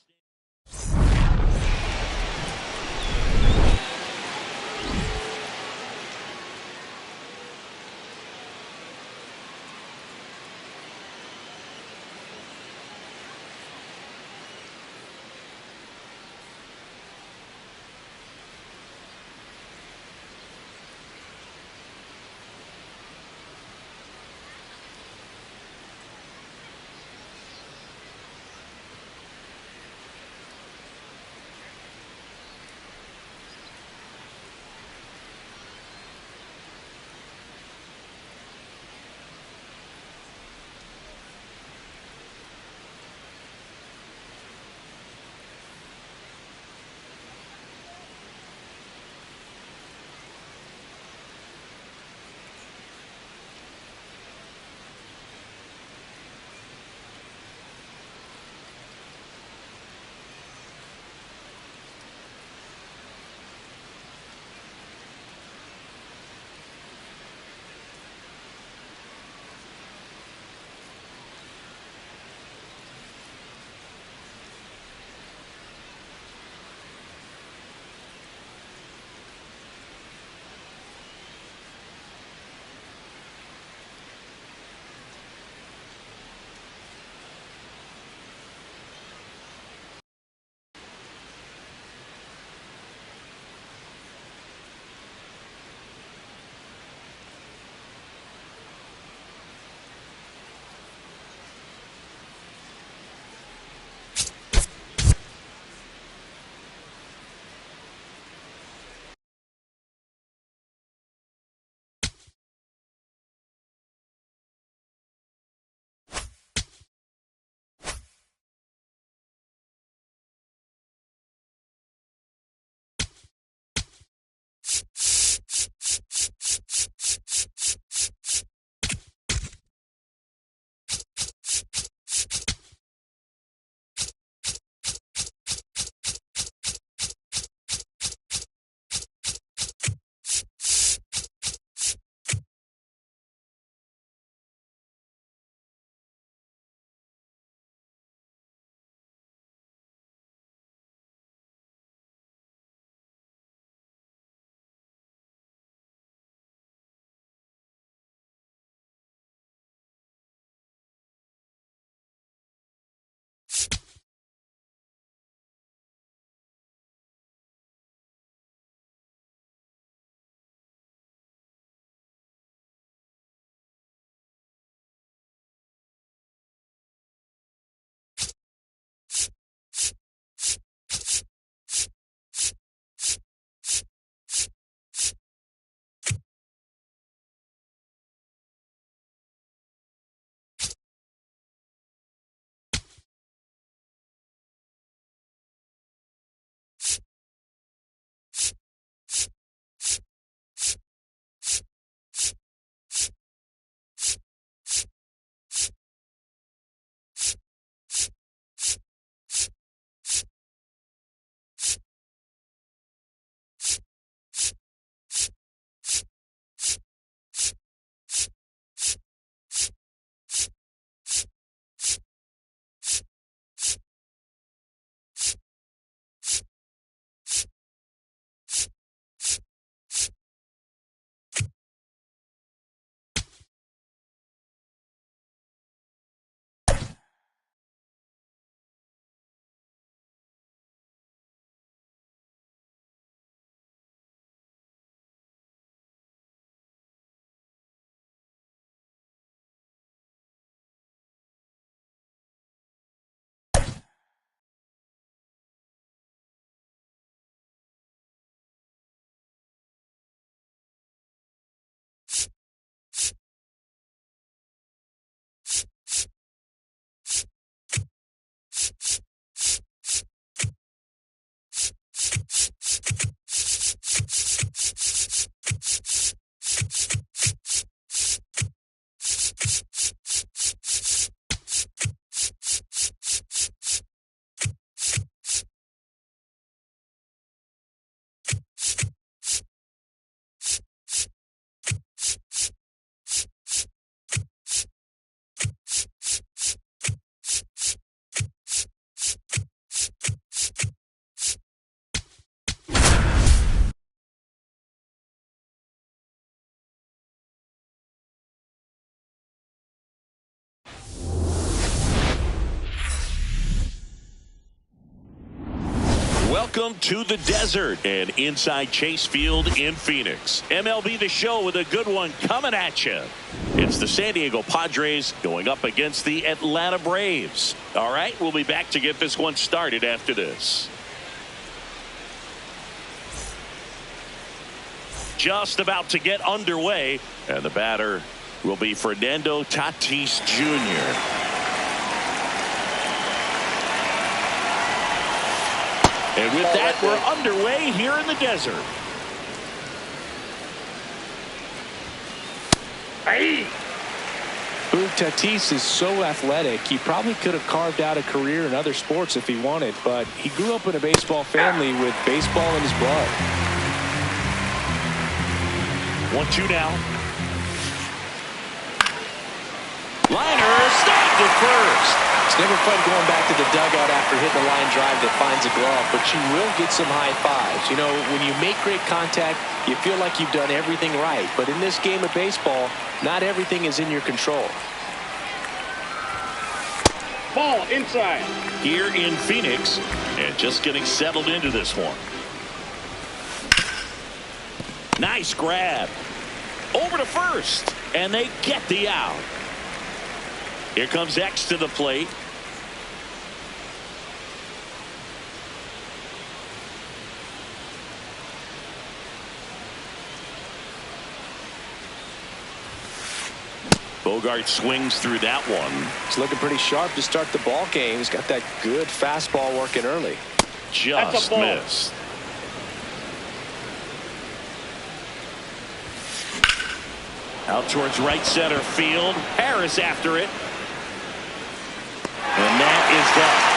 Welcome to the desert and inside Chase Field in Phoenix. MLB The Show with a good one coming at you. It's the San Diego Padres going up against the Atlanta Braves. All right, we'll be back to get this one started after this. Just about to get underway, and the batter will be Fernando Tatis Jr. And with that, we're underway here in the desert. Hey! Tatis is so athletic, he probably could have carved out a career in other sports if he wanted, but he grew up in a baseball family with baseball in his blood. 1-2 now. Liner stopped at first. It's never fun going back to the dugout after hitting a line drive that finds a glove, but you will get some high fives. You know, when you make great contact, you feel like you've done everything right. But in this game of baseball, not everything is in your control. Ball inside. Here in Phoenix, and just getting settled into this one. Nice grab. Over to first, and they get the out. Here comes X to the plate. Bogart swings through that one. He's looking pretty sharp to start the ball game. He's got that good fastball working early. Just missed. Out towards right center field. Harris after it. And that is that.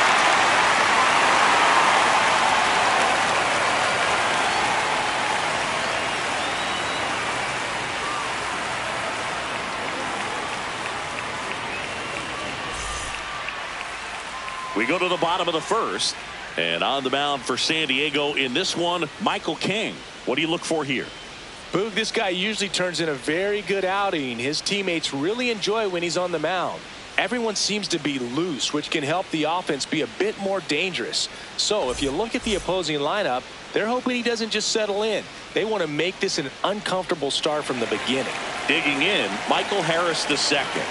We go to the bottom of the first. And on the mound for San Diego in this one, Michael King. What do you look for here? Boog, this guy usually turns in a very good outing. His teammates really enjoy when he's on the mound. Everyone seems to be loose, which can help the offense be a bit more dangerous. So if you look at the opposing lineup, they're hoping he doesn't just settle in. They want to make this an uncomfortable start from the beginning. Digging in, Michael Harris the second.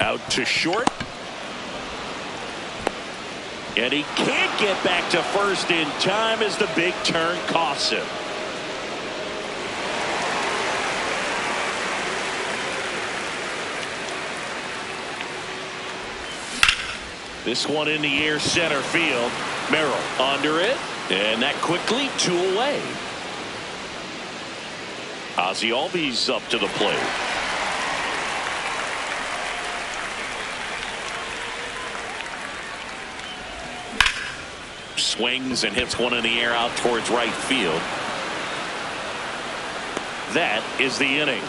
Out to short. And he can't get back to first in time as the big turn costs him. This one in the air center field. Merrill under it. And that quickly 2 away. Ozzie Albies up to the plate. Swings and hits one in the air out towards right field. That is the inning.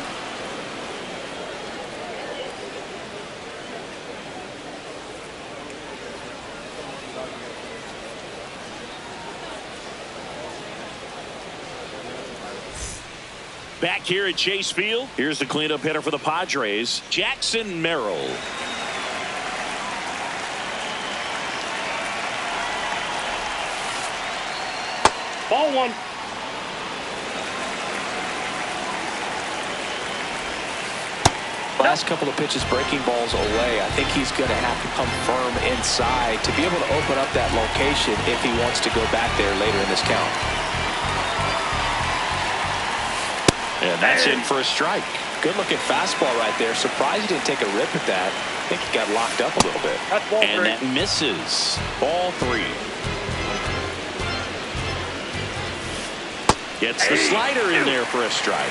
Back here at Chase Field, here's the cleanup hitter for the Padres, Jackson Merrill. Ball one. Last couple of pitches breaking balls away. I think he's going to have to come firm inside to be able to open up that location if he wants to go back there later in this count. And that's in for a strike. Good looking fastball right there. Surprised he didn't take a rip at that. I think he got locked up a little bit. That's ball And three. that misses. Ball 3. Gets the slider in there for a strike.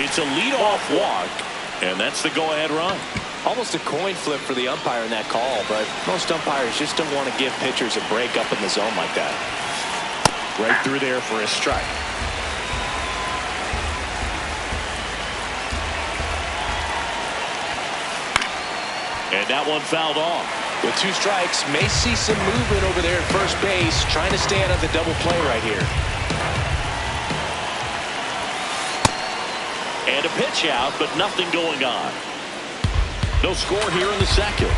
It's a leadoff walk, and that's the go-ahead run. Almost a coin flip for the umpire in that call, but most umpires just don't want to give pitchers a break up in the zone like that. Right through there for a strike. And that one fouled off. With 2 strikes, may see some movement over there at first base, trying to stay out of the double play right here. And a pitch out, but nothing going on. No score here in the second.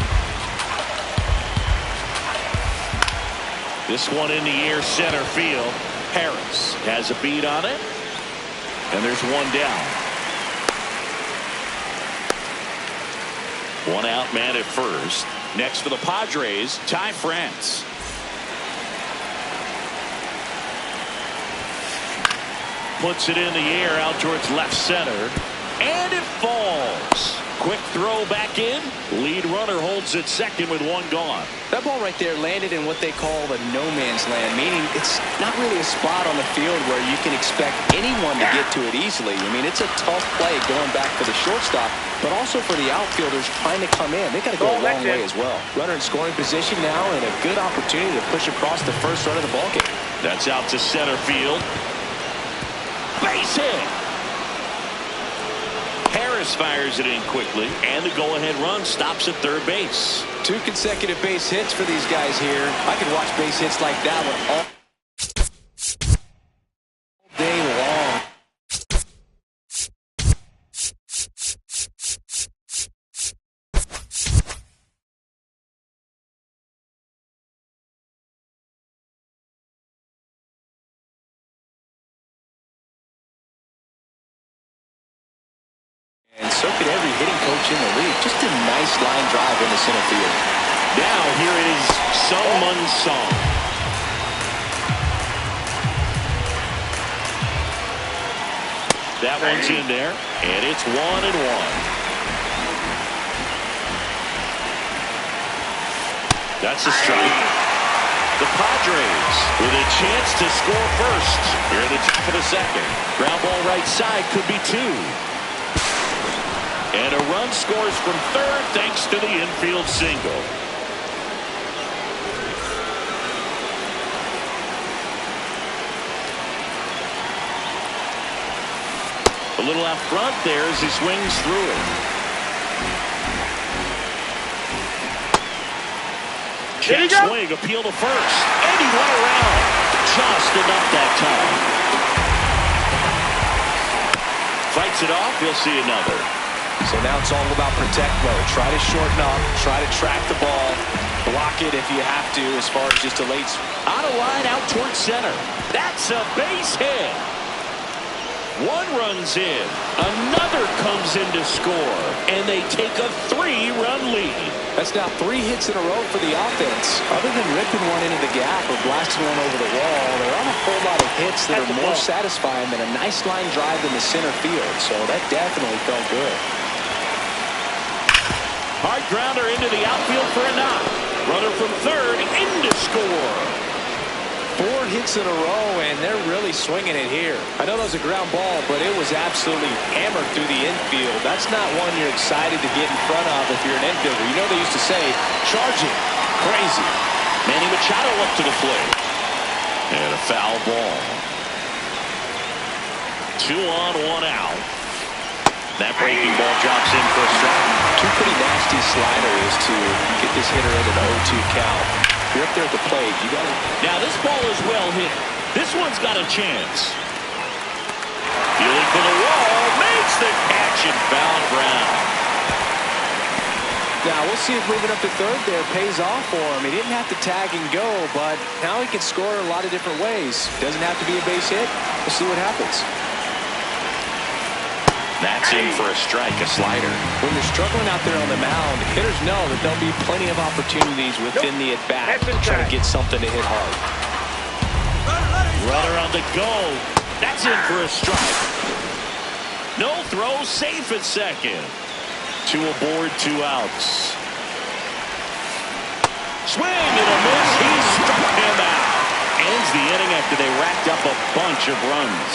This one in the air, center field. Harris has a beat on it. And there's one down. One out, man at first. Next for the Padres, Ty France. Puts it in the air out towards left center. And it falls. Quick throw back in. Lead runner holds it second with one gone. That ball right there landed in what they call the no man's land, meaning it's not really a spot on the field where you can expect anyone to get to it easily. I mean, it's a tough play going back for the shortstop, but also for the outfielders trying to come in. They got to go a long way as well. Runner in scoring position now, and a good opportunity to push across the first run of the ballgame. That's out to center field. Base hit. Harris fires it in quickly, and the go-ahead run stops at third base. 2 consecutive base hits for these guys here. I could watch base hits like that one all day long. And so could every hitting coach in the league. Just a nice line drive into center field. Now here is Sung-Mun Song. That one's in there, and it's 1-1. That's a strike. The Padres with a chance to score first here in the top of the second. Ground ball right side, could be 2. And a run scores from third thanks to the infield single. A little out front there as he swings through it. Check swing, appeal to first. And he went around. Just enough that time. Fights it off. We'll see another. So now it's all about protect mode. Try to shorten up, try to track the ball, block it if you have to as far as just a late. Out of line, out towards center. That's a base hit. One runs in. Another comes in to score. And they take a 3-run lead. That's now 3 hits in a row for the offense. Other than ripping one into the gap or blasting one over the wall, there aren't a whole lot of hits that are more satisfying than a nice line drive in the center field. So that definitely felt good. Hard grounder into the outfield for a knock. Runner from third in to score. 4 hits in a row, and they're really swinging it here. I know that was a ground ball, but it was absolutely hammered through the infield. That's not one you're excited to get in front of if you're an infielder. You know they used to say, charging, crazy. Manny Machado up to the plate. And a foul ball. 2 on, 1 out. That breaking ball drops in for a strike. 2 pretty nasty sliders to get this hitter into the 0-2 count. If you're up there at the plate, you got to. Now this ball is well hit. This one's got a chance. Feeling for the wall, makes the catch and foul ground. Now we'll see if moving up to third there pays off for him. He didn't have to tag and go, but now he can score a lot of different ways. Doesn't have to be a base hit. We'll see what happens. That's in for a strike, a slider. When you're struggling out there on the mound, hitters know that there'll be plenty of opportunities within the at-bat to try to get something to hit hard. Runner on the go. That's in for a strike. No throw, safe at second. 2 aboard, 2 outs. Swing and a miss. He struck him out. Ends the inning after they racked up a bunch of runs.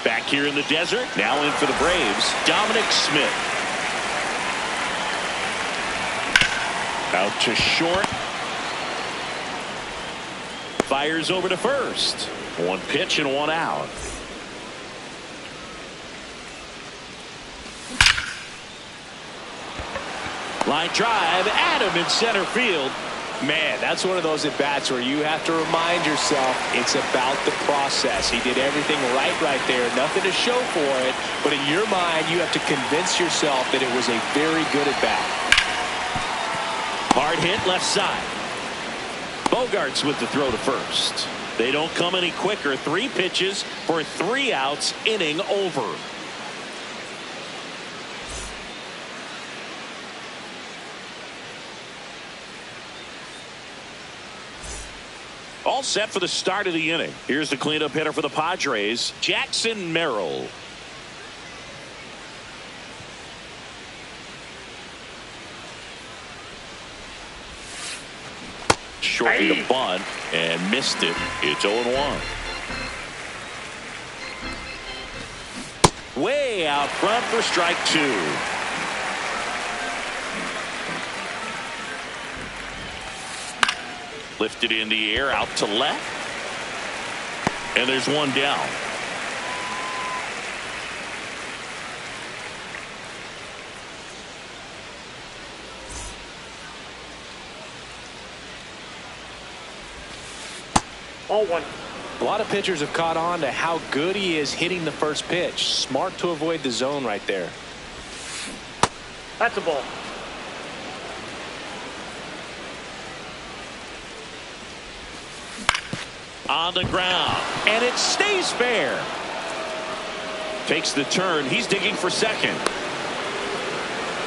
Back here in the desert, now in for the Braves, Dominic Smith. Out to short. Fires over to first. 1 pitch and 1 out. Line drive, Adam in center field. Man, that's one of those at-bats where you have to remind yourself it's about the process. He did everything right there. Nothing to show for it. But in your mind, you have to convince yourself that it was a very good at-bat. Hard hit left side. Bogarts with the throw to first. They don't come any quicker. 3 pitches for 3 outs. Inning over. All set for the start of the inning. Here's the cleanup hitter for the Padres, Jackson Merrill. Shortened the bunt and missed it. It's 0-1. Way out front for strike 2. Lifted in the air out to left. And there's one down. Ball 1. A lot of pitchers have caught on to how good he is hitting the first pitch. Smart to avoid the zone right there. That's a ball. On the ground, and it stays fair. Takes the turn. He's digging for second.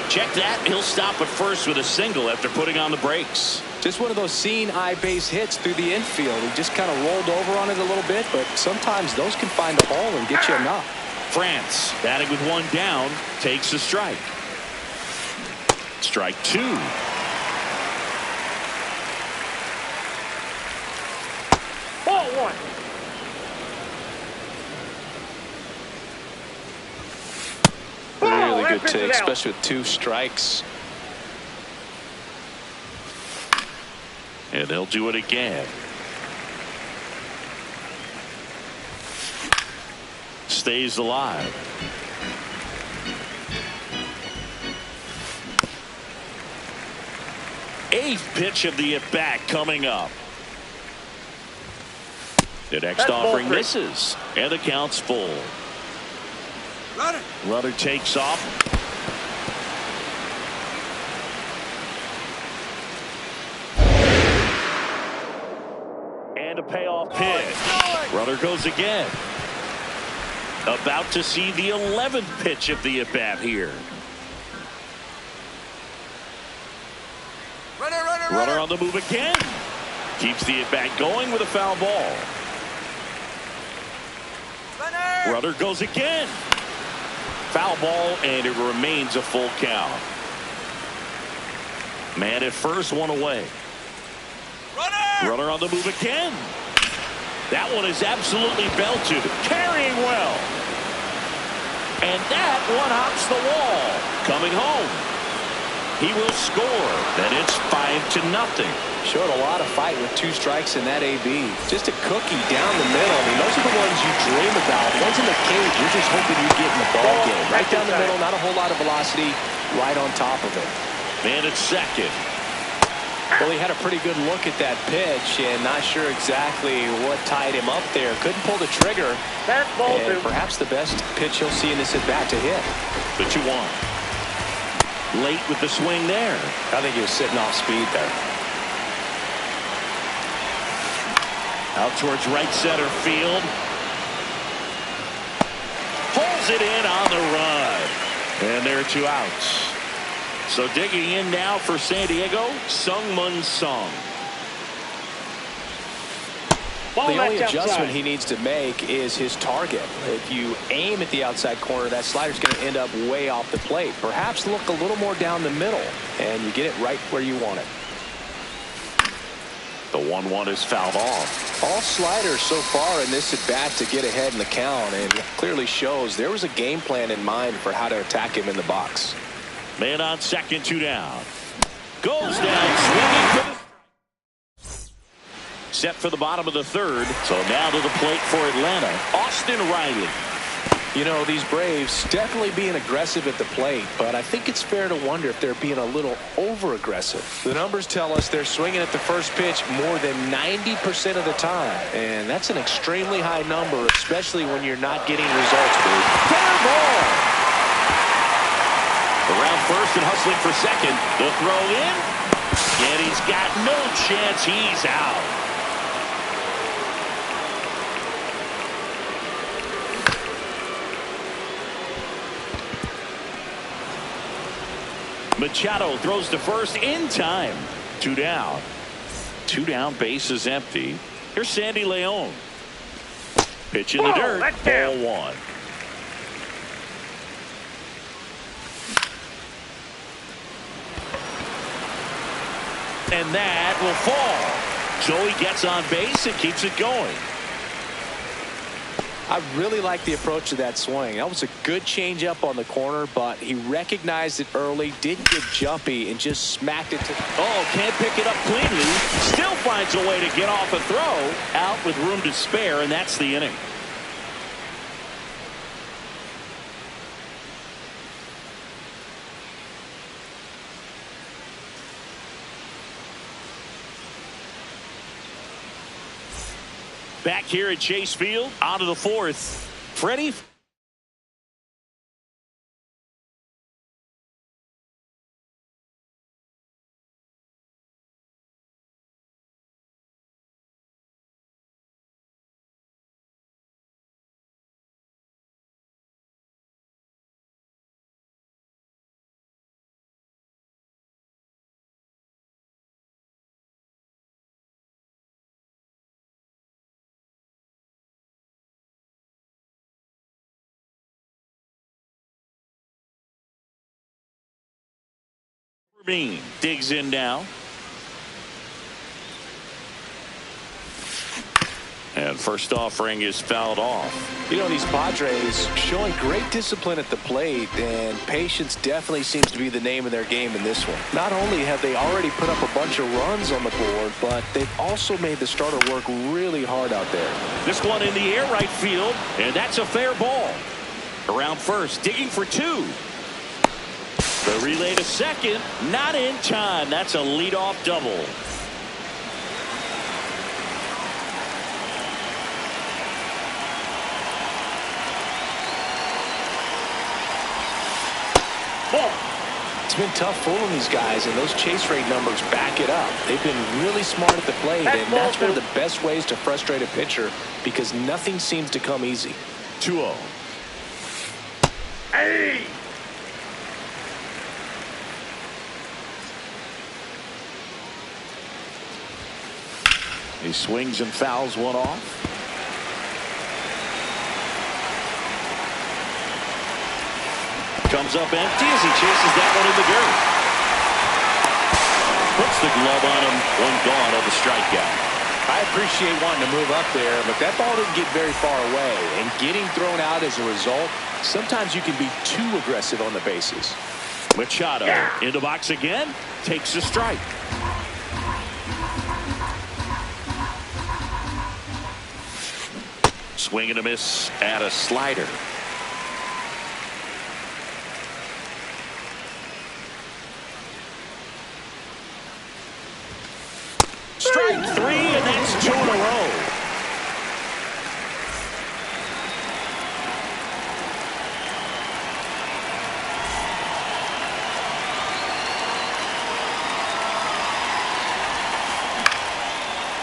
Check that. He'll stop at first with a single after putting on the brakes. Just one of those seeing eye base hits through the infield. He just kind of rolled over on it a little bit, but sometimes those can find a hole and get you enough. France, batting with 1 down, takes a strike. Strike 2. Ball 1. Really good pitch take, is out. especially with 2 strikes. And they'll do it again. Stays alive. Eighth pitch of the at-bat coming up. The next offering misses. And the count's full. Runner takes off. And a payoff pitch. Runner goes again. About to see the 11th pitch of the at-bat here. Runner on the move again. Keeps the at-bat going with a foul ball. Runner goes again. Foul ball, and it remains a full count. Man at first, 1 away. Runner on the move again. That one is absolutely belted. Carrying well. And that one hops the wall. Coming home. He will score. Then it's 5-0. Showed a lot of fight with 2 strikes in that AB. Just a cookie down the middle. I mean, those are the ones you dream about. Ones in the cage, you're just hoping you get in the ball game. Right down the middle, not a whole lot of velocity, right on top of it. Man at second. Well, he had a pretty good look at that pitch and not sure exactly what tied him up there. Couldn't pull the trigger. That's ball 2. And perhaps the best pitch he'll see in this at-bat to hit. The 2-1. Late with the swing there. I think he was sitting off speed there. Out towards right center field. Pulls it in on the run. And there are 2 outs. So digging in now for San Diego, Sung-Mun Sung. The only adjustment he needs to make is his target. If you aim at the outside corner, that slider's going to end up way off the plate. Perhaps look a little more down the middle, and you get it right where you want it. The 1-1 is fouled off. All sliders so far in this at-bat to get ahead in the count, and clearly shows there was a game plan in mind for how to attack him in the box. Man on second, 2 down. Goes down, swinging for the... Set for the bottom of the 3rd. So now to the plate for Atlanta, Austin Riley. You know, these Braves definitely being aggressive at the plate, but I think it's fair to wonder if they're being a little over-aggressive. The numbers tell us they're swinging at the first pitch more than 90% of the time, and that's an extremely high number, especially when you're not getting results, dude. Fair ball. Around first and hustling for second. The throw in, and he's got no chance. He's out. Machado throws to first in time. 2 down. 2 down, base is empty. Here's Sandy Leon. Pitch in the dirt. Ball 1. And that will fall. Joey gets on base and keeps it going. I really like the approach to that swing. That was a good changeup on the corner, but he recognized it early, didn't get jumpy, and just smacked it to... Oh, can't pick it up cleanly. Still finds a way to get off a throw. Out with room to spare, and that's the inning. Back here at Chase Field, on to the 4th. Freddie. Bean digs in now. And first offering is fouled off. You know, these Padres showing great discipline at the plate, and patience definitely seems to be the name of their game in this one. Not only have they already put up a bunch of runs on the board, but they've also made the starter work really hard out there. This one in the air right field, and that's a fair ball. Around first, digging for 2. The relay to second, not in time. That's a leadoff double. It's been tough fooling these guys, and those chase rate numbers back it up. They've been really smart at the plate, and that's one of the best ways to frustrate a pitcher because nothing seems to come easy. 2-0. Hey! He swings and fouls one off. Comes up empty as he chases that one in the dirt. Puts the glove on him. 1 gone on the strikeout. I appreciate wanting to move up there, but that ball didn't get very far away, and getting thrown out as a result, sometimes you can be too aggressive on the bases. Machado in the box again, takes a strike. Swing and a miss at a slider. Strike 3, and that's 2 in a row.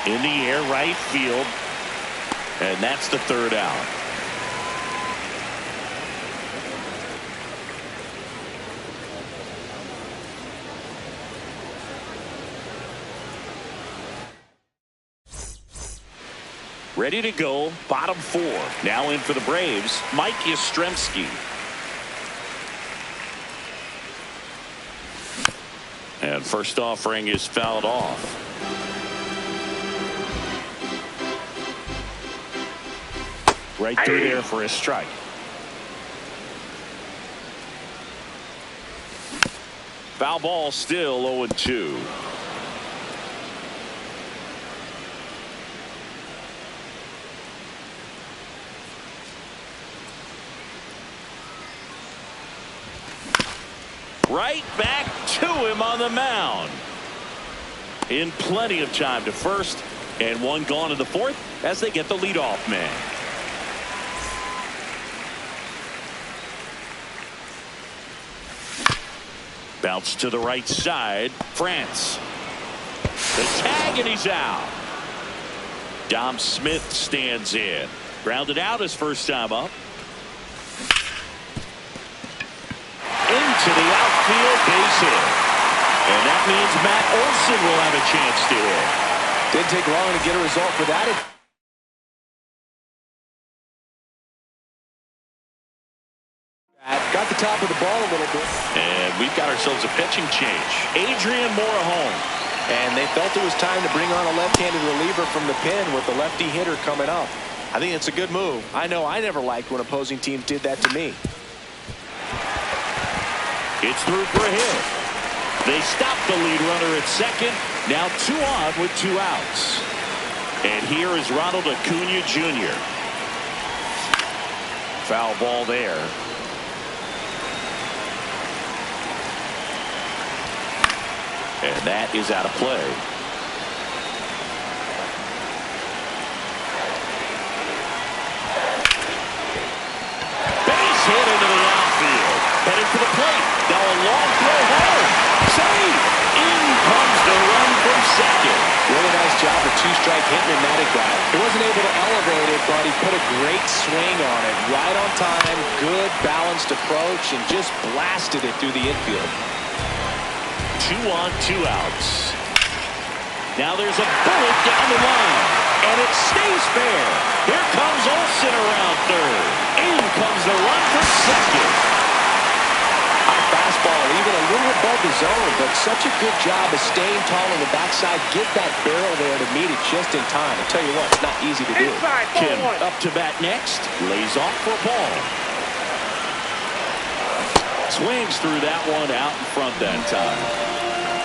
In the air right field. And that's the 3rd out. Ready to go, bottom 4. Now in for the Braves, Mike Yastrzemski. And first offering is fouled off. Right through there for a strike. Foul ball, still 0-2. Right back to him on the mound. In plenty of time to first, and one gone in the fourth as they get the leadoff man. Bounce to the right side. France. The tag, and he's out. Dom Smith stands in. Grounded out his first time up. Into the outfield, base hit. And that means Matt Olson will have a chance to hit. Didn't take long to get a result for that. Got the top of the ball a little bit. And we've got ourselves a pitching change. Adrian Moore home. And they felt it was time to bring on a left-handed reliever from the pen with the lefty hitter coming up. I think it's a good move. I know I never liked when opposing teams did that to me. It's through for a hit. They stop the lead runner at second. Now 2 on with 2 outs. And here is Ronald Acuna Jr. Foul ball there. And that is out of play. Base hit into the outfield. Headed for the plate. Now a long throw home. Save. In comes the run from second. Really nice job of two-strike hitting in that at bat. He wasn't able to elevate it, but he put a great swing on it. Right on time, good balanced approach, and just blasted it through the infield. 2 on, 2 outs. Now there's a bullet down the line, and it stays fair. Here comes Olsen around third. In comes the run for second. High fastball, even a little above the zone, but such a good job of staying tall on the backside. Get that barrel there to meet it just in time. I tell you what, it's not easy to do. Inside, Kim 1. up to bat next. Lays off for a ball. Swings through that one out in front that time.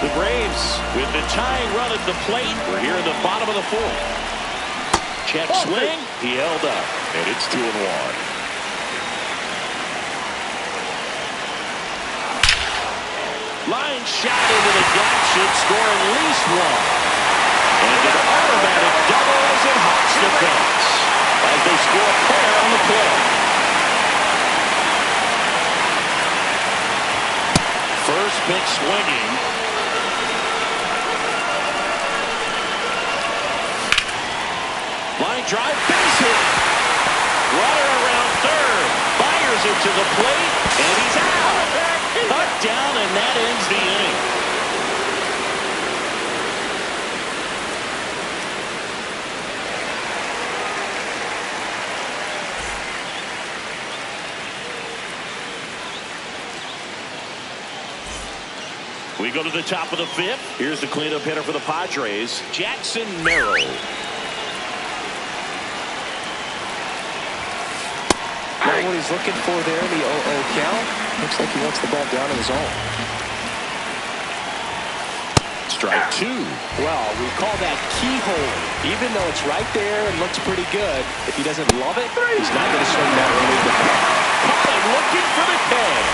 The Braves with the tying run at the plate. We're here in the bottom of the fourth. Check swing. He held up, and it's 2-1. Line shot into the gap should score at least 1. And an automatic double as it hops the fence as they score a pair on the play. First pitch swinging. Line drive, base hit. Runner around third. Fires it to the plate, and he's out. Cut down, and that ends the inning. We go to the top of the fifth. Here's the cleanup hitter for the Padres, Jackson Merrill. Know what he's looking for there in the 0-0 count. Looks like he wants the ball down in his zone. Strike 2. Well, we call that keyhole. Even though it's right there and looks pretty good, if he doesn't love it, he's not going to swing that early. Colin looking for the tag.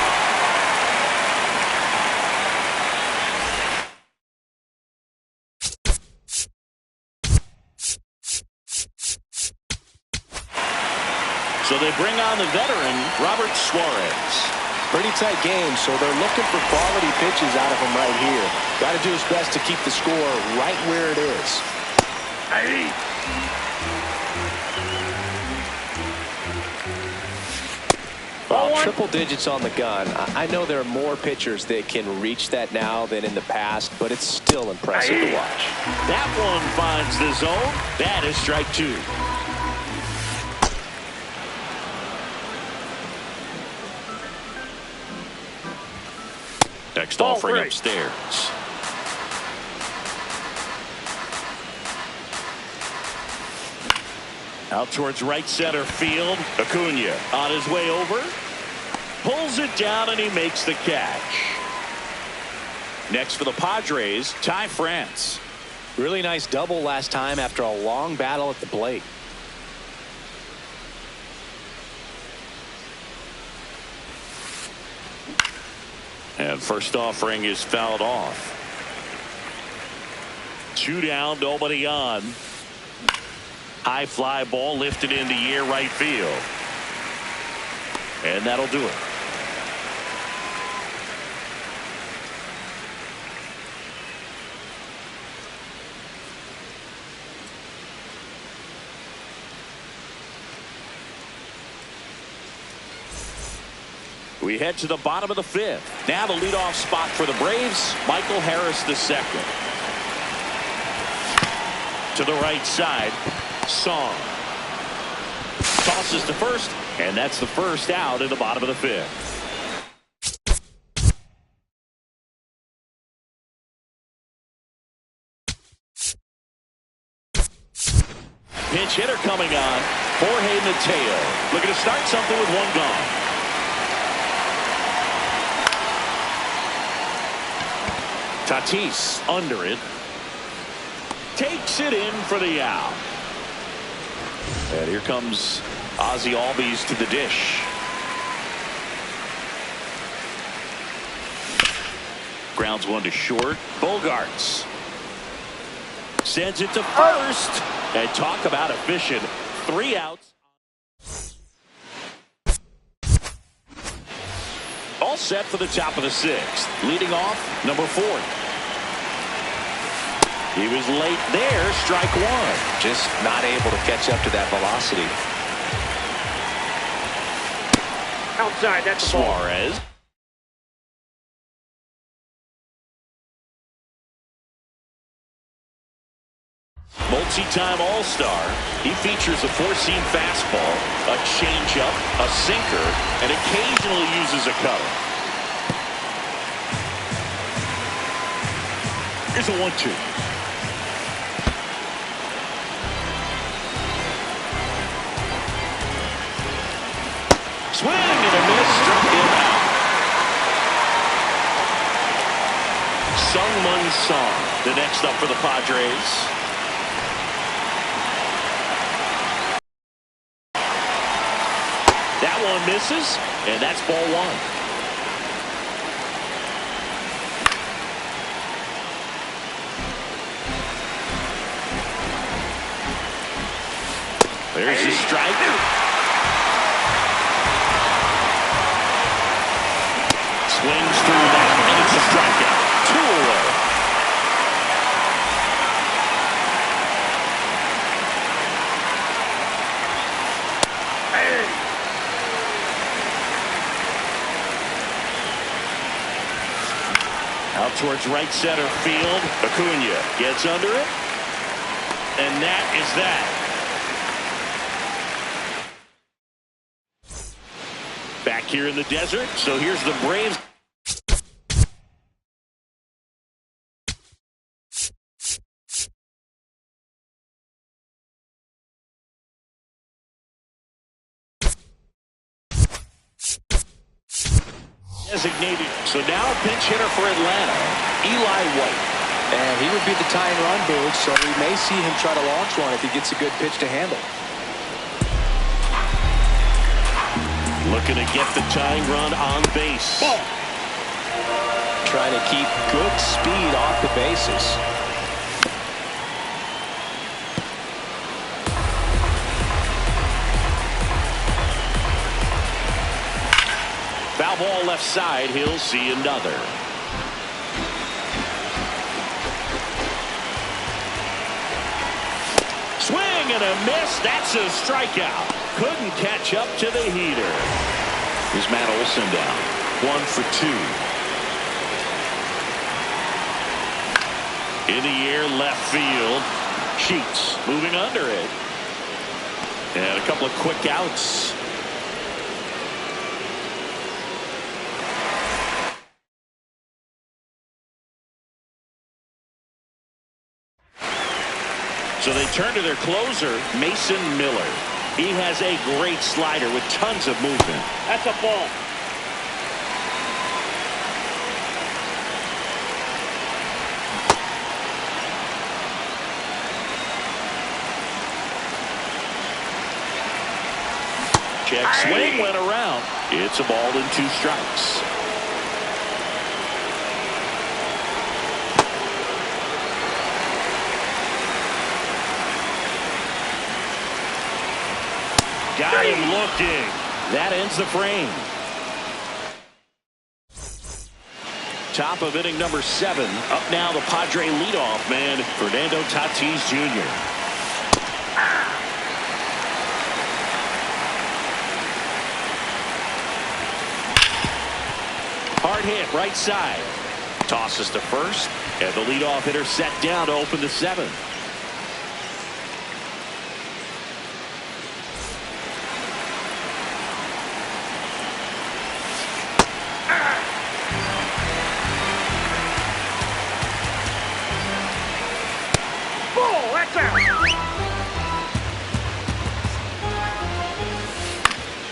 So they bring on the veteran, Robert Suarez. Pretty tight game, so they're looking for quality pitches out of him right here. Got to do his best to keep the score right where it is. Hey. Triple digits on the gun. I know there are more pitchers that can reach that now than in the past, but it's still impressive to watch. That one finds the zone. That is strike 2. Next offering upstairs. Out towards right center field. Acuna on his way over. Pulls it down, and he makes the catch. Next for the Padres, Ty France. Really nice double last time after a long battle at the plate. And first offering is fouled off. 2 down, nobody on. High fly ball lifted in the air right field. And that'll do it. We head to the bottom of the 5th. Now the leadoff spot for the Braves, Michael Harris II. To the right side, Song. Tosses to first, and that's the first out in the bottom of the 5th. Pinch hitter coming on, Jorge Mateo. Looking to start something with 1 gone. Tatis under it. Takes it in for the out. And here comes Ozzie Albies to the dish. Grounds 1 to short. Bogarts sends it to first. And talk about efficient. 3 outs. All set for the top of the 6th. Leading off, number 4. He was late there. Strike 1. Just not able to catch up to that velocity. Outside, that's a ball. Suarez. Multi-time All-Star. He features a 4-seam fastball, a changeup, a sinker, and occasionally uses a cutter. Here's a 1-2. Swing and a miss, struck him out. Sung-Mun Song, the next up for the Padres. That one misses, and that's ball 1. There's the strike. Swings through that, and it's a strikeout. 2 away. Out towards right center field. Acuna gets under it. And that is that. Back here in the desert. So here's the Braves. Designated. So now a pinch hitter for Atlanta, Eli White. And he would be the tying run booth, so we may see him try to launch one if he gets a good pitch to handle. Looking to get the tying run on base. Ball. Trying to keep good speed off the bases. Foul ball left side. He'll see another. Swing and a miss. That's a strikeout. Couldn't catch up to the heater. Here's Matt Olson down. 1 for 2. In the air, left field. Sheets moving under it. And a couple of quick outs. So they turn to their closer, Mason Miller. He has a great slider with tons of movement. That's a ball. Check swing went around. It's a ball and 2 strikes. Got him looking. That ends the frame. Top of inning number 7. Up now the Padre leadoff man, Fernando Tatis Jr. Hard hit right side. Tosses to first. And the leadoff hitter set down to open the 7th.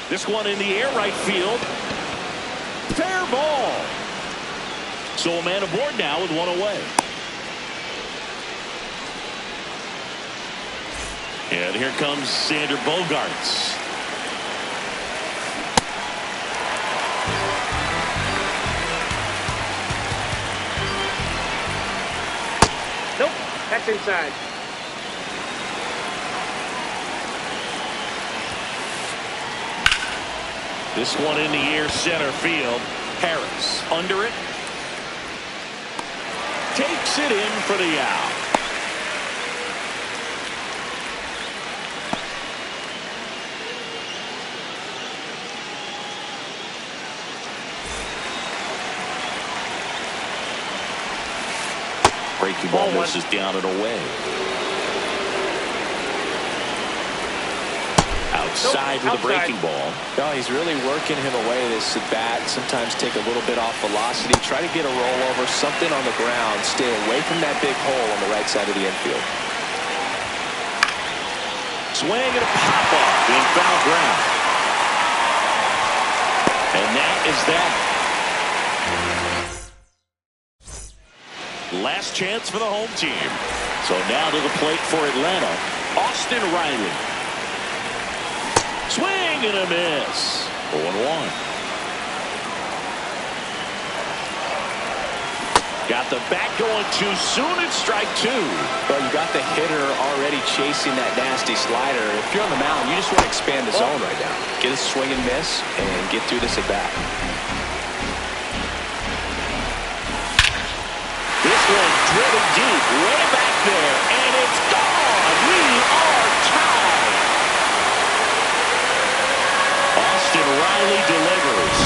This one in the air right field. Fair ball. So a man aboard now with one away. And here comes Sander Bogaerts. Nope, that's inside. This one in the air center field. Harris under it. Takes it in for the out. Breaking ball misses down and away. Outside with a breaking ball. No, he's really working him away this at bat. Sometimes take a little bit off velocity. Try to get a rollover, something on the ground. Stay away from that big hole on the right side of the infield. Swing and a pop-off in foul ground. And that is that. Last chance for the home team. So now to the plate for Atlanta, Austin Riley. Swing and a miss. 0-1. Got the bat going too soon. It's strike 2. Well, you got the hitter already chasing that nasty slider. If you're on the mound, you just want to expand the zone right now. Get a swing and miss and get through this at bat. This one driven deep, way back there, and it's gone. We are tied. Austin Riley delivers,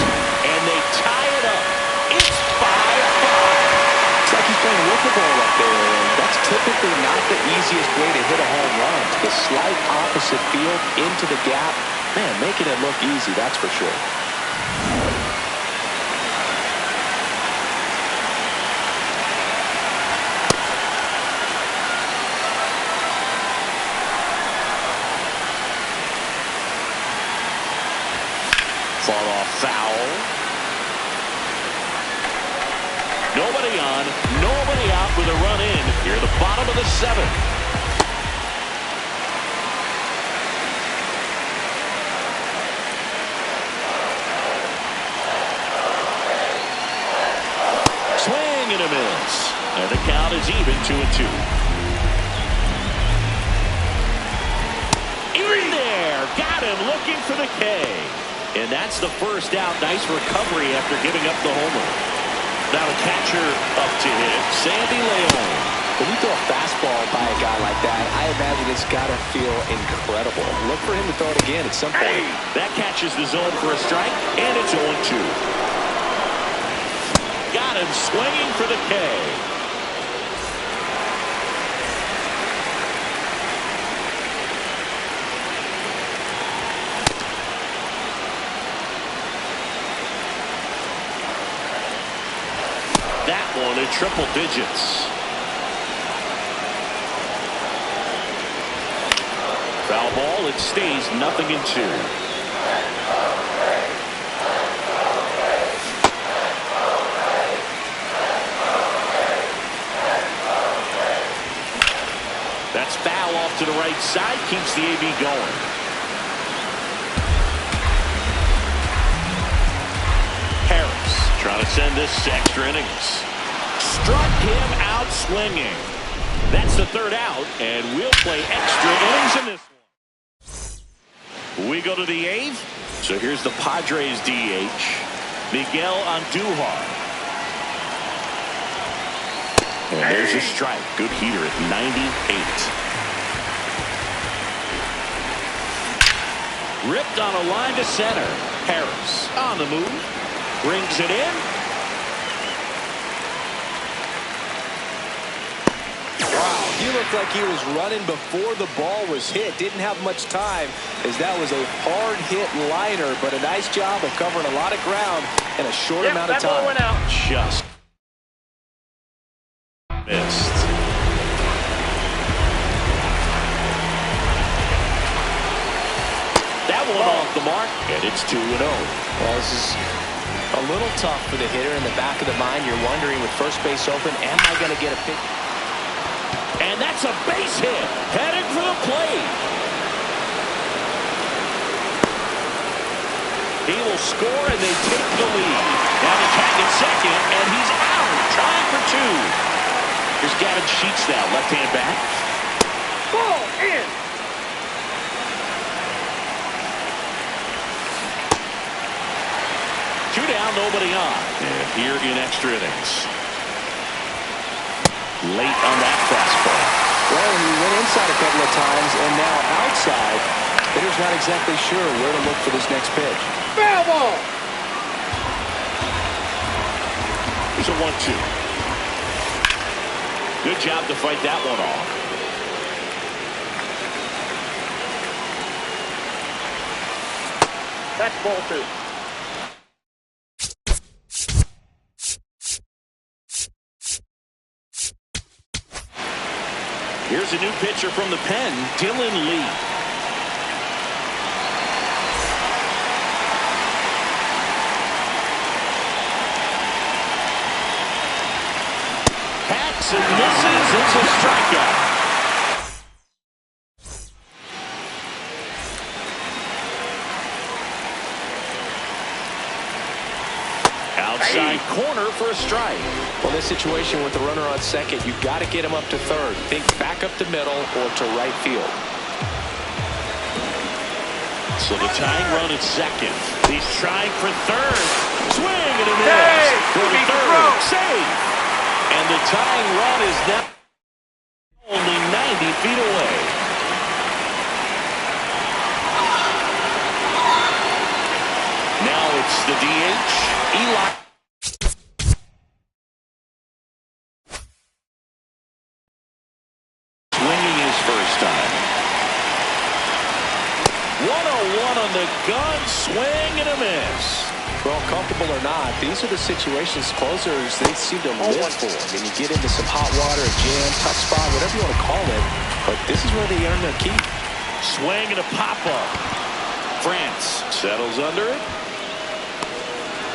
and they tie it up. It's 5-5. It's like he's playing wiffle ball up there, and that's typically not the easiest way to hit a home run. The slight opposite field into the gap. Man, making it look easy, that's for sure. Far off foul. Nobody on, nobody out with a run in. Here at the bottom of the 7th. Swing and a miss. And the count is even 2-2. In there. Got him looking for the K. And that's the first out. Nice recovery after giving up the homer. Now the catcher up to hit, Sandy Leon. When you throw a fastball by a guy like that, I imagine it's got to feel incredible. Look for him to throw it again at some point. That catches the zone for a strike, and it's 0-2. Got him swinging for the K. That one in triple digits. Foul ball, it stays 0-2. That's foul off to the right side, keeps the AB going. Harris trying to send this to extra innings. Struck him out swinging. That's the third out, and we'll play extra innings in this one. We We go to the 8th. So here's the Padres DH, Miguel Andujar. And there's a strike. Good heater at 98. Ripped on a line to center. Harris on the move. Brings it in. Wow, he looked like he was running before the ball was hit. Didn't have much time, as that was a hard hit liner, but a nice job of covering a lot of ground in a short amount of that ball time. went out. Just missed. That one off the mark, and it's 2-0. Well, this is a little tough for the hitter. In the back of the mind, you're wondering, with first base open, am I going to get a pitch? And that's a base hit. Headed for the plate. He will score, and they take the lead. Now the tag at second, and he's out. Trying for 2. Here's Gavin Sheets now, left-hand back. Ball in. Two down, nobody on. And here in extra innings. Late on that fastball. Well, he went inside a couple of times, and now outside. Hitter's not exactly sure where to look for this next pitch. Foul ball. Here's a 1-2. Good job to fight that one off. That's ball 2. Here's a new pitcher from the pen, Dylan Lee. Hacks and misses. It's a strikeout. Outside corner for a strike. Well, this situation with the runner on second, you've got to get him up to third. Think back up to middle or to right field. So the tying run at second. He's trying for third. Swing and a miss. For third. Save. And the tying run is now only 90 feet away. Now it's the DH, Eli. Swinging his first time. 101 on the gun, swing and a miss. Well, comfortable or not, these are the situations closers they seem to live for. I mean, you get into some hot water, a jam, tough spot, whatever you want to call it, but this is where they earn their keep. Swing and a pop-up. France settles under it.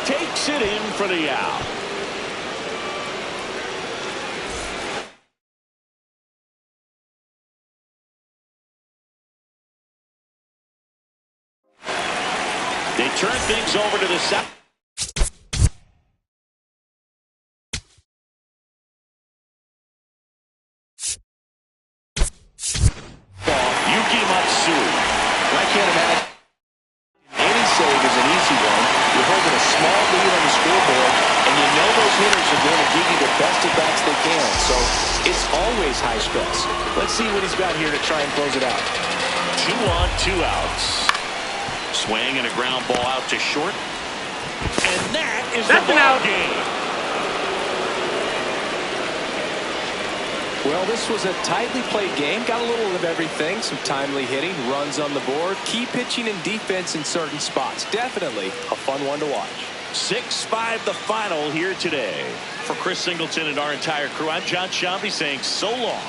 Takes it in for the out. They turn things over to the south. Yuki Matsui. I can't imagine any save is an easy one. You're holding a small lead on the scoreboard, and you know those hitters are going to give you the best at bats they can. So it's always high stress. Let's see what he's got here to try and close it out. 2 on, 2 outs. Swing and a ground ball out to short. And that is the ball game. Well, this was a tightly played game. Got a little of everything. Some timely hitting, runs on the board, key pitching and defense in certain spots. Definitely a fun one to watch. 6-5 the final here today. For Chris Singleton and our entire crew, I'm John Shambi saying so long.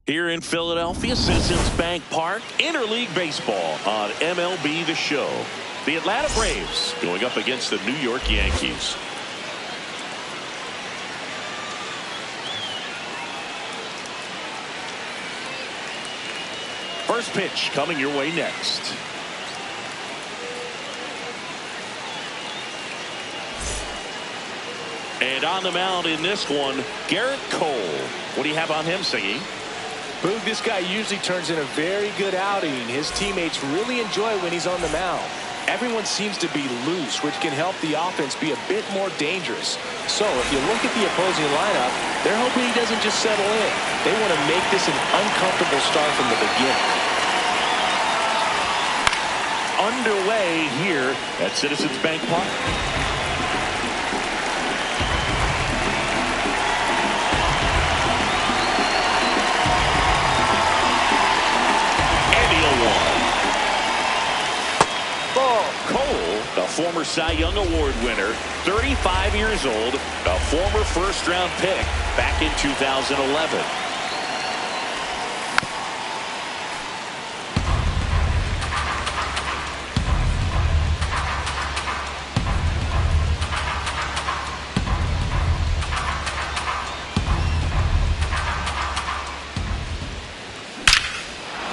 Here in Philadelphia, Citizens Bank Park, interleague baseball on MLB The Show. The Atlanta Braves going up against the New York Yankees. First pitch coming your way next. And on the mound in this one, Garrett Cole. What do you have on him, Siggy? Boog, this guy usually turns in a very good outing. His teammates really enjoy when he's on the mound. Everyone seems to be loose, which can help the offense be a bit more dangerous. So if you look at the opposing lineup, they're hoping he doesn't just settle in. They want to make this an uncomfortable start from the beginning. Underway here at Citizens Bank Park. Cole, a former Cy Young Award winner, 35 years old, a former first-round pick back in 2011.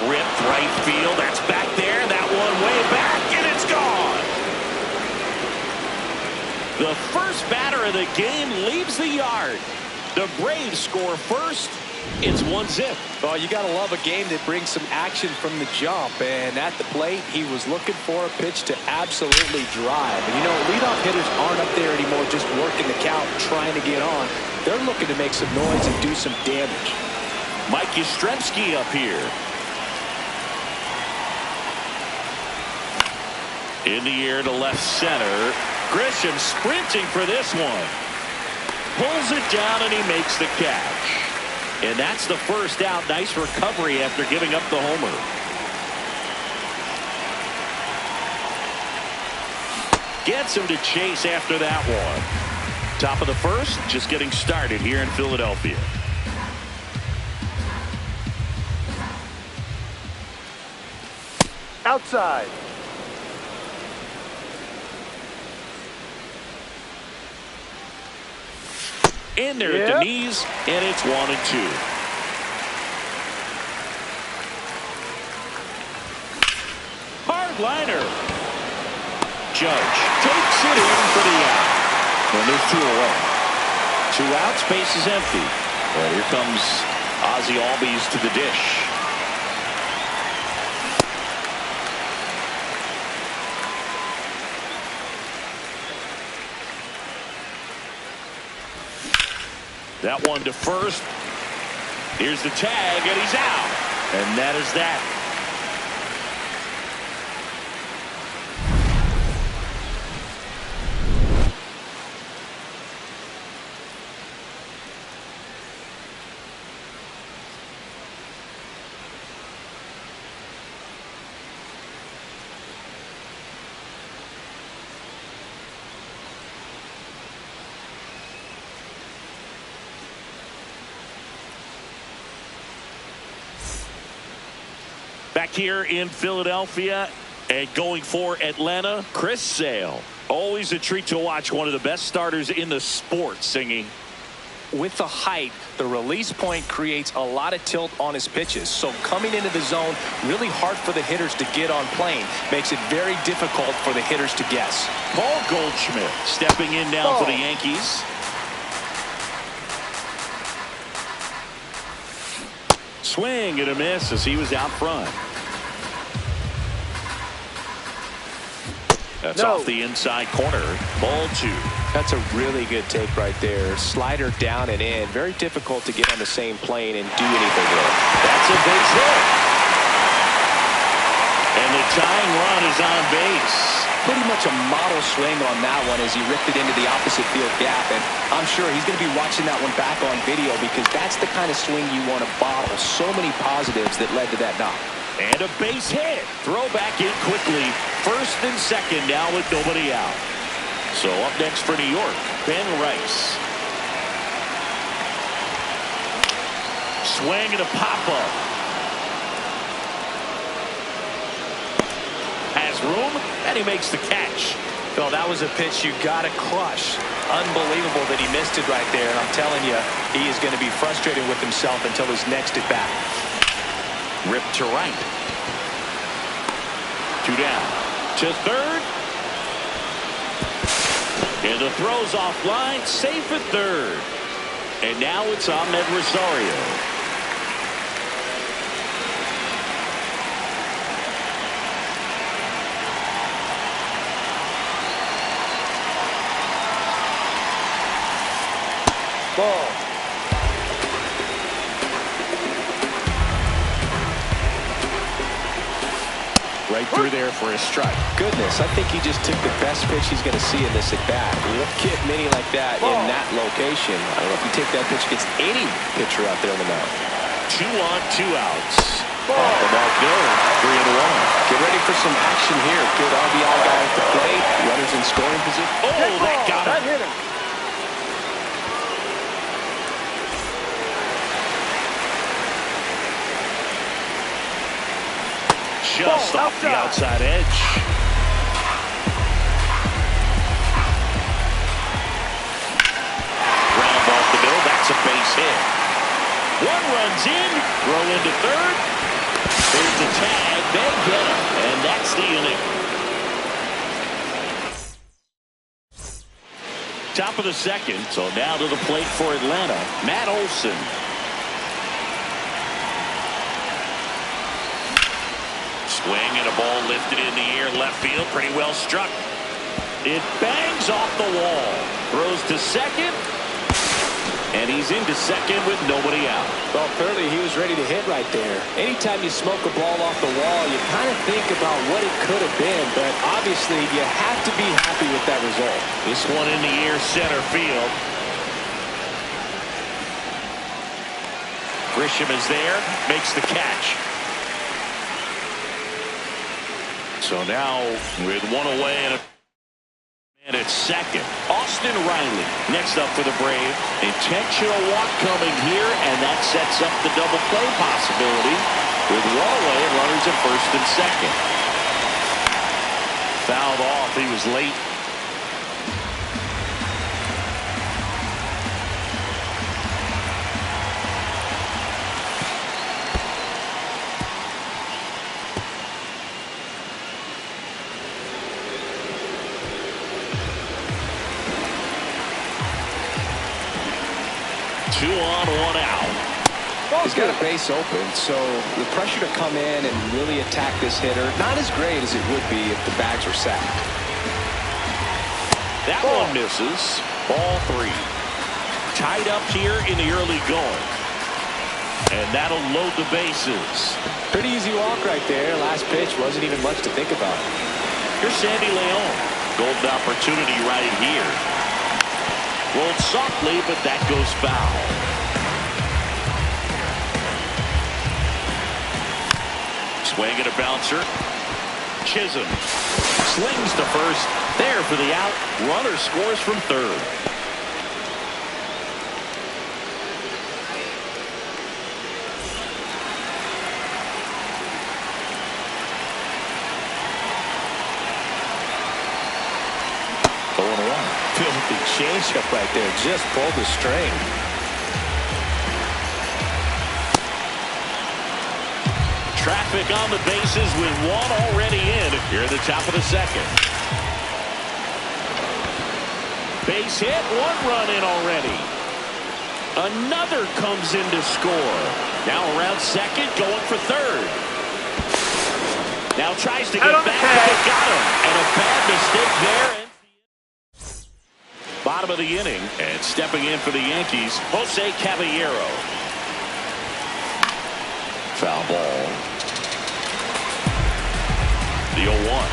Ripped right field. That's back there. That one way back, and it's gone. The first batter of the game leaves the yard. The Braves score first. It's 1-0. Well, you got to love a game that brings some action from the jump. And at the plate, he was looking for a pitch to absolutely drive. And, you know, leadoff hitters aren't up there anymore just working the count, trying to get on. They're looking to make some noise and do some damage. Mike Yastrzemski up here. In the air to left center. Grisham sprinting for this one. Pulls it down and he makes the catch. And that's the first out. Nice recovery after giving up the homer. Gets him to chase after that one. Top of the first, just getting started here in Philadelphia. Outside. In there at the knees, and it's 1-2. Hard liner. Judge takes it in for the out. And there's 2 away. 2 outs, base is empty. Well, here comes Ozzie Albies to the dish. That one to first. Here's the tag, and he's out. And that is that. Back here in Philadelphia and going for Atlanta, Chris Sale. Always a treat to watch one of the best starters in the sport, Singing. With the height, the release point creates a lot of tilt on his pitches. So coming into the zone, really hard for the hitters to get on plane. Makes it very difficult for the hitters to guess. Paul Goldschmidt stepping in now for the Yankees. Swing and a miss as he was out front. That's off the inside corner. Ball 2. That's a really good take right there. Slider down and in. Very difficult to get on the same plane and do anything with. That's a base hit. And the tying run is on base. Pretty much a model swing on that one as he ripped it into the opposite field gap. And I'm sure he's going to be watching that one back on video because that's the kind of swing you want to bottle. So many positives that led to that knock. And a base hit. Throw back in quickly. First and second now with nobody out. So up next for New York, Ben Rice. Swing and a pop-up. Has room, and he makes the catch. Well, that was a pitch you got to crush. Unbelievable that he missed it right there. And I'm telling you, he is going to be frustrated with himself until his next at bat. Ripped to right. 2 down. To third. And the throw's offline. Safe at third. And now it's Ahmed Rosario. Ball. Right through there for a strike. Goodness, I think he just took the best pitch he's going to see in this at bat. You don't get many like that in that location. I don't know if you take that pitch against any pitcher out there on the mound. 2 on, 2 outs. Off the mark goes. 3-1. Get ready for some action here. Good RBI guy at the plate. Runners in scoring position. Oh, that got That him. hit him. Just off the outside edge. Ground off the middle. That's a base hit. 1 runs in. Throw into third. There's the tag. They get him. And that's the inning. Top of the second. So now to the plate for Atlanta, Matt Olson. Swing and a ball lifted in the air, left field, pretty well struck. It bangs off the wall. Throws to second. And he's into second with nobody out. Well, clearly he was ready to hit right there. Anytime you smoke a ball off the wall, you kind of think about what it could have been, but obviously you have to be happy with that result. This one in the air, center field. Grisham is there, makes the catch. So now with 1 away and at second, Austin Riley next up for the Braves. Intentional walk coming here, and that sets up the double play possibility with 1 away and runners at first and second. Fouled off. He was late. Two on, 1 out. He's got a base open, so the pressure to come in and really attack this hitter, not as great as it would be if the bags were sacked. That one misses. Ball 3. Tied up here in the early going. And that'll load the bases. Pretty easy walk right there. Last pitch wasn't even much to think about. Here's Sandy Leon. Golden opportunity right here. Rolled softly, but that goes foul. Swing and a bouncer. Chisholm slings to first. There for the out. Runner scores from third. Filthy changeup right there. Just pulled the string. Traffic on the bases with 1 already in here at the top of the second. Base hit, 1 run in already. Another comes in to score. Now around second, going for third. Now tries to get back, but they got him. And a bad mistake there. Bottom of the inning, and stepping in for the Yankees, Jose Caballero. Foul ball. The 0-1.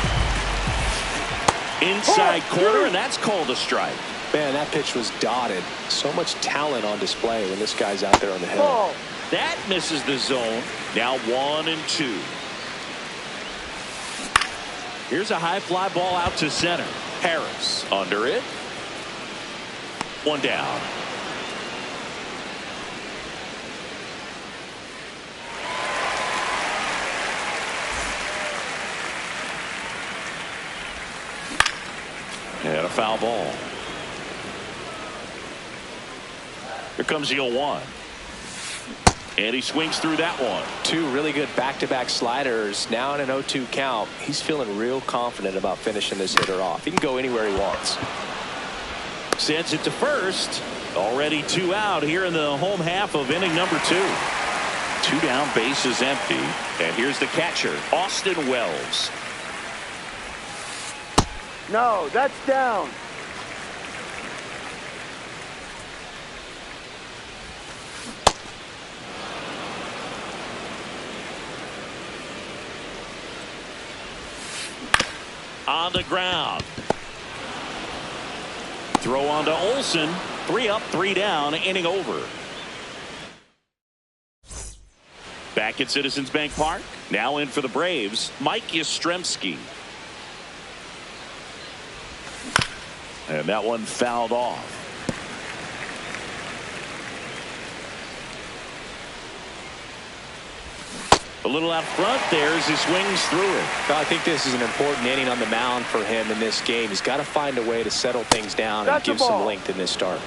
Inside corner, and that's called a strike. Man, that pitch was dotted. So much talent on display when this guy's out there on the hill. That misses the zone. Now 1-2. Here's a high fly ball out to center. Harris under it. 1 down. foul ball. Here comes the 0-1. And he swings through that one. Two really good back-to-back sliders. Now in an 0-2 count. He's feeling real confident about finishing this hitter off. He can go anywhere he wants. Sends it to first. Already 2 out here in the home half of inning number 2. 2 down, bases empty. And here's the catcher, Austin Wells. No, that's down. On the ground. Throw on to Olsen. 3 up, 3 down, inning over. Back at Citizens Bank Park. Now in for the Braves, Mike Yastrzemski. And that one fouled off. A little out front there as he swings through it. I think this is an important inning on the mound for him in this game. He's got to find a way to settle things down and give some length in this start.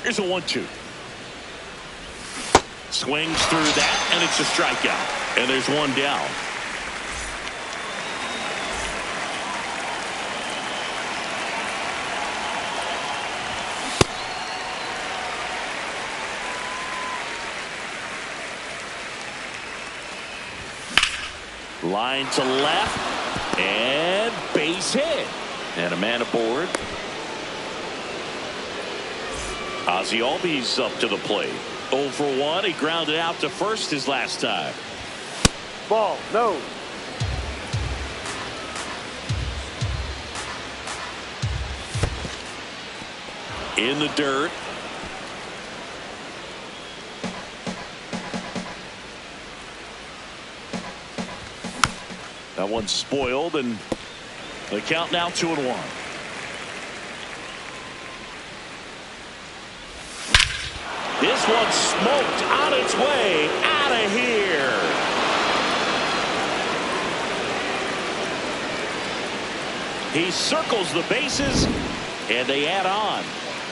Here's a 1-2. Swings through that, and it's a strikeout. And there's 1 down. Line to left, and base hit. And a man aboard. Ozzie Albies up to the plate. 0 for 1. He grounded out to first his last time. Ball, no. In the dirt. That one's spoiled, and the count now 2-1. This one smoked on its way out of here. He circles the bases, and they add on.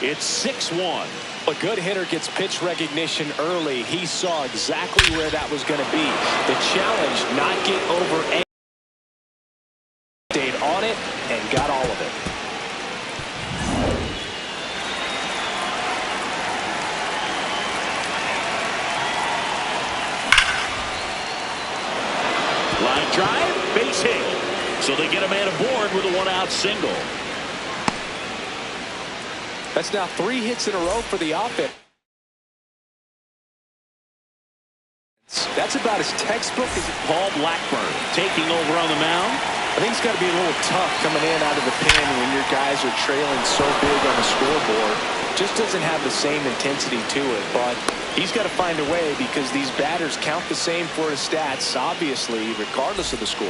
It's 6-1. A good hitter gets pitch recognition early. He saw exactly where that was going to be. The challenge, not get over a. Stayed on it and got all of it. Line drive, base hit. So they get a man aboard with a 1-out single. That's now 3 hits in a row for the offense. That's about as textbook as Paul Blackburn taking over on the mound. I think it's got to be a little tough coming in out of the pen when your guys are trailing so big on the scoreboard. Just doesn't have the same intensity to it, but he's got to find a way because these batters count the same for his stats, obviously, regardless of the score.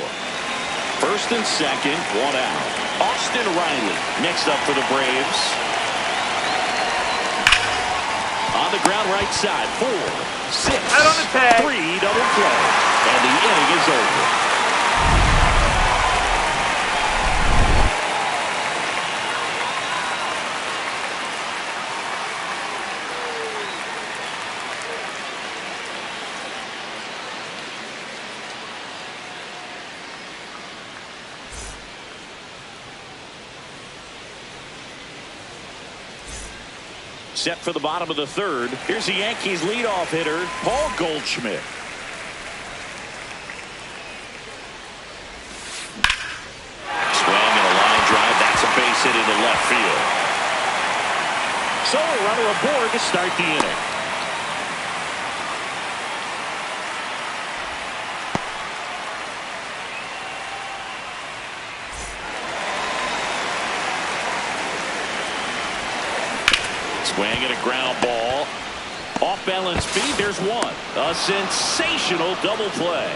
First and second, 1 out. Austin Riley next up for the Braves. On the ground right side, 4, 6, Out on the tag. 3 double play. And the inning is over. Set for the bottom of the 3rd. Here's the Yankees leadoff hitter, Paul Goldschmidt. Swing and a line drive. That's a base hit into left field. So a runner aboard to start the inning. Swing and a ground ball. Off balance speed. There's 1. A sensational double play.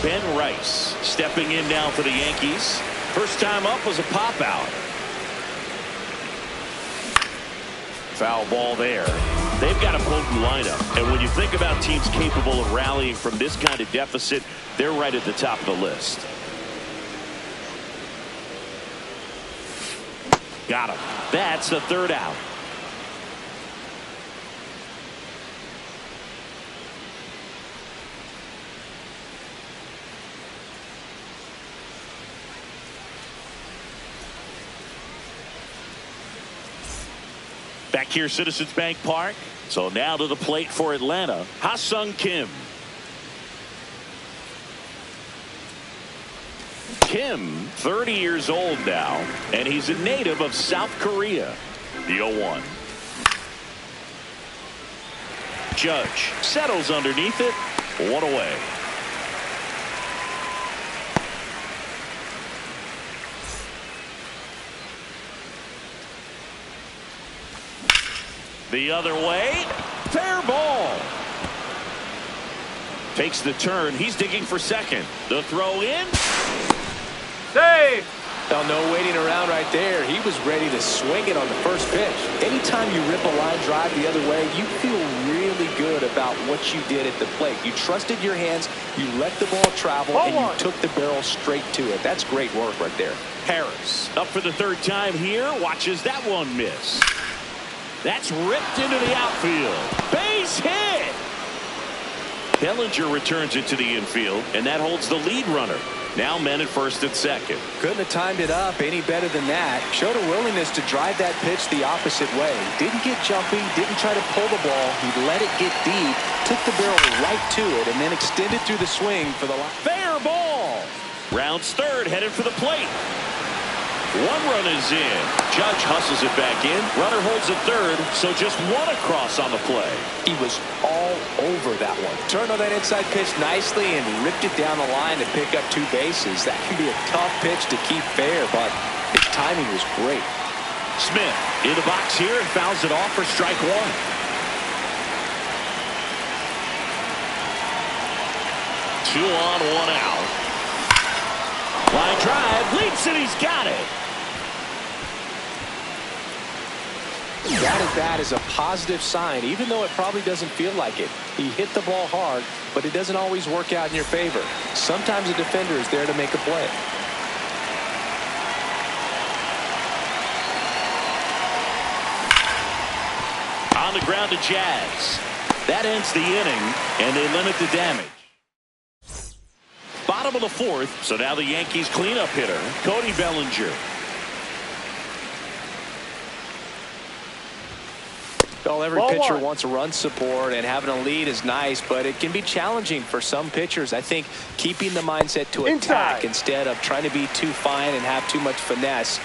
Ben Rice stepping in now for the Yankees. First time up was a pop out. Foul ball there. They've got a potent lineup. And when you think about teams capable of rallying from this kind of deficit, they're right at the top of the list. Got him. That's the third out. Back here, Citizens Bank Park. So now to the plate for Atlanta, Ha-Sung Kim. Kim, 30 years old now, and he's a native of South Korea. The 0-1. Judge settles underneath it. 1 away. The other way. Fair ball. Takes the turn. He's digging for second. The throw in. Save. Well, no waiting around right there. He was ready to swing it on the first pitch. Anytime you rip a line drive the other way, you feel really good about what you did at the plate. You trusted your hands, you let the ball travel, and you took the barrel straight to it. That's great work right there. Harris up for the third time here. Watches that one miss. That's ripped into the outfield. Base hit. Bellinger returns it to the infield, and that holds the lead runner. Now men at first and second. Couldn't have timed it up any better than that. Showed a willingness to drive that pitch the opposite way. Didn't get jumpy, didn't try to pull the ball. He let it get deep, took the barrel right to it, and then extended through the swing for the line. Fair ball. Rounds third, headed for the plate. 1 run is in. Judge hustles it back in. Runner holds at third, so just 1 across on the play. He was all over that one. Turned on that inside pitch nicely and ripped it down the line to pick up 2 bases. That can be a tough pitch to keep fair, but his timing was great. Smith in the box here and fouls it off for strike 1. Two on, 1 out. Line drive, leaps it, he's got it. That at bat is a positive sign, even though it probably doesn't feel like it. He hit the ball hard, but it doesn't always work out in your favor. Sometimes a defender is there to make a play. On the ground to Jazz. That ends the inning, and they limit the damage. Bottom of the 4th, so now the Yankees cleanup hitter, Cody Bellinger. Well, every pitcher wants run support, and having a lead is nice, but it can be challenging for some pitchers. I think keeping the mindset to attack instead of trying to be too fine and have too much finesse.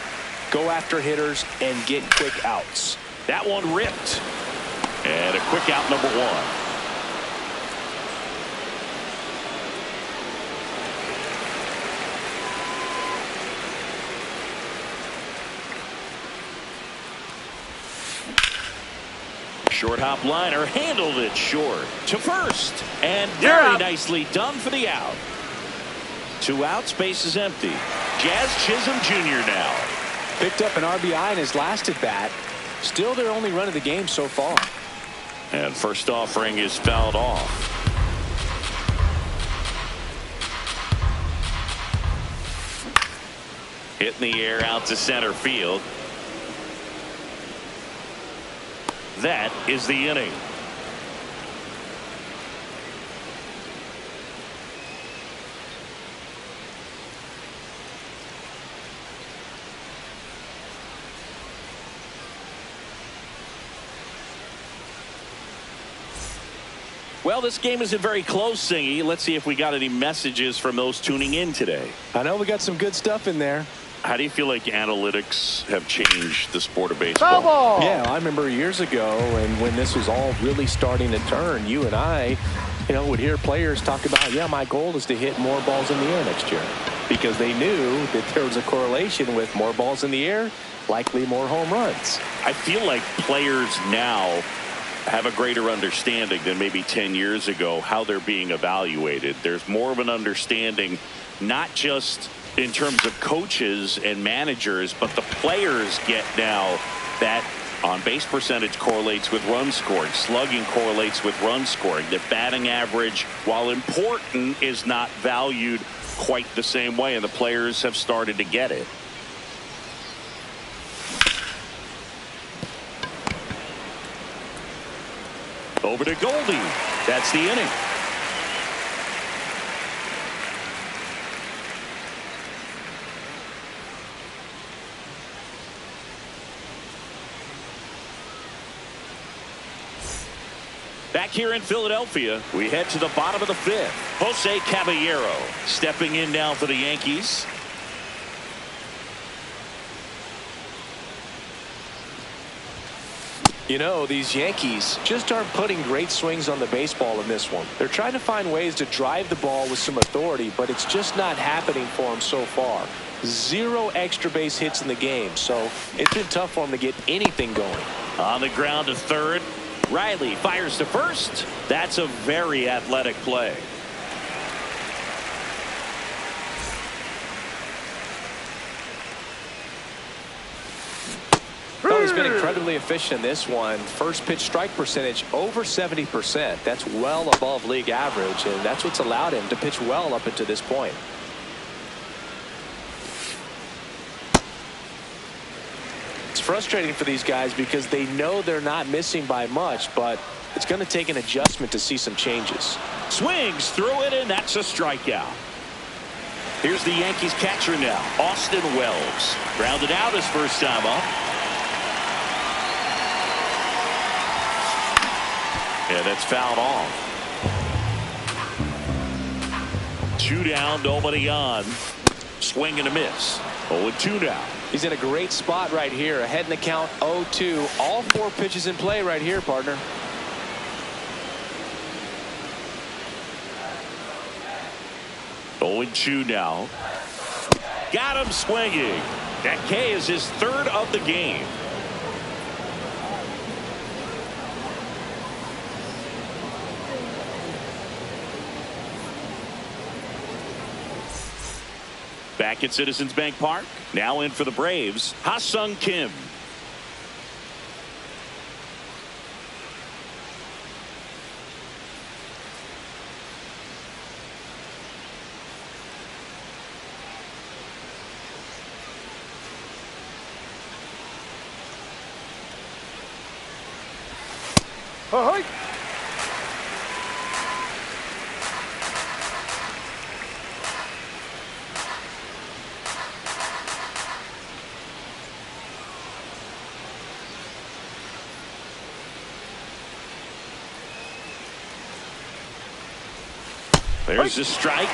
Go after hitters and get quick outs. That one ripped. And a quick out, number 1. Short hop liner, handled it short to first, and very nicely done for the out. 2 outs, base is empty. Jazz Chisholm Jr. now. Picked up an RBI in his last at bat. Still their only run of the game so far. And first offering is fouled off. Hit in the air out to center field. That is the inning. Well, this game isn't very close, Singy. Let's see if we got any messages from those tuning in today. I know we got some good stuff in there. How do you feel like analytics have changed the sport of baseball? Yeah, I remember years ago, and when this was all really starting to turn, you and I, would hear players talk about, yeah, my goal is to hit more balls in the air next year, because they knew that there was a correlation with more balls in the air, likely more home runs. I feel like players now have a greater understanding than maybe 10 years ago how they're being evaluated. There's more of an understanding, not just in terms of coaches and managers, but the players get now that on base percentage correlates with run scoring, slugging correlates with run scoring, that batting average, while important, is not valued quite the same way, and the players have started to get it. Over to Goldie. That's the inning. Back here in Philadelphia, we head to the bottom of the fifth. Jose Caballero stepping in now for the Yankees. You know, these Yankees just aren't putting great swings on the baseball in this one. They're trying to find ways to drive the ball with some authority, but it's just not happening for them so far. 0 extra base hits in the game, so it's been tough for them to get anything going. On the ground to third. Riley fires to first. That's a very athletic play. Well, he's been incredibly efficient in this one. First pitch strike percentage over 70%. That's well above league average, and that's what's allowed him to pitch well up until this point. It's frustrating for these guys because they know they're not missing by much, but it's going to take an adjustment to see some changes. Swings through it, and that's a strikeout. Here's the Yankees catcher now, Austin Wells. Grounded out his first time up. And that's fouled off. 2 down, nobody on. Swing and a miss. 0-2 now. He's in a great spot right here. Ahead in the count 0-2. All 4 pitches in play right here, partner. Oh, 2 now. Got him swinging. That K is his 3rd of the game. Back at Citizens Bank Park. Now in for the Braves, Ha-Sung Kim. Ahoy! There's a strike.